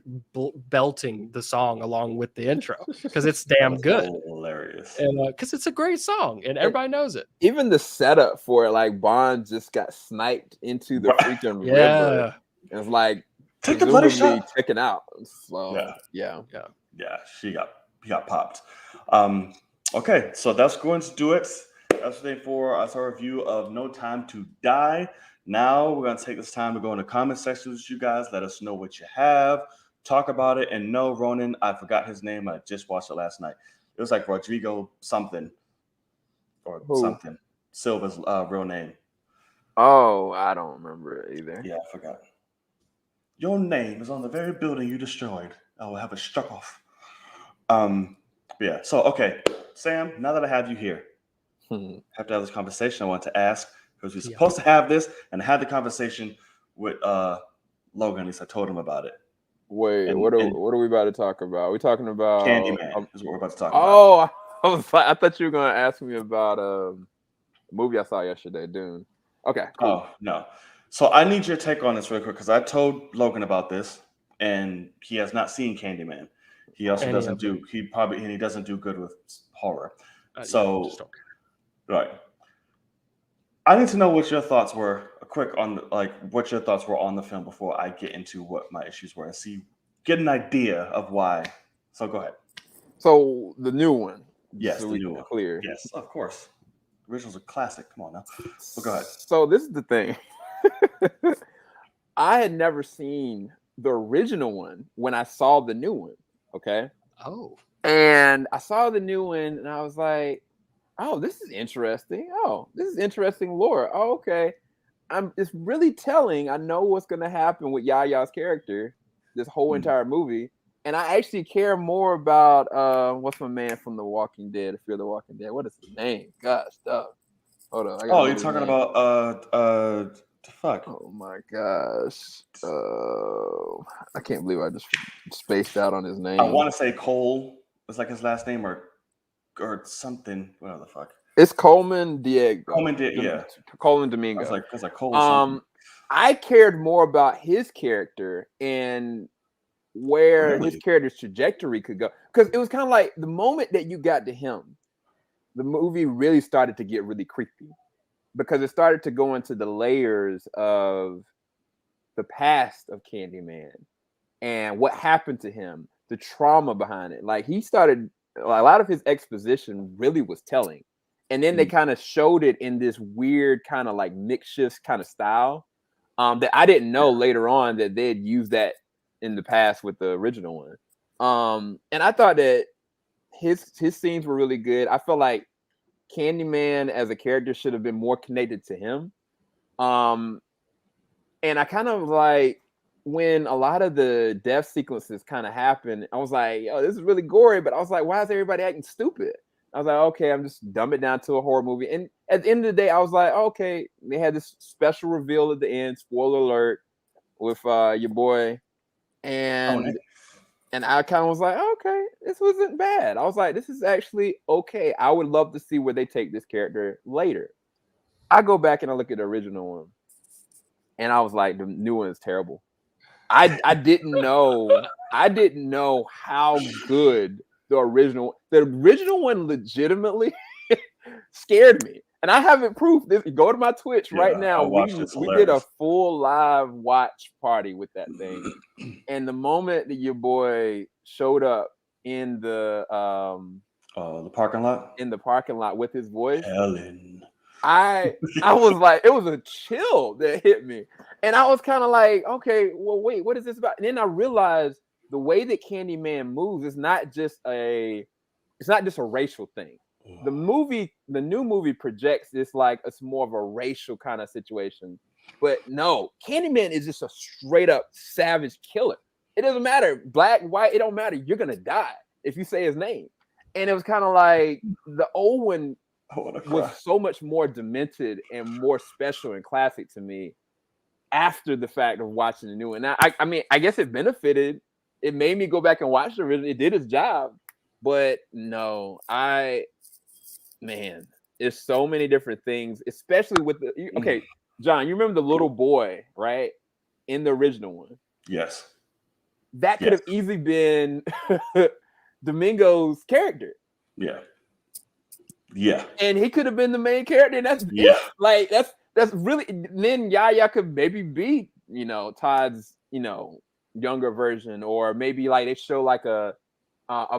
belting the song along with the intro because it's damn good, hilarious, and because it's a great song and everybody knows it. Even the setup for it, like Bond just got sniped into the freaking river. It's like take the bloody shot, checking out. So yeah. He got popped. Okay, so that's going to do it. That's the thing for our review of No Time to Die. Now we're going to take this time to go in the comment section with you guys. Let us know what you have. Talk about it. And no, Ronan, I forgot his name. I just watched it last night. It was like Rodrigo something or something. Silva's real name. Oh, I don't remember it either. Yeah, I forgot. Your name is on the very building you destroyed. I will have it struck off. Yeah. So, okay, Sam, now that I have you here, I have to have this conversation. I want to ask, because we're supposed to have this, and I had the conversation with Logan. At least I told him about it. Wait, what are we about to talk about? We're talking about Candyman is what we're about to talk about. Oh, I thought you were going to ask me about a movie I saw yesterday, Dune. Okay. Cool. Oh, no. So I need your take on this real quick, because I told Logan about this, and he has not seen Candyman. He also doesn't do good with horror. Right. I need to know what your thoughts were, what your thoughts were on the film before I get into what my issues were and get an idea of why. So go ahead. So the new one. Yes, the new one. Clear. Yes, of course. The original's a classic. Come on now. But go ahead. So this is the thing. I had never seen the original one when I saw the new one. Okay. Oh. And I saw the new one and I was like, oh, this is interesting. Oh, this is interesting lore. Oh, okay. It's really telling. I know what's going to happen with Yaya's character this whole entire movie. And I actually care more about what's my man from The Walking Dead, Fear the Walking Dead. What is his name? Gosh, hold on. Oh, you're talking about fuck. Oh my gosh. I can't believe I just spaced out on his name. I want to say Cole. It's like his last name or something. Whatever the fuck. It's Coleman Diego. Coleman Domingo. I was like Cole. I cared more about his character and where his character's trajectory could go. Because it was kind of like the moment that you got to him, the movie really started to get really creepy. Because it started to go into the layers of the past of Candyman and what happened to him, the trauma behind it. Like a lot of his exposition really was telling. And then they kind of showed it in this weird kind of like makeshift kind of style that I didn't know later on that they'd used that in the past with the original one. And I thought that his scenes were really good. I felt like Candyman as a character should have been more connected to him. And I kind of like when a lot of the death sequences kind of happened, I was like, oh, this is really gory, but I was like, why is everybody acting stupid? I was like, okay, I'm just dumb it down to a horror movie. And at the end of the day, I was like, okay, they had this special reveal at the end, spoiler alert, with your boy. And I kind of was like, okay, this wasn't bad. I was like, this is actually okay. I would love to see where they take this character later. I go back and I look at the original one, and I was like, the new one is terrible. I didn't know how good the original one legitimately scared me. And I haven't proof this. Go to my Twitch right now. We did a full live watch party with that thing. And the moment that your boy showed up in the parking lot, with his voice, Helen, I was like, it was a chill that hit me. And I was kind of like, okay, well, wait, what is this about? And then I realized the way that Candyman moves is not just a racial thing. The new movie projects this like it's more of a racial kind of situation. But no, Candyman is just a straight up savage killer. It doesn't matter, black, white, it don't matter. You're gonna die if you say his name. And it was kind of like the old one was so much more demented and more special and classic to me after the fact of watching the new one. Now, I mean, I guess it benefited. It made me go back and watch the original. It did its job. But no, there's so many different things, especially with okay, John, you remember the little boy, right? In the original one. Yes. That could have easily been Domingo's character. Yeah. Yeah. And he could have been the main character. And that's like that's really then Yaya could maybe be, Todd's, younger version, or maybe like they show like a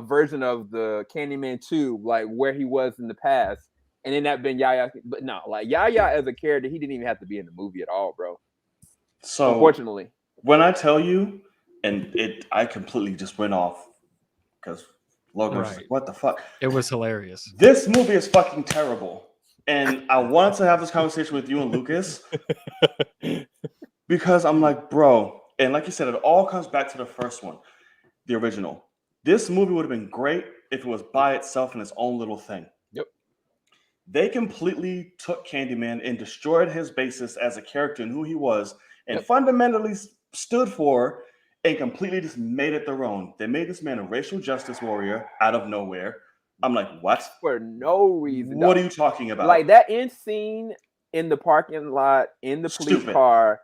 version of the Candyman 2, like where he was in the past. and then that been Yahya. But no, like Yahya as a character, he didn't even have to be in the movie at all, bro. So unfortunately, when I tell you, and I completely just went off because Logan was like, what the fuck? It was hilarious. This movie is fucking terrible. And I wanted to have this conversation with you and Lucas because I'm like, bro, and like you said, it all comes back to the first one, the original. This movie would have been great if it was by itself in its own little thing. Yep. They completely took Candyman and destroyed his basis as a character and who he was and fundamentally stood for and completely just made it their own. They made this man a racial justice warrior out of nowhere. I'm like, what? For no reason. What are you talking about? Like that end scene in the parking lot, in the police car,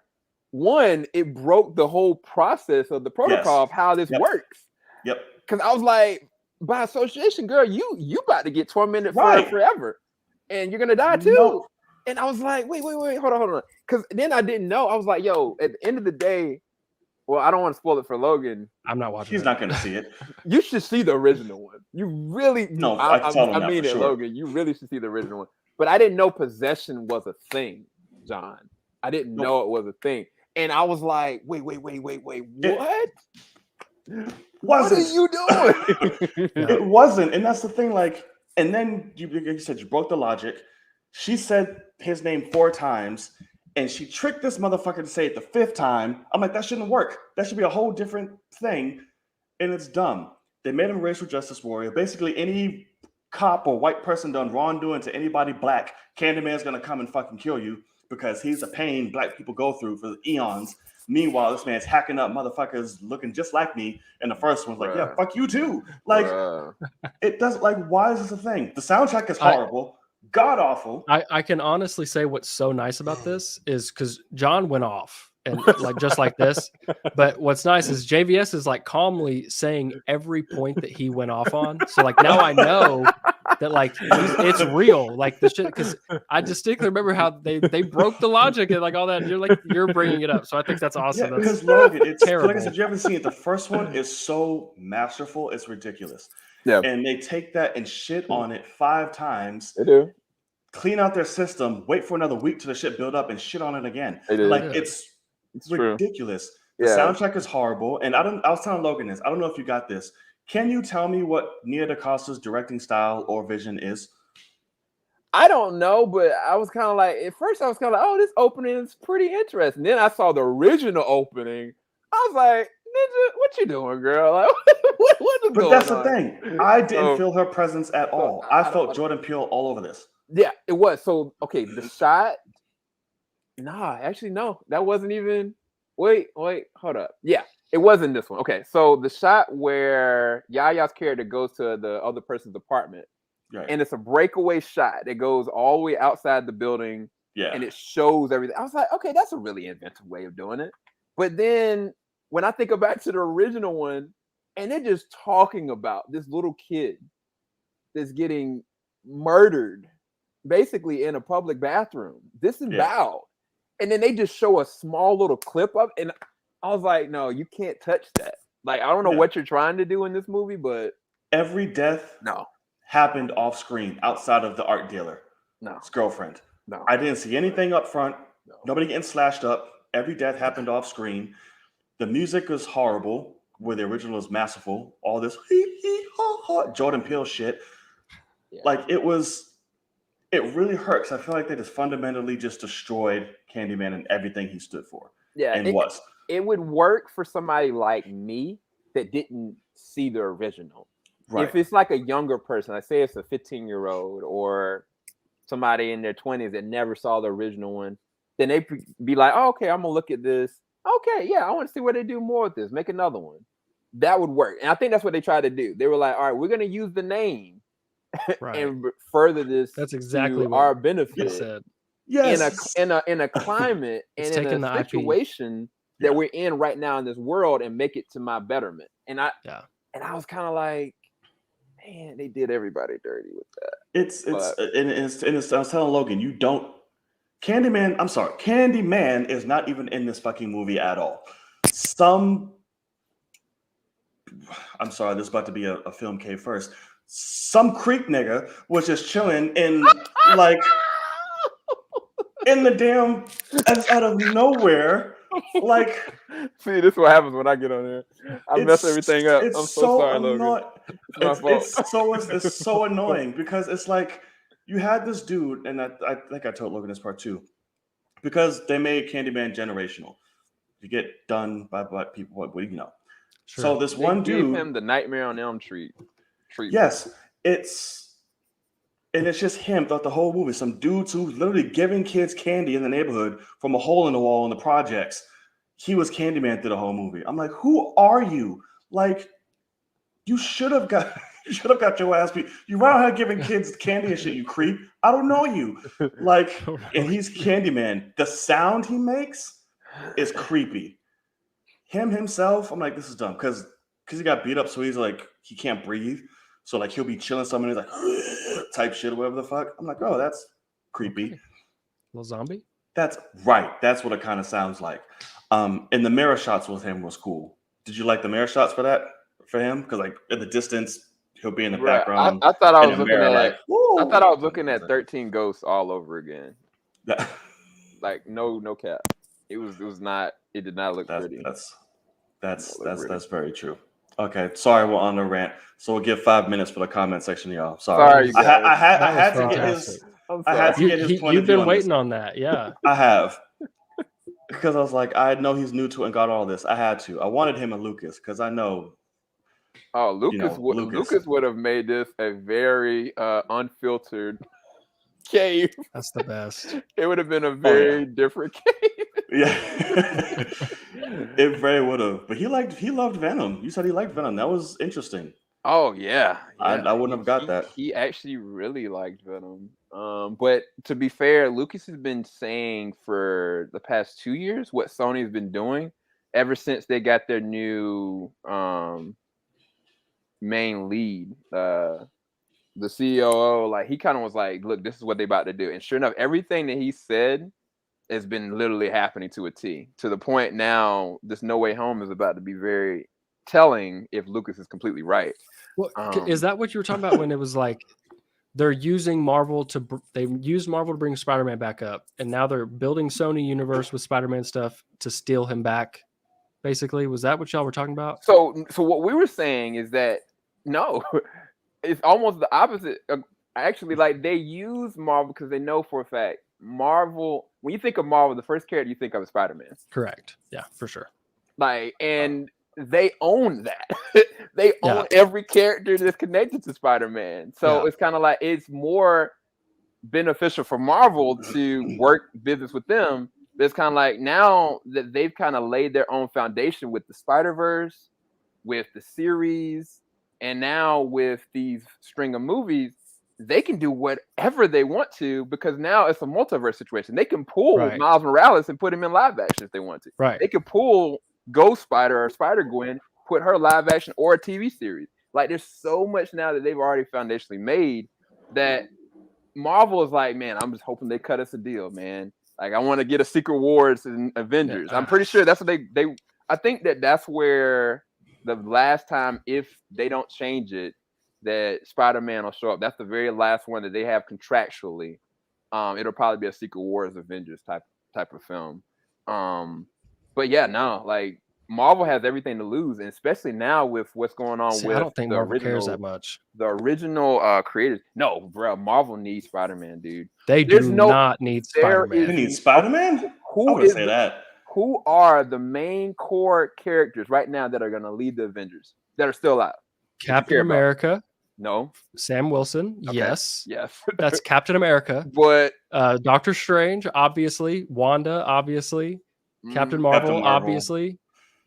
one, it broke the whole process of the protocol of how this works. Yep. Because I was like, by association, girl, you about to get tormented forever. And you're gonna die too. No. And I was like, wait, hold on. Because then I didn't know. I was like, yo, at the end of the day, well, I don't want to spoil it for Logan. I'm not watching. He's not going to see it. You should see the original one. You really no. I mean it, Logan. You really should see the original one. But I didn't know possession was a thing, John. I didn't know it was a thing, and I was like, wait, what? What are you doing? It wasn't, and that's the thing. Like, and then you said you broke the logic. She said his name 4 times. And she tricked this motherfucker to say it the 5th time. I'm like, that shouldn't work. That should be a whole different thing. And it's dumb. They made him a racial justice warrior. Basically, any cop or white person done wrongdoing to anybody black, Candyman's going to come and fucking kill you because he's a pain black people go through for eons. Meanwhile, this man's hacking up motherfuckers looking just like me. And the first one's like, yeah, fuck you too. Like, it doesn't, like, why is this a thing? The soundtrack is horrible. God awful. I can honestly say what's so nice about this is because John went off and like just like this. But what's nice is JVS is like calmly saying every point that he went off on. So like now I know that like it's real. Like the shit, because I distinctly remember how they broke the logic and like all that. And you're bringing it up. So I think that's awesome. Yeah, because Logan, it's terrible. Like I said, you haven't seen it. The first one is so masterful, it's ridiculous. Yeah. And they take that and shit on it 5 times. They do. Clean out their system, wait for another week till the shit build up and shit on it again. Like it's ridiculous. The soundtrack is horrible. And I was telling Logan this. I don't know if you got this. Can you tell me what Nia DaCosta's directing style or vision is? I don't know, but I was kind of like, at first I was kind of like, oh, this opening is pretty interesting. Then I saw the original opening. I was like, Ninja, what you doing, girl? Like, what is going on? But that's the thing. I didn't feel her presence at all. I felt Jordan Peele all over this. Yeah, it was. So, okay, the shot. Nah, actually, no. That wasn't even. Wait, hold up. Yeah, it wasn't this one. Okay, so the shot where Yahya's character goes to the other person's apartment, and it's a breakaway shot that goes all the way outside the building, and it shows everything. I was like, okay, that's a really inventive way of doing it. But then when I think back to the original one, and they're just talking about this little kid that's getting murdered, basically in a public bathroom, disemboweled. And then they just show a small little clip of it. And I was like, no, you can't touch that. Like, I don't know what you're trying to do in this movie, but every death happened off screen outside of the art dealer. His girlfriend. No. I didn't see anything up front. No. Nobody getting slashed up. Every death happened off screen. The music was horrible, where the original was masterful. All this Jordan Peele shit. Yeah. Like, it really hurts. I feel like they just fundamentally just destroyed Candyman and everything he stood for. Yeah, and it would work for somebody like me that didn't see the original. Right. If it's like a younger person, like say it's a 15-year-old or somebody in their 20s that never saw the original one, then they be like, oh, okay, I'm gonna look at this. Okay, yeah, I want to see what they do more with this. Make another one. That would work. And I think that's what they tried to do. They were like, all right, we're gonna use the name and further this. That's exactly to our benefit. Said. Yes. In a climate and in a situation that we're in right now in this world, and make it to my betterment. And I was kind of like, man, they did everybody dirty with that. I was telling Logan, Candyman is not even in this fucking movie at all. I'm sorry, this is about to be a film K first. some creep nigga was just chilling in like in the damn out of nowhere. Like, see, this is what happens when I get on there. I mess everything up. I'm so sorry, Logan. It's so annoying because it's like you had this dude, and I think I told Logan this part too, because they made Candyman generational. You get done by people, what do you know? Sure. So this one dude gave him the Nightmare on Elm Street treatment. Yes, it's just him throughout the whole movie. Some dudes who literally giving kids candy in the neighborhood from a hole in the wall in the projects. He was Candyman through the whole movie. I'm like, who are you? Like, you should have got your ass beat. You run around giving kids candy and shit, you creep. I don't know you. Like, and he's Candyman. The sound he makes is creepy. Himself, I'm like, this is dumb because he got beat up, so he's like, he can't breathe. So like he'll be chilling somewhere, he's like type shit or whatever the fuck. I'm like, oh, that's creepy. Little zombie? That's right. That's what it kind of sounds like. And the mirror shots with him was cool. Did you like the mirror shots for him? Because like in the distance, he'll be in the background. I thought I was looking at 13 Ghosts all over again. Like no cap. It was not. It did not look pretty. That's very true. Okay, sorry, we're on the rant. So we'll give 5 minutes for the comment section, y'all. Sorry, I had to get his. I had to get his point of view. You've been waiting on that, yeah. I have, because I was like, I know he's new to it and got all this. I had to. I wanted him and Lucas because I know. Oh, Lucas would have made this a very unfiltered cave. That's the best. It would have been a very different cave. Yeah, it very would have. But he loved Venom. You said he liked Venom. That was interesting. Oh yeah. I wouldn't have got that. He actually really liked Venom. But to be fair, Lucas has been saying for the past 2 years what Sony's been doing ever since they got their new main lead, the COO. Like he kind of was like, look, this is what they about to do. And sure enough, everything that he said has been literally happening to a T, to the point now this No Way Home is about to be very telling if Lucas is completely right. Well, is that what you were talking about when it was like they're using Marvel they used Marvel to bring Spider-Man back up, and now they're building Sony universe with Spider-Man stuff to steal him back? Basically, was that what y'all were talking about? So what we were saying is that no, it's almost the opposite. Actually, like they use Marvel because they know for a fact Marvel. When you think of Marvel, the first character you think of is Spider-Man. Correct. Yeah, for sure. Like, and they own that. They own every character that's connected to Spider-Man. So it's kind of like it's more beneficial for Marvel to work business with them. But it's kind of like now that they've kind of laid their own foundation with the Spider-Verse, with the series, and now with these string of movies, they can do whatever they want to because now it's a multiverse situation. They can pull Miles Morales and put him in live action if they want to. Right. They can pull Ghost Spider or Spider-Gwen, put her live action or a TV series. Like there's so much now that they've already foundationally made that Marvel is like, man, I'm just hoping they cut us a deal, man. Like I want to get a Secret Wars and Avengers. I'm pretty sure that's what they I think that's where the last time, if they don't change it, that Spider-Man will show up. That's the very last one that they have contractually. It'll probably be a Secret Wars Avengers type of film. But yeah, no, like Marvel has everything to lose, and especially now with what's going on with I don't think Marvel cares that much. The original creators. No, bro, Marvel needs Spider-Man, dude. They do not need Spider-Man. They need Spider-Man? Who are the main core characters right now that are going to lead the Avengers that are still alive? Captain America. No. Sam Wilson. Okay. Yes. That's Captain America. But Doctor Strange, obviously. Wanda, obviously. Captain Marvel, obviously.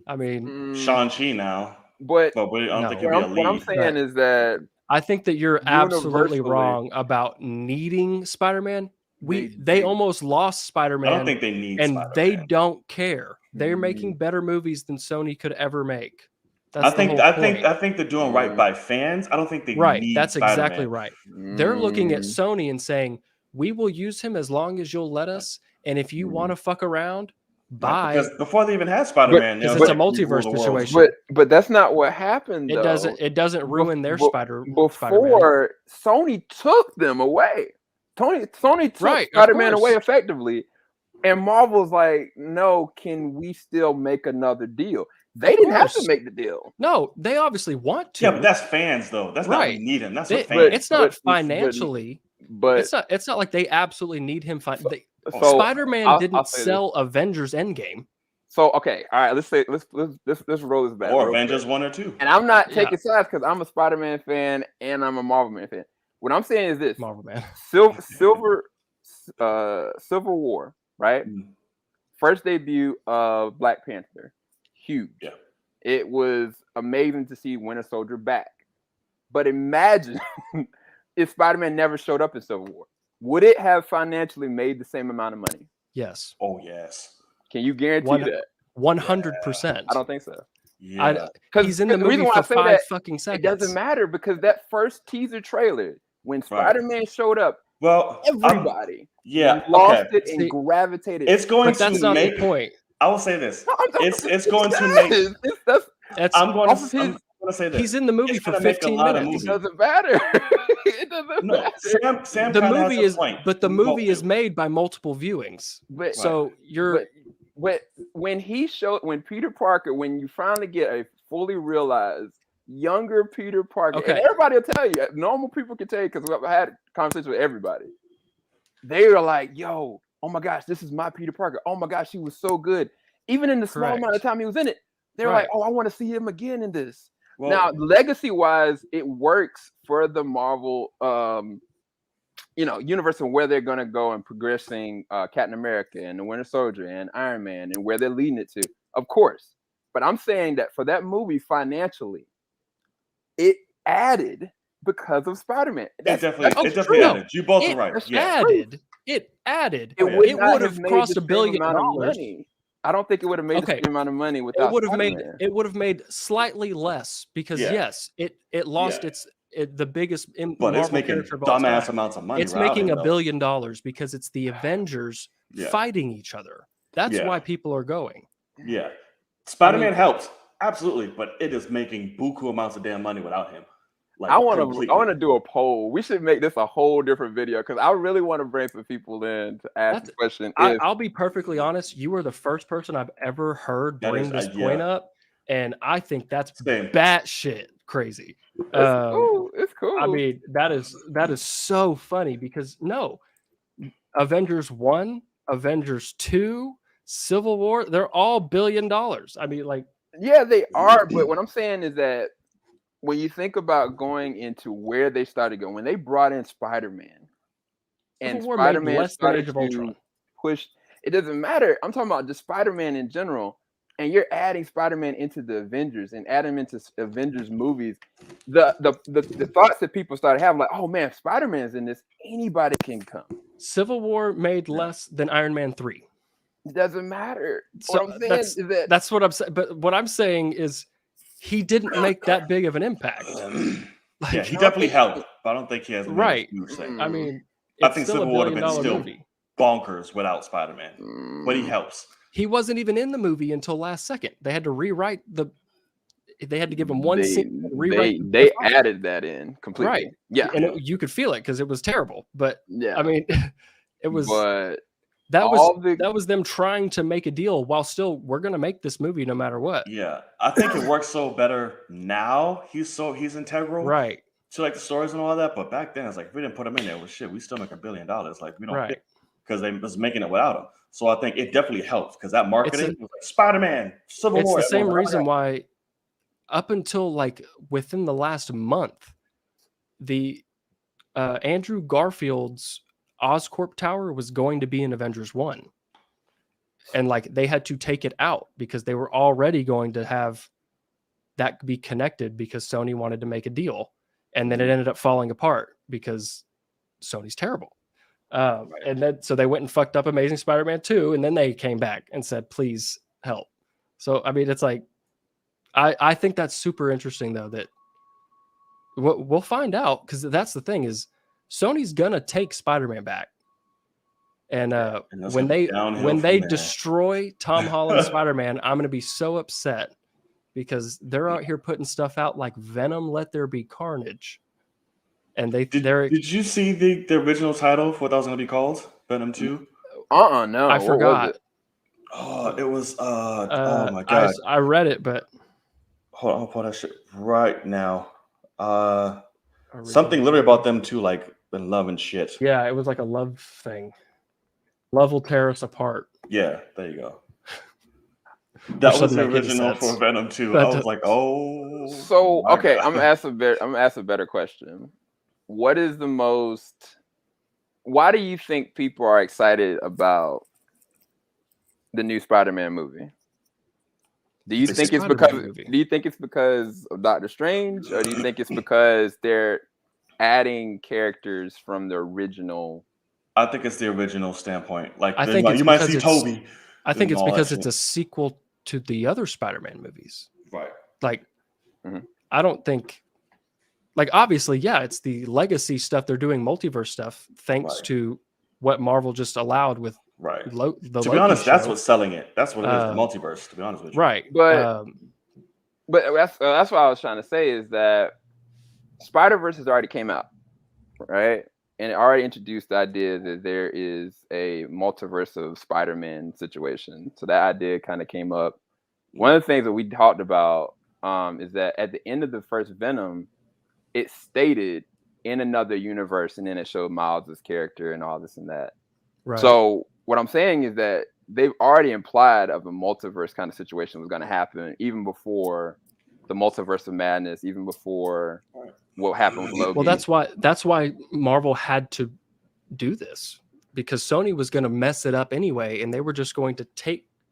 I mean, Shang-Chi now. But I don't think he'll be a lead. What I'm saying is that I think that you're absolutely wrong about needing Spider-Man. They almost lost Spider-Man. I don't think they need Spider-Man. They don't care. They're making better movies than Sony could ever make. I think they're doing right by fans. I don't think they need That's Spider-Man. Exactly right. They're looking at Sony and saying, "We will use him as long as you'll let us, and if you want to fuck around, by because before they even had Spider-Man, because it's a multiverse situation. But that's not what happened. It doesn't ruin their Spider. Before Sony took them away. Sony took Spider-Man away effectively, and Marvel's like, no, can we still make another deal? They didn't have to make the deal. No, they obviously want to. Yeah, but that's fans though. That's not we need him. That's what fans. It's not financially, but it's not like they absolutely need him. Spider-Man didn't sell Avengers Endgame. So okay, all right. Let's roll this back. Or Avengers 1 or 2. And I'm not taking sides because I'm a Spider-Man fan and I'm a Marvel Man fan. What I'm saying is this: Marvel Man, Civil War, right? Mm-hmm. First debut of Black Panther, huge. Yeah. It was amazing to see Winter Soldier back. But imagine if Spider-Man never showed up in Civil War. Would it have financially made the same amount of money? Yes. Oh, yes. Can you guarantee that? 100%. I don't think so. Yeah. Because he's in the movie for 5 fucking seconds. It doesn't matter because that first teaser trailer, when Spider-Man showed up, everybody lost it and gravitated. It's going to that's not the point. I will say this. It's going to make. I'm going to say this. He's in the movie for 15 minutes. It doesn't matter. It doesn't matter. Sam the movie is, but the movie is made by multiple viewings. So when Peter Parker, when you finally get a fully realized younger Peter Parker, and everybody will tell you, normal people can tell you because I had conversations with everybody. They were like, "Yo, oh my gosh, this is my Peter Parker. Oh my gosh, he was so good." Even in the small amount of time he was in it, they were like, "Oh, I want to see him again in this." Well, now, legacy-wise, it works for the Marvel, universe and where they're going to go and progressing Captain America and the Winter Soldier and Iron Man and where they're leading it to, of course. But I'm saying that for that movie, financially, it added because of Spider-Man. It definitely added. You both are right. It added. It would have crossed $1 billion. I don't think it would have made the same amount of money without. It would have made slightly less because it lost the biggest. But it's making dumbass amounts of money. It's making $1 billion because it's the Avengers fighting each other. That's why people are going. Yeah, Spider-Man helps absolutely, but it is making buku amounts of damn money without him. Like, I want to do a poll. We should make this a whole different video because I really want to bring some people in to ask the question. I'll be perfectly honest. You are the first person I've ever heard bring this point up, and I think that's batshit crazy. It's cool. I mean, that is so funny because Avengers 1, Avengers 2, Civil War, they're all $1 billion. I mean, like, yeah, they are. But what I'm saying is that when you think about going into where they started going, when they brought in Spider-Man and Spider-Man started to push, it doesn't matter. I'm talking about just Spider-Man in general, and you're adding Spider-Man into the Avengers and adding into Avengers movies. The thoughts that people started having, like, oh man, Spider-Man's in this, anybody can come. Civil War made less than Iron Man 3. It doesn't matter. So what I'm saying is that's what I'm saying. But what I'm saying is, he didn't make that big of an impact. He definitely helped, but I don't think he has. Right. I mean, I think Civil War would have been still bonkers without Spider-Man, but he helps. He wasn't even in the movie until last second. They had to rewrite They had to give him one scene. They added that in completely. Right. Yeah, and you could feel it because it was terrible. But I mean, it was. But that was them trying to make a deal while still we're gonna make this movie no matter what. Yeah, I think it works so better now. He's integral, right, to like the stories and all that. But back then, it's like if we didn't put him in there, well, shit, we still make $1 billion. Like we don't, because they was making it without him. So I think it definitely helps because that marketing was like Spider-Man, Civil War. It's the same reason why, up until like within the last month, the Andrew Garfield's Oscorp Tower was going to be in Avengers 1. And like they had to take it out because they were already going to have that be connected because Sony wanted to make a deal. And then it ended up falling apart because Sony's terrible. And then so they went and fucked up Amazing Spider-Man 2, and then they came back and said, please help. So I mean, it's like I think that's super interesting though, that we'll find out, because that's the thing is Sony's gonna take Spider-Man back. And when they destroy Tom Holland's Spider-Man, I'm going to be so upset because they're out here putting stuff out like Venom, Let There Be Carnage. And did you see the original title for what that was going to be called? Venom 2? No. I forgot. Oh, it was oh my god. I read it, but hold on, I'll pull that shit right now. Something literally about them too, like in love and shit. Yeah, it was like a love thing. Love will tear us apart. Yeah, there you go. That was the original for Venom 2. I was like, oh. So okay, I'm gonna ask a better question. What is the most? Why do you think people are excited about the new Spider-Man movie? Do you think it's because of Doctor Strange, or do you think it's because they're adding characters from the original? I think it's the original standpoint. Like I think you might see Toby. I think it's because it's a sequel to the other Spider-Man movies. Right. Like, I don't think. Like, obviously, yeah, it's the legacy stuff. They're doing multiverse stuff thanks to what Marvel just allowed with to be honest, that's what's selling it. That's what it is, the multiverse, to be honest with you. Right. But that's what I was trying to say is that Spider-Verse has already came out, right? And it already introduced the idea that there is a multiverse of Spider-Man situation. So that idea kind of came up. One of the things that we talked about is that at the end of the first Venom, it stated in another universe, and then it showed Miles' character and all this and that. Right. So what I'm saying is that they've already implied of a multiverse kind of situation was going to happen even before the Multiverse of Madness, even before what happened with Loki. Well, that's why Marvel had to do this, because Sony was going to mess it up anyway, and they were just going to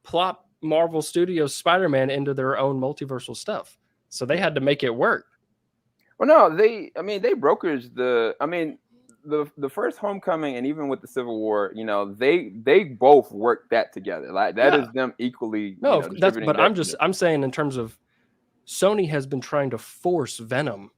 plop Marvel Studios Spider-Man into their own multiversal stuff. So they had to make it work. Well, no, they brokered the first Homecoming, and even with the Civil War, they both worked that together. Like that is them equally. No, but I'm saying in terms of Sony has been trying to force Venom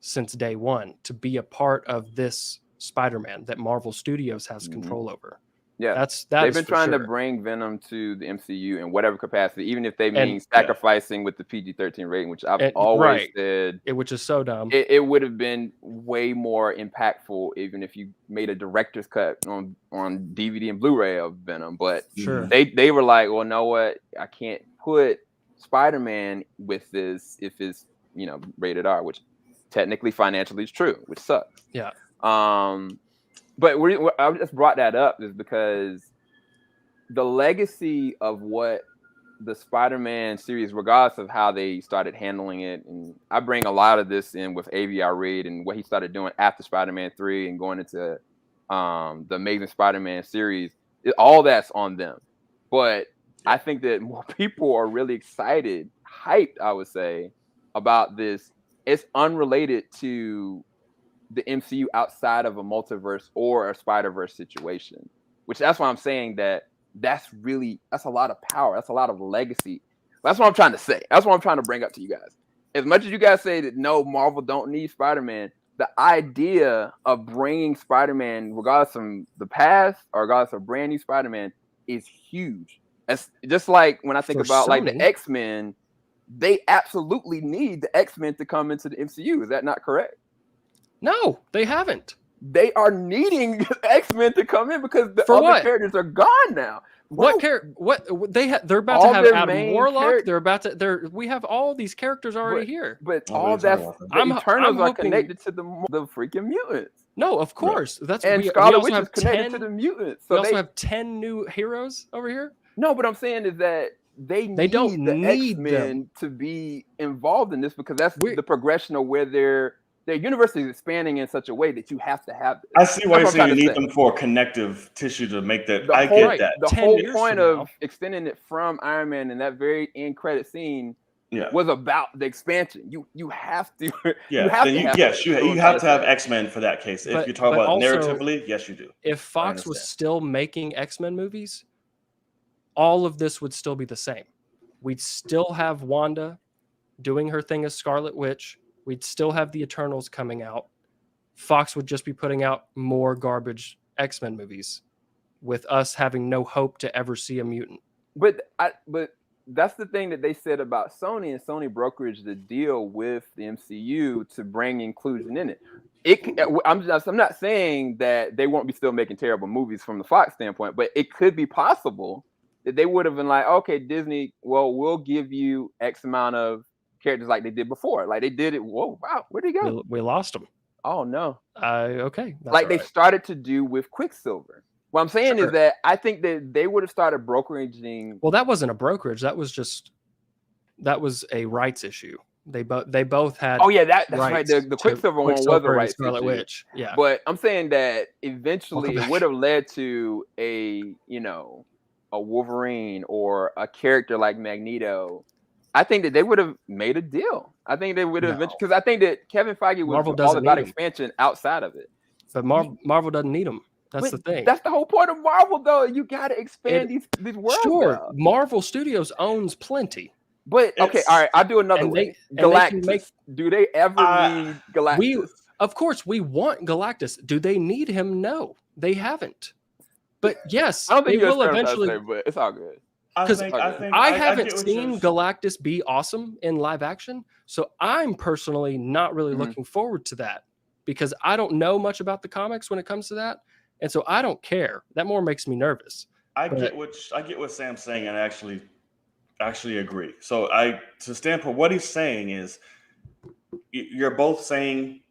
since day one to be a part of this Spider-Man that Marvel Studios has control over. Yeah, they've been trying to bring Venom to the MCU in whatever capacity, even if they mean sacrificing with the PG-13 rating, which I've always said, which is so dumb. It would have been way more impactful even if you made a director's cut on DVD and Blu-ray of Venom. But they were like, well, know what? I can't put Spider-Man with this if it's rated R, which technically financially is true, which sucks. Yeah. But I just brought that up is because the legacy of what the Spider-Man series, regardless of how they started handling it, and I bring a lot of this in with Avi Reed and what he started doing after Spider-Man 3 and going into the Amazing Spider-Man series, all that's on them. But I think that more people are really excited, hyped, I would say, about this. It's unrelated to the MCU outside of a multiverse or a Spider-Verse situation, which that's why I'm saying that's a lot of power. That's a lot of legacy. That's what I'm trying to say. That's what I'm trying to bring up to you guys. As much as you guys say that no, Marvel don't need Spider-Man, the idea of bringing Spider-Man, regardless from the past or regardless of brand new Spider-Man, is huge. It's just like when I think about Sony, like the X-Men, they absolutely need the X-Men to come into the MCU. Is that not correct? No, they haven't. They are needing X-Men to come in because the other characters are gone now. What character? They're about to have Adam Warlock. We have all these characters already here. But all that Eternals are connected to the freaking mutants. No, of course. Right. That's and Scarlet Witch is connected to the mutants. So we also have 10 new heroes over here. No, but I'm saying is that they don't need X-Men to be involved in this because that's the progression of where their universe is expanding in such a way that you have to have this. I see why you're saying you need them for connective tissue to make that. I get that. The whole point of extending it from Iron Man in that very end credit scene was about the expansion. You have to. You have to have X-Men for that case. If you're talking about also, narratively, yes, you do. If Fox was still making X-Men movies, all of this would still be the same. We'd still have Wanda doing her thing as Scarlet Witch. We'd still have the Eternals coming out. Fox would just be putting out more garbage X-Men movies with us having no hope to ever see a mutant. But that's the thing that they said about Sony, and Sony brokeraged the deal with the MCU to bring inclusion in it. I'm not saying that they won't be still making terrible movies from the Fox standpoint, but it could be possible that they would have been like, okay, Disney, well, we'll give you X amount of characters like they did before. Like they did it. Whoa, wow, where'd he go? We lost him. Oh no. Okay. Like they started to do with Quicksilver. What I'm saying is that I think that they would have started brokeraging. Well, that wasn't a brokerage. That was a rights issue. They both had. Oh yeah, that's right. The Quicksilver one was a rights issue. Witch. Yeah. But I'm saying that eventually it would have led to a Wolverine or a character like Magneto. I think that they would have made a deal. I think they would have because I think that Kevin Feige was all about expansion outside of it. But Marvel doesn't need them. That's the thing. That's the whole point of Marvel, though. You got to expand these worlds. Sure, now. Marvel Studios owns plenty. But okay, all right. I'll do another way. Galactus. Do they ever need Galactus? Of course, we want Galactus. Do they need him? No, they haven't. But yes, I don't think they will eventually. But it's all good. Because I haven't seen Galactus be awesome in live action, so I'm personally not really looking forward to that because I don't know much about the comics when it comes to that. And so I don't care. That more makes me nervous. I get what Sam's saying, and I actually agree. So to stand for what he's saying is you're both saying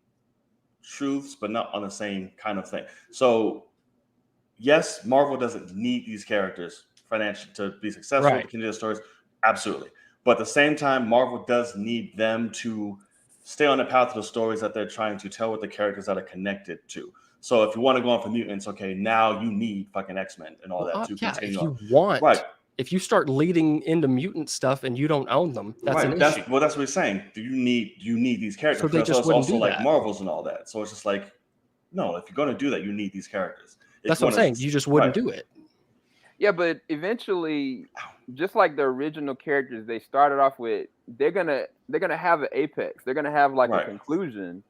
truths, but not on the same kind of thing. So yes, Marvel doesn't need these characters financially to be successful. Right. Can do the stories, absolutely. But at the same time, Marvel does need them to stay on the path of the stories that they're trying to tell with the characters that are connected to. So if you want to go on for mutants, okay, now you need fucking X-Men and all that to continue on. If you want, if you start leading into mutant stuff and you don't own them, that's an issue. Well, that's what he's saying. You need these characters. So they just wouldn't also do like that. Marvels and all that. So it's just like, no, if you're going to do that, you need these characters. That's what I'm saying. You just wouldn't do it. Yeah, but eventually, just like the original characters they started off with, they're gonna have an apex. They're gonna have like a conclusion.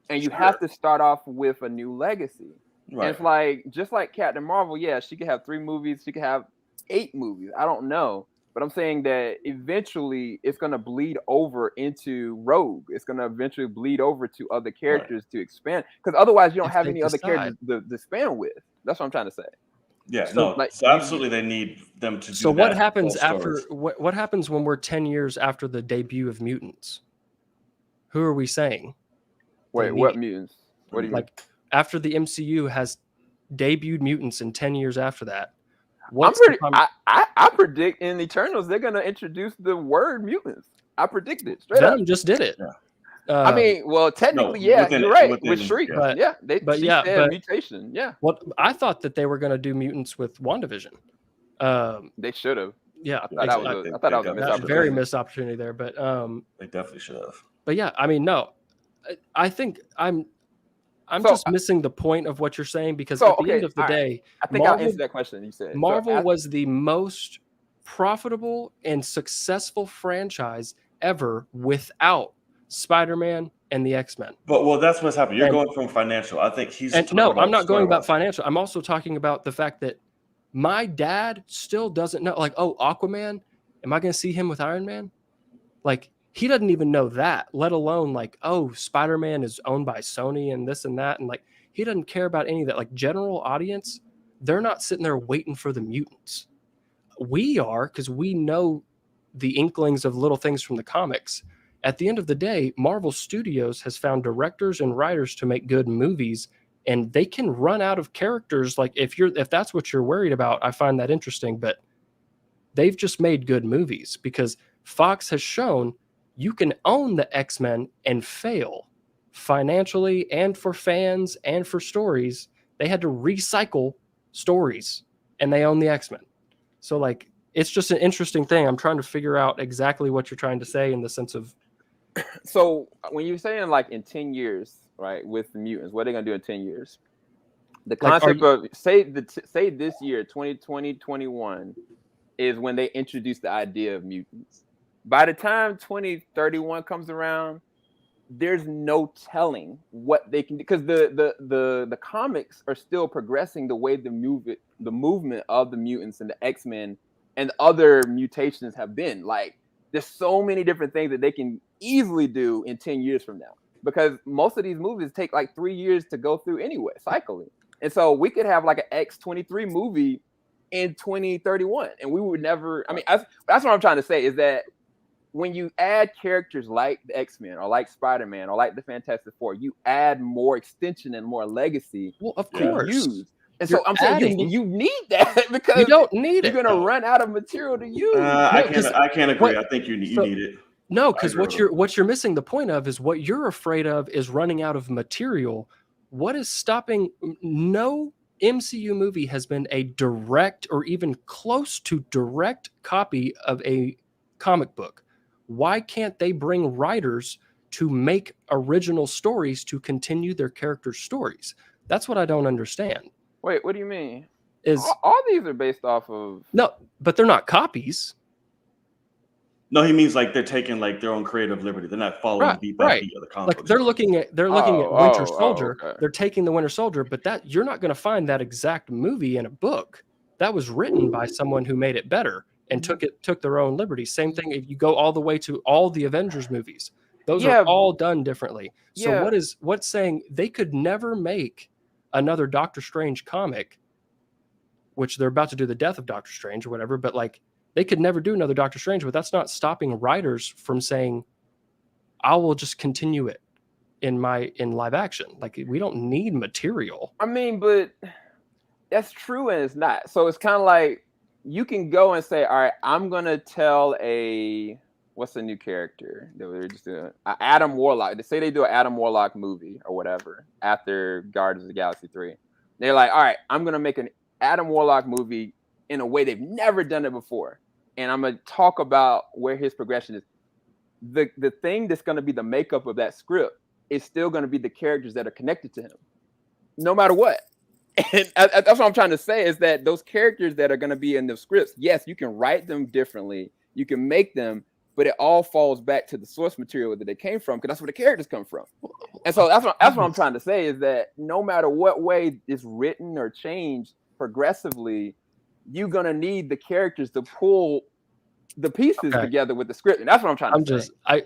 And you have to start off with a new legacy. Right. And it's like, just like Captain Marvel, yeah, she could have 3 movies. She could have 8 movies. I don't know. But I'm saying that eventually it's going to bleed over into Rogue. It's going to eventually bleed over to other characters to expand. Because otherwise you don't have any other characters to expand with. That's what I'm trying to say. Yeah, so absolutely they need them to do So what happens after, what happens when we're 10 years after the debut of mutants? Who are we saying? Wait, what mutants? What do you mean? After the MCU has debuted mutants in 10 years after that? I predict in Eternals they're gonna introduce the word mutants. I predict it straight Venom just did it. Yeah. I mean, well, technically, you're right. With Shriek, but mutation. Yeah. Well, I thought that they were gonna do mutants with WandaVision. They should have. Yeah, I thought that was a missed opportunity. Very missed opportunity there, but they definitely should have. But yeah, I mean, no, I think I'm just missing the point of what you're saying because at the end of the day, I think I'll answer that question you said. Marvel was the most profitable and successful franchise ever without Spider-Man and the X-Men. But that's what's happening. You're going from financial. I think he's no, I'm not going about financial. I'm also talking about the fact that my dad still doesn't know, like, oh, Aquaman, am I going to see him with Iron Man? Like, he doesn't even know that, let alone like, oh, Spider-Man is owned by Sony and this and that. And like, he doesn't care about any of that. Like, general audience, they're not sitting there waiting for the mutants. We are, because we know the inklings of little things from the comics. At the end of the day, Marvel Studios has found directors and writers to make good movies, and they can run out of characters. Like, if that's what you're worried about, I find that interesting. But they've just made good movies because Fox has shown you can own the X-Men and fail financially and for fans and for stories. They had to recycle stories, and they own the X-Men. So, like, it's just an interesting thing. I'm trying to figure out exactly what you're trying to say in the sense of. So when you're saying like in 10 years, right, with the mutants, what are they gonna do in 10 years? The concept of say this year, 2020, 21 is when they introduce the idea of mutants. By the time 2031 comes around, there's no telling what they can do, because the comics are still progressing the way the movement of the mutants and the X-Men and other mutations have been. Like, there's so many different things that they can easily do in 10 years from now, because most of these movies take like 3 years to go through anyway, cycling. And so we could have like an X-23 movie in 2031, and we would never. I mean, that's what I'm trying to say, is that when you add characters like the X-Men or like Spider-Man or like the Fantastic Four, you add more extension and more legacy. Well, of course. Use. And so I'm saying you need that, because you don't need you're going to run out of material to use. I can't agree. I think you need it. No, because what you're missing the point of is what you're afraid of is running out of material. What is stopping? No MCU movie has been a direct or even close to direct copy of a comic book. Why can't they bring writers to make original stories to continue their characters' stories? That's what I don't understand. Wait, what do you mean? All these are based off of... No, but they're not copies. No, he means like they're taking like their own creative liberty. They're not following beat by beat of the comic. Like they're looking at Winter Soldier. Okay. They're taking the Winter Soldier, but that you're not going to find that exact movie in a book. That was written by someone who made it better and took their own liberty. Same thing if you go all the way to all the Avengers movies. Those are all done differently. So what's saying they could never make another Doctor Strange comic, which they're about to do the death of Doctor Strange or whatever, but like they could never do another Doctor Strange, but that's not stopping writers from saying, I will just continue it in live action. Like, we don't need material. I mean, but that's true and it's not. So it's kind of like, you can go and say, all right, I'm going to tell what's the new character that we're just doing? Adam Warlock. They say they do an Adam Warlock movie or whatever after Guardians of the Galaxy 3. They're like, all right, I'm going to make an Adam Warlock movie in a way they've never done it before. And I'm going to talk about where his progression is. The thing that's going to be the makeup of that script is still going to be the characters that are connected to him, no matter what. And that's what I'm trying to say, is that those characters that are going to be in the scripts, yes, you can write them differently, you can make them, but it all falls back to the source material that they came from, because that's where the characters come from. And so that's what I'm trying to say, is that no matter what way it's written or changed progressively, you're going to need the characters to pull the pieces together with the script. And that's what I'm trying to say. I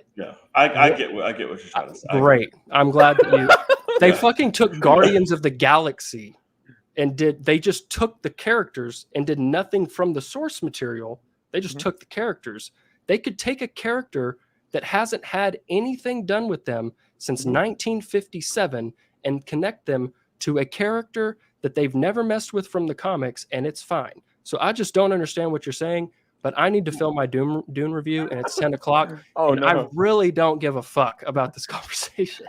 get what you're trying to say. Great. I'm glad that they fucking took Guardians of the Galaxy and they just took the characters and did nothing from the source material. They just took the characters. They could take a character that hasn't had anything done with them since 1957 and connect them to a character that they've never messed with from the comics, and it's fine. So I just don't understand what you're saying, but I need to film my Dune review, and it's 10 o'clock. I really don't give a fuck about this conversation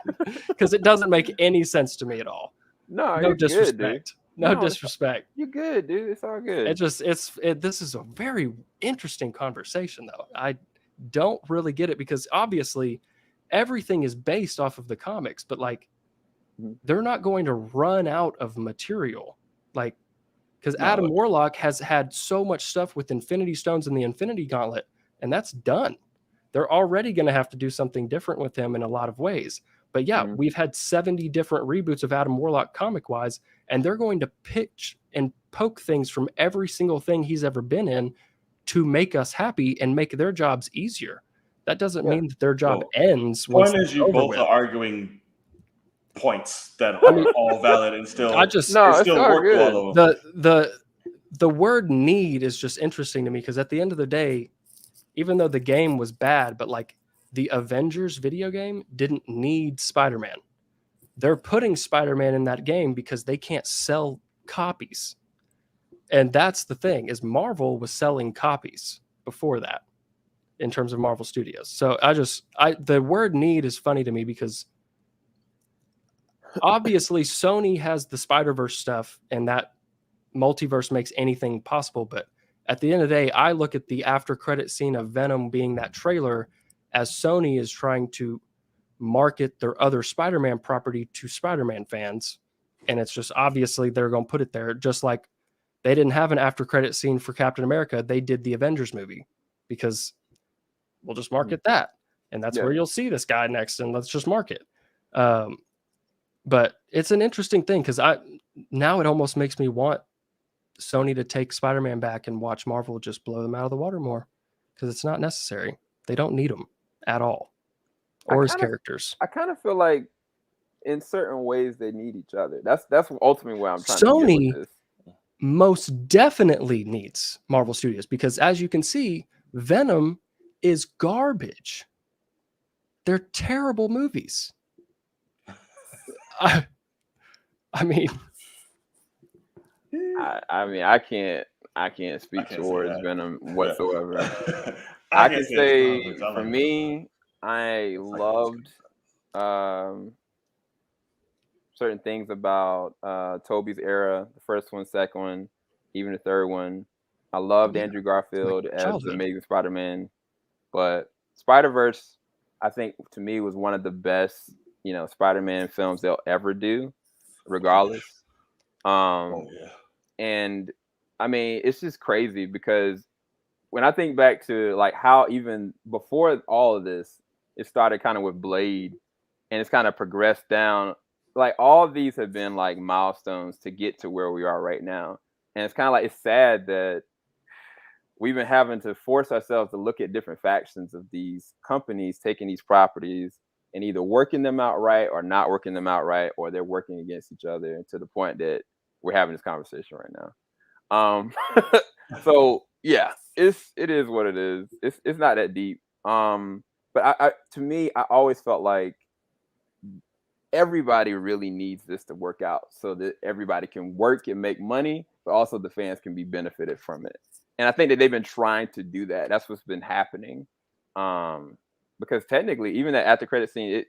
because it doesn't make any sense to me at all. No disrespect. Good, dude. No disrespect. You're good, dude. It's all good. This is a very interesting conversation, though. I don't really get it because obviously everything is based off of the comics, but like they're not going to run out of material. Like, because Adam Warlock has had so much stuff with Infinity Stones and the Infinity Gauntlet, and that's done. They're already going to have to do something different with him in a lot of ways. But yeah, we've had 70 different reboots of Adam Warlock comic-wise, and they're going to pitch and poke things from every single thing he's ever been in to make us happy and make their jobs easier. That doesn't mean that their job ends. The point is, you both are arguing points that are all valid and still work well. The word need is just interesting to me because at the end of the day, even though the game was bad, but like the Avengers video game didn't need Spider-Man. They're putting Spider-Man in that game because they can't sell copies. And that's the thing, is Marvel was selling copies before that in terms of Marvel Studios. So the word need is funny to me because obviously Sony has the Spider-Verse stuff and that multiverse makes anything possible. But at the end of the day, I look at the after credit scene of Venom being that trailer as Sony is trying to market their other Spider-Man property to Spider-Man fans. And it's just obviously they're going to put it there, just like they didn't have an after credit scene for Captain America. They did the Avengers movie because we'll just market that. and that's where you'll see this guy next, and let's just mark it. But it's an interesting thing because now it almost makes me want Sony to take Spider-Man back and watch Marvel just blow them out of the water more, because it's not necessary. They don't need them at all, or his characters. I kind of feel like in certain ways they need each other. That's ultimately where I'm trying Sony to get with this. Most definitely needs Marvel Studios, because as you can see, Venom is garbage. They're terrible movies. I mean, I can't speak towards Venom whatsoever. I can say for me, I loved certain things about Tobey's era, the first one, second one, even the third one. I loved Andrew Garfield as the Amazing Spider-Man, but Spider-Verse, I think to me was one of the best, Spider-Man films they'll ever do, regardless. And I mean, it's just crazy because when I think back to like how even before all of this, it started kind of with Blade, and it's kind of progressed down. Like all of these have been like milestones to get to where we are right now. And it's kind of like, it's sad that we've been having to force ourselves to look at different factions of these companies taking these properties and either working them out right or not working them out right, or they're working against each other, and to the point that we're having this conversation right now. So yeah, it is what it is. It's not that deep. But to me, I always felt like everybody really needs this to work out so that everybody can work and make money, but also the fans can be benefited from it. And I think that they've been trying to do that. That's what's been happening. Because technically, even that after credit scene,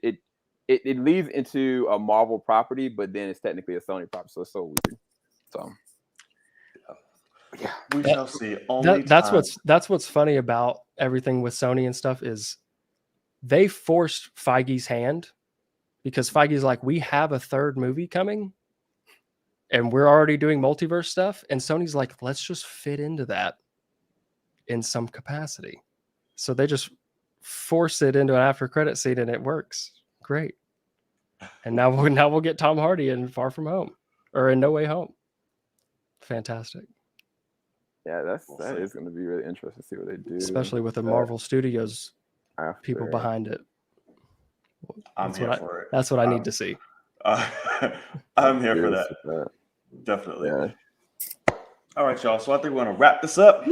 it leads into a Marvel property, but then it's technically a Sony property. So it's so weird. So yeah, we shall see. That's what's funny about everything with Sony and stuff is they forced Feige's hand, because Feige's like, we have a third movie coming and we're already doing multiverse stuff. And Sony's like, let's just fit into that in some capacity. So they just force it into an after credit scene and it works great. And now we'll get Tom Hardy in Far From Home, or in No Way Home. Fantastic. Yeah, that is going to be really interesting to see what they do, especially with the Marvel Studios people behind it. I'm here for it. That's what I need to see. I'm here for that. Definitely. Yeah. All right, y'all. So I think we're going to wrap this up.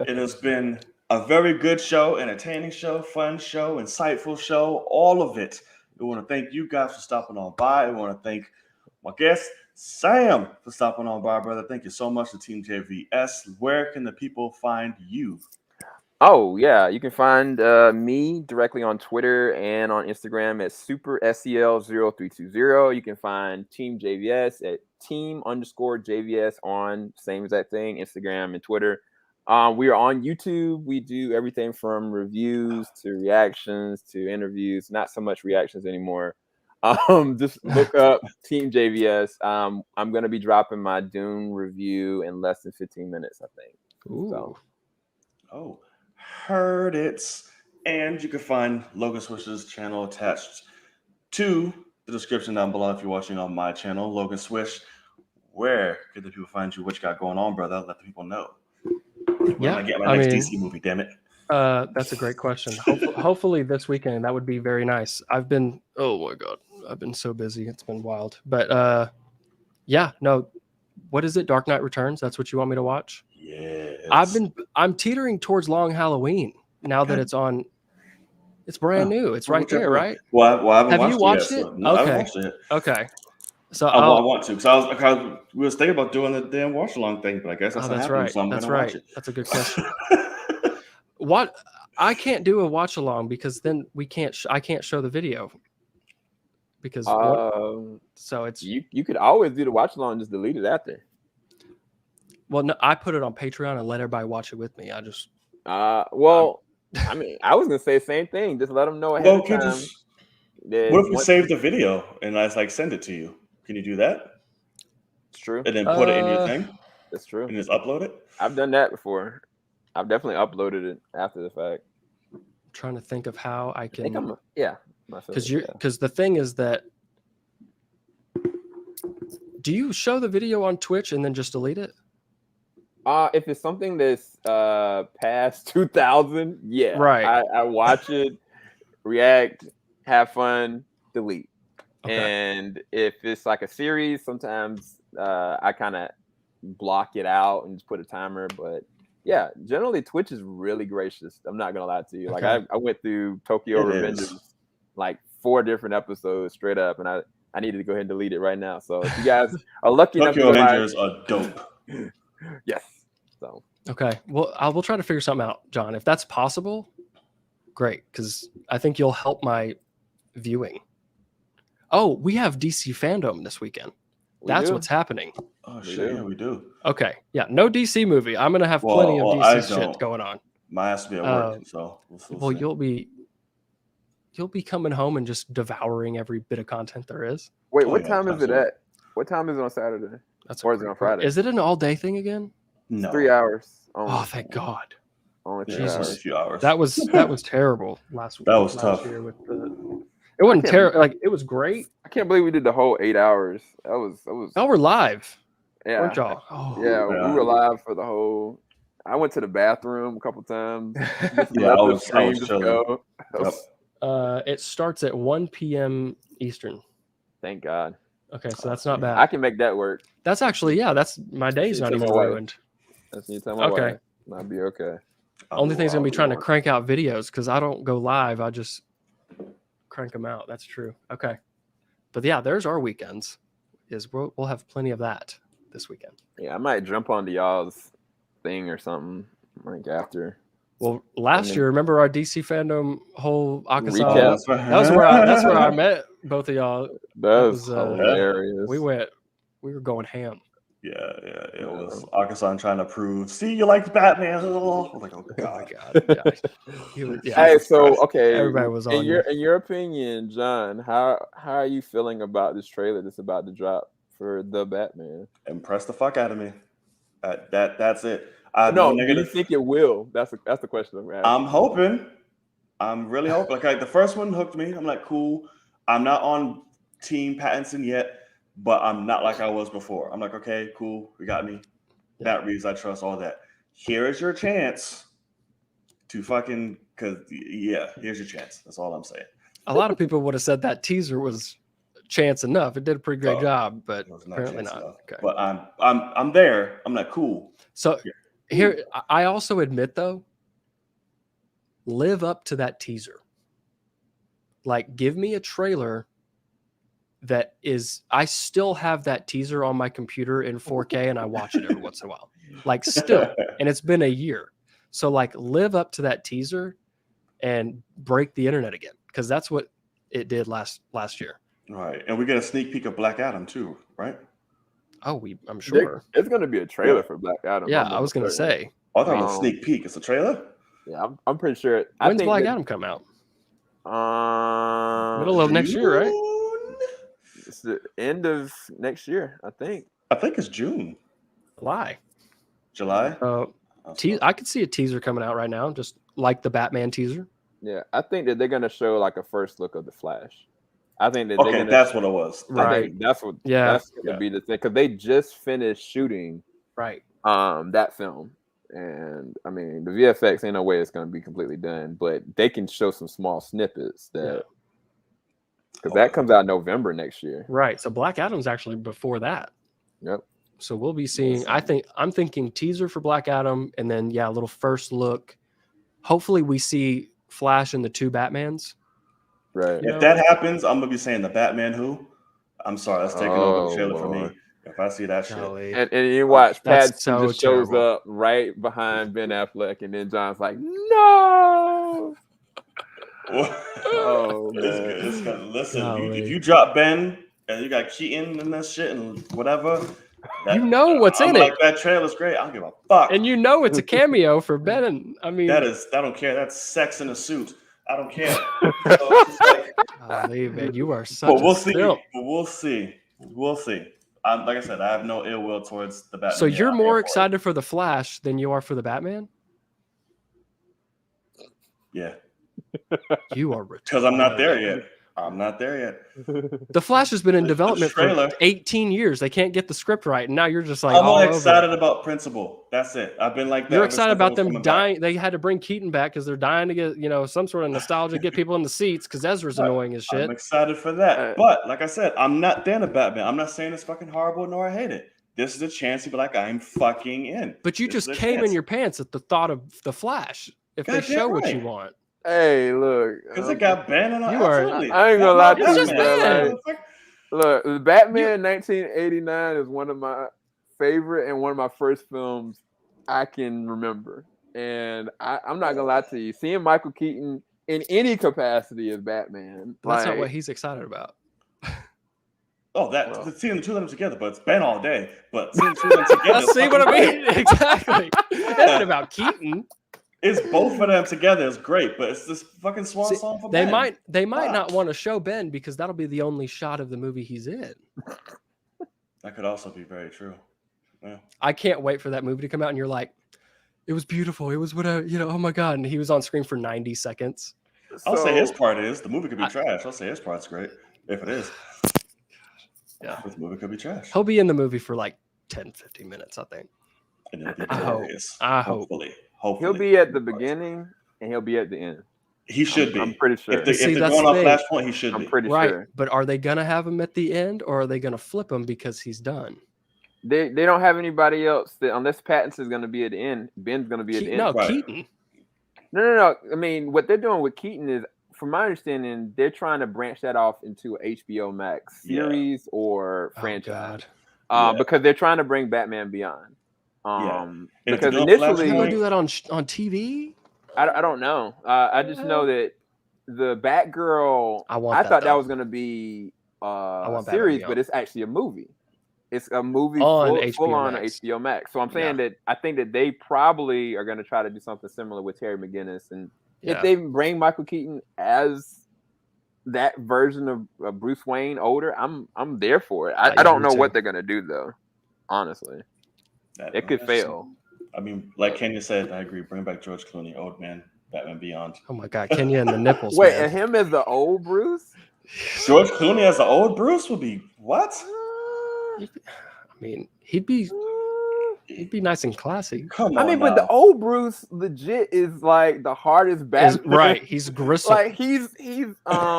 It has been a very good show, entertaining show, fun show, insightful show, all of it. We want to thank you guys for stopping on by. We want to thank my guest, Sam, for stopping on by, brother. Thank you so much to Team JVS. Where can the people find you? Oh, yeah. You can find me directly on Twitter and on Instagram at SuperSEL0320. You can find Team JVS at team_JVS on same exact thing, Instagram and Twitter. We are on YouTube. We do everything from reviews to reactions to interviews. Not so much reactions anymore. Just look up Team JVS. I'm going to be dropping my Dune review in less than 15 minutes, I think. Ooh. So. Oh. Heard it. And you can find Logan Swish's channel attached to the description down below if you're watching on my channel, Logan Swish. Where can the people find you? What you got going on, brother? Let the people know. When I get my next DC movie, damn it. That's a great question. Hopefully this weekend. That would be very nice. Oh my God, I've been so busy. It's been wild. But yeah, no. What is it? Dark Knight Returns. That's what you want me to watch? Yes. I'm teetering towards Long Halloween now that it's on. It's brand new. It's right there, right? Well, I haven't Have you watched it? So no, okay. I haven't watched it. Okay. So I want to, because we was thinking about doing the damn watch along thing, but I guess that's not happening. Right. So I'm that's gonna right. watch it. That's a good question. What? I can't do a watch along because then we can't. I can't show the video. Because so it's you could always do the watch along and just delete it after. Well, no, I put it on Patreon and let everybody watch it with me. I just well, I mean, I was gonna say the same thing. Just let them know ahead of time. What if we save the video and I send it to you? Can you do that? It's true. And then put it in your thing. That's true. And just upload it. I've done that before. I've definitely uploaded it after the fact. trying to think of how I can. Because the thing is that. Do you show the video on Twitch and then just delete it? If it's something that's past 2000, yeah, right. I watch it, react, have fun, delete. Okay. And if it's like a series, sometimes I kind of block it out and just put a timer. But yeah, generally Twitch is really gracious. I'm not gonna lie to you. Okay. Like I went through Tokyo Revengers like 4 different episodes straight up, and I needed to go ahead and delete it right now. So if you guys are lucky enough to Tokyo Revengers are dope. Yes. So okay, well, I will try to figure something out, John. If that's possible, great, because I think you'll help my viewing. Oh, we have DC Fandom this weekend. That's what's happening. Oh shit, yeah, we do. Okay, yeah, no DC movie. I'm gonna have plenty of DC shit going on. My ass to be at work, so we'll you'll be coming home and just devouring every bit of content there is. Wait, what time is it at? What time is it on Saturday? Or is it on Friday? Is it an all-day thing again? No. 3 hours. Oh, thank God. Only 3 Jesus. hours. A few hours. That was terrible last week. That was tough. Year with it wasn't terrible. Like, it was great. I can't believe we did the whole 8 hours. That was. Oh, we're live. Yeah. Weren't y'all? Oh. Yeah, we were live for the whole. I went to the bathroom a couple times. Yeah, I was chilling. It starts at 1 p.m. Eastern. Thank God. Okay, so that's not bad. I can make that work. That's actually, that's my day's not even ruined. That's you tell my wife. I'll be okay. Only thing's gonna be trying to crank out videos because I don't go live. I just crank them out. That's true. Okay, but yeah, there's our weekends. We'll have plenty of that this weekend. Yeah, I might jump onto y'all's thing or something like after. Well, last year, remember our DC Fandom whole Akasan? That's where I met both of y'all. That was hilarious. We were going ham. Yeah, it was Akasan trying to prove. See, you like Batman? Oh my God. Hey, so okay, everybody was on. In your opinion, John, how are you feeling about this trailer that's about to drop for the Batman? Impressed the fuck out of me. That's it. Do you think it will? That's the question I'm asking. I'm hoping. I'm really hoping. Like the first one hooked me. I'm like, cool. I'm not on Team Pattinson yet, but I'm not like I was before. I'm like, okay, cool. We got me. Matt Reeves, I trust all that. Here is your chance to here's your chance. That's all I'm saying. A lot of people would have said that teaser was chance enough. It did a pretty great job, but apparently not. Okay. But I'm there. I'm like, cool. So here, I also admit though, live up to that teaser. Like, give me a trailer that is. I still have that teaser on my computer in 4K, and I watch it every once in a while. Like, still, and it's been a year. So, like, live up to that teaser and break the internet again, because that's what it did last year. Right, and we get a sneak peek of Black Adam too, right? Oh, I'm sure it's going to be a trailer for Black Adam. Yeah, I was going to say. I thought it was a sneak peek. It's a trailer. Yeah, I'm pretty sure. When's Black Adam come out? Middle of next year, right? It's the end of next year, I think. I think it's June. July. I could see a teaser coming out right now, just like the Batman teaser. Yeah, I think that they're going to show like a first look of the Flash. I think that that's what it was. Right. Think that's what. Yeah. That's going to be the thing, because they just finished shooting. Right. That film, and I mean the VFX ain't no way it's going to be completely done, but they can show some small snippets that because that comes out November next year. Right. So Black Adam's actually before that. Yep. So we'll be seeing. I'm thinking teaser for Black Adam, and then a little first look. Hopefully, we see Flash and the 2 Batmans. Right. If that happens, I'm gonna be saying the Batman Who. I'm sorry, that's taking over the trailer for me. If I see that shit, and you watch Pattinson just shows up right behind Ben Affleck, and then John's like, no. Oh man! Listen, if you drop Ben and you got Keaton and that shit and whatever, what's in it. Like that trailer's great. I don't give a fuck. And it's a cameo for Ben. I mean, I don't care. That's sex in a suit. I don't care. So it's like, man, you are such. But we'll see. We'll see. Like I said, I have no ill will towards the Batman. So you're more excited for the Flash than you are for the Batman? Yeah. You are retarded. Because I'm not there yet. I'm not there yet. The Flash has been in development for 18 years. They can't get the script right, and now you're just like, I'm excited about Principal. That's it. I've been like that. You're excited about them dying. They had to bring Keaton back because they're dying to get, some sort of nostalgia, get people in the seats because Ezra's annoying as shit. I'm excited for that. But like I said, I'm not there to Batman. I'm not saying it's fucking horrible nor I hate it. This is a chance to be like, I'm fucking in. But you just came in your pants at the thought of the Flash. If they show what you want. Hey, look. Because it got banned on I ain't gonna lie to you, man. Look, the Batman 1989 is one of my favorite and one of my first films I can remember. And I'm not gonna lie to you. Seeing Michael Keaton in any capacity as Batman. That's not what he's excited about. Seeing the two of them together, but it's been all day. But seeing the two of them together. See what I mean? Exactly. It's not about Keaton. It's both of them together is great, but it's this fucking swan song for Ben. They might not want to show Ben because that'll be the only shot of the movie he's in. That could also be very true. Yeah. I can't wait for that movie to come out and you're like, it was beautiful. It was oh my God. And he was on screen for 90 seconds. I'll say his part is. The movie could be trash. I'll say his part's great. If it is. Yeah. The movie could be trash. He'll be in the movie for like 10, 15 minutes, I think. And it'll be hilarious. I hope. Hopefully. He'll be at the beginning and he'll be at the end. He should be. I'm pretty sure. If they're going off Flashpoint, he should be. I'm pretty sure. But are they going to have him at the end or are they going to flip him because he's done? They don't have anybody else unless Pattinson's going to be at the end. Ben's going to be at the end. No, Keaton. No. I mean, what they're doing with Keaton is, from my understanding, they're trying to branch that off into an HBO Max series or franchise. Because they're trying to bring Batman Beyond. Because initially, how do they do that on TV? I don't know. I just know that the Batgirl. I thought that was going to be a series, but it's actually a movie. It's a movie full on HBO Max. So I'm saying that I think that they probably are going to try to do something similar with Terry McGinnis, and if they bring Michael Keaton as that version of Bruce Wayne older, I'm there for it. I don't know what they're going to do though. Honestly. It could fail. I mean, like Kenya said, I agree. Bring back George Clooney, old man, Batman Beyond. Oh my God, Kenya and the nipples. Wait, and him as the old Bruce? George Clooney as the old Bruce would be what? I mean, he'd be nice and classy. Come on. But the old Bruce legit is like the hardest Batman. Right, he's grissom. Like he's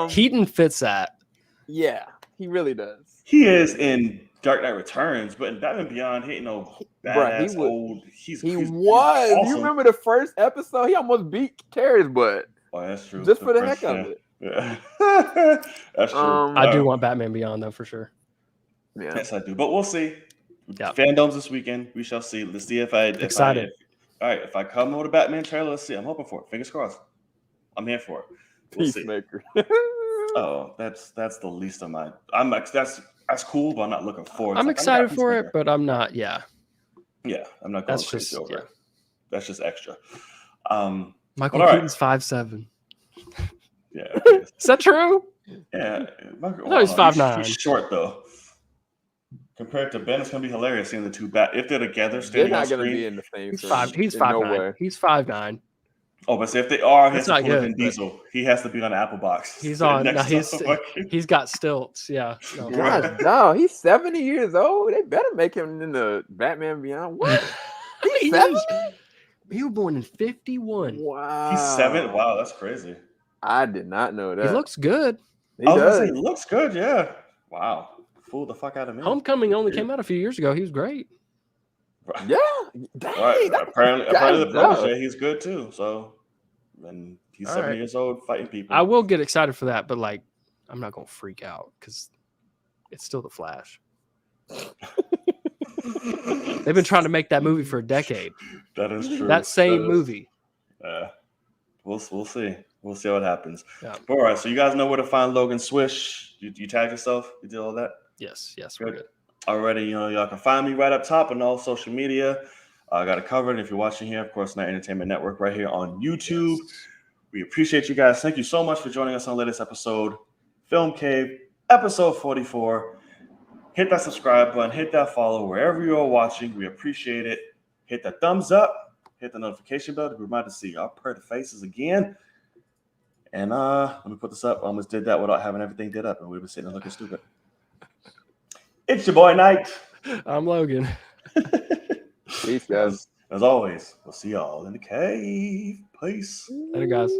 Keaton fits that. Yeah, he really does. He is in Dark Knight Returns, but in Batman Beyond, he ain't no badass old. He was. Awesome. You remember the first episode? He almost beat Terry's butt. Oh, that's true. Just for the heck of it. Yeah. That's true. I do want Batman Beyond though, for sure. Yeah. Yes, I do. But we'll see. Yeah. Fandoms this weekend. We shall see. Let's see if I excited. All right, if I come with a Batman trailer, let's see. I'm hoping for it. Fingers crossed. I'm here for it. We'll Peacemaker. Oh, that's the least of my. That's cool, but I'm not looking forward. I'm excited for it, but I'm not. Yeah. Yeah, I'm not going crazy over it. That's just extra. Michael Keaton's 5'7". Yeah. Is that true? Yeah. No, he's 5'9". He's short though. Compared to Ben, it's gonna be hilarious seeing the two if they're together. They're not gonna be in the same. He's 5'9". He's 5'9". Oh, but see, if they are, he's not good. Diesel. He has to be on the Apple box. He's on. No, he's got stilts. Yeah. No. God, no, he's 70 years old. They better make him in the Batman Beyond. What? He's 7? He was born in 51. Wow. He's 7. Wow, that's crazy. I did not know that. He looks good. He looks good. Yeah. Wow. Fooled the fuck out of me. Homecoming only came out a few years ago. He was great. Yeah. Dang, right. Apparently the protege, he's good too. So then he's 7 years old fighting people. I will get excited for that, but like I'm not gonna freak out because it's still the Flash. They've been trying to make that movie for a decade. That is true. That same movie. We'll see. We'll see what happens. Yeah. But, all right, so you guys know where to find Logan Swish. You tagged yourself? You did all that? Yes, we're good. Already, y'all can find me right up top on all social media. I got it covered. If you're watching here, of course, Night Entertainment Network right here on YouTube. Yes. We appreciate you guys. Thank you so much for joining us on the latest episode, Film Cave, episode 44. Hit that subscribe button. Hit that follow wherever you are watching. We appreciate it. Hit that thumbs up. Hit the notification bell to be reminded to see our pretty faces again. And let me put this up. I almost did that without having everything did up, and we were sitting there looking stupid. It's your boy Knight. I'm Logan. Peace, guys. As always, we'll see y'all in the cave. Peace. Later, guys.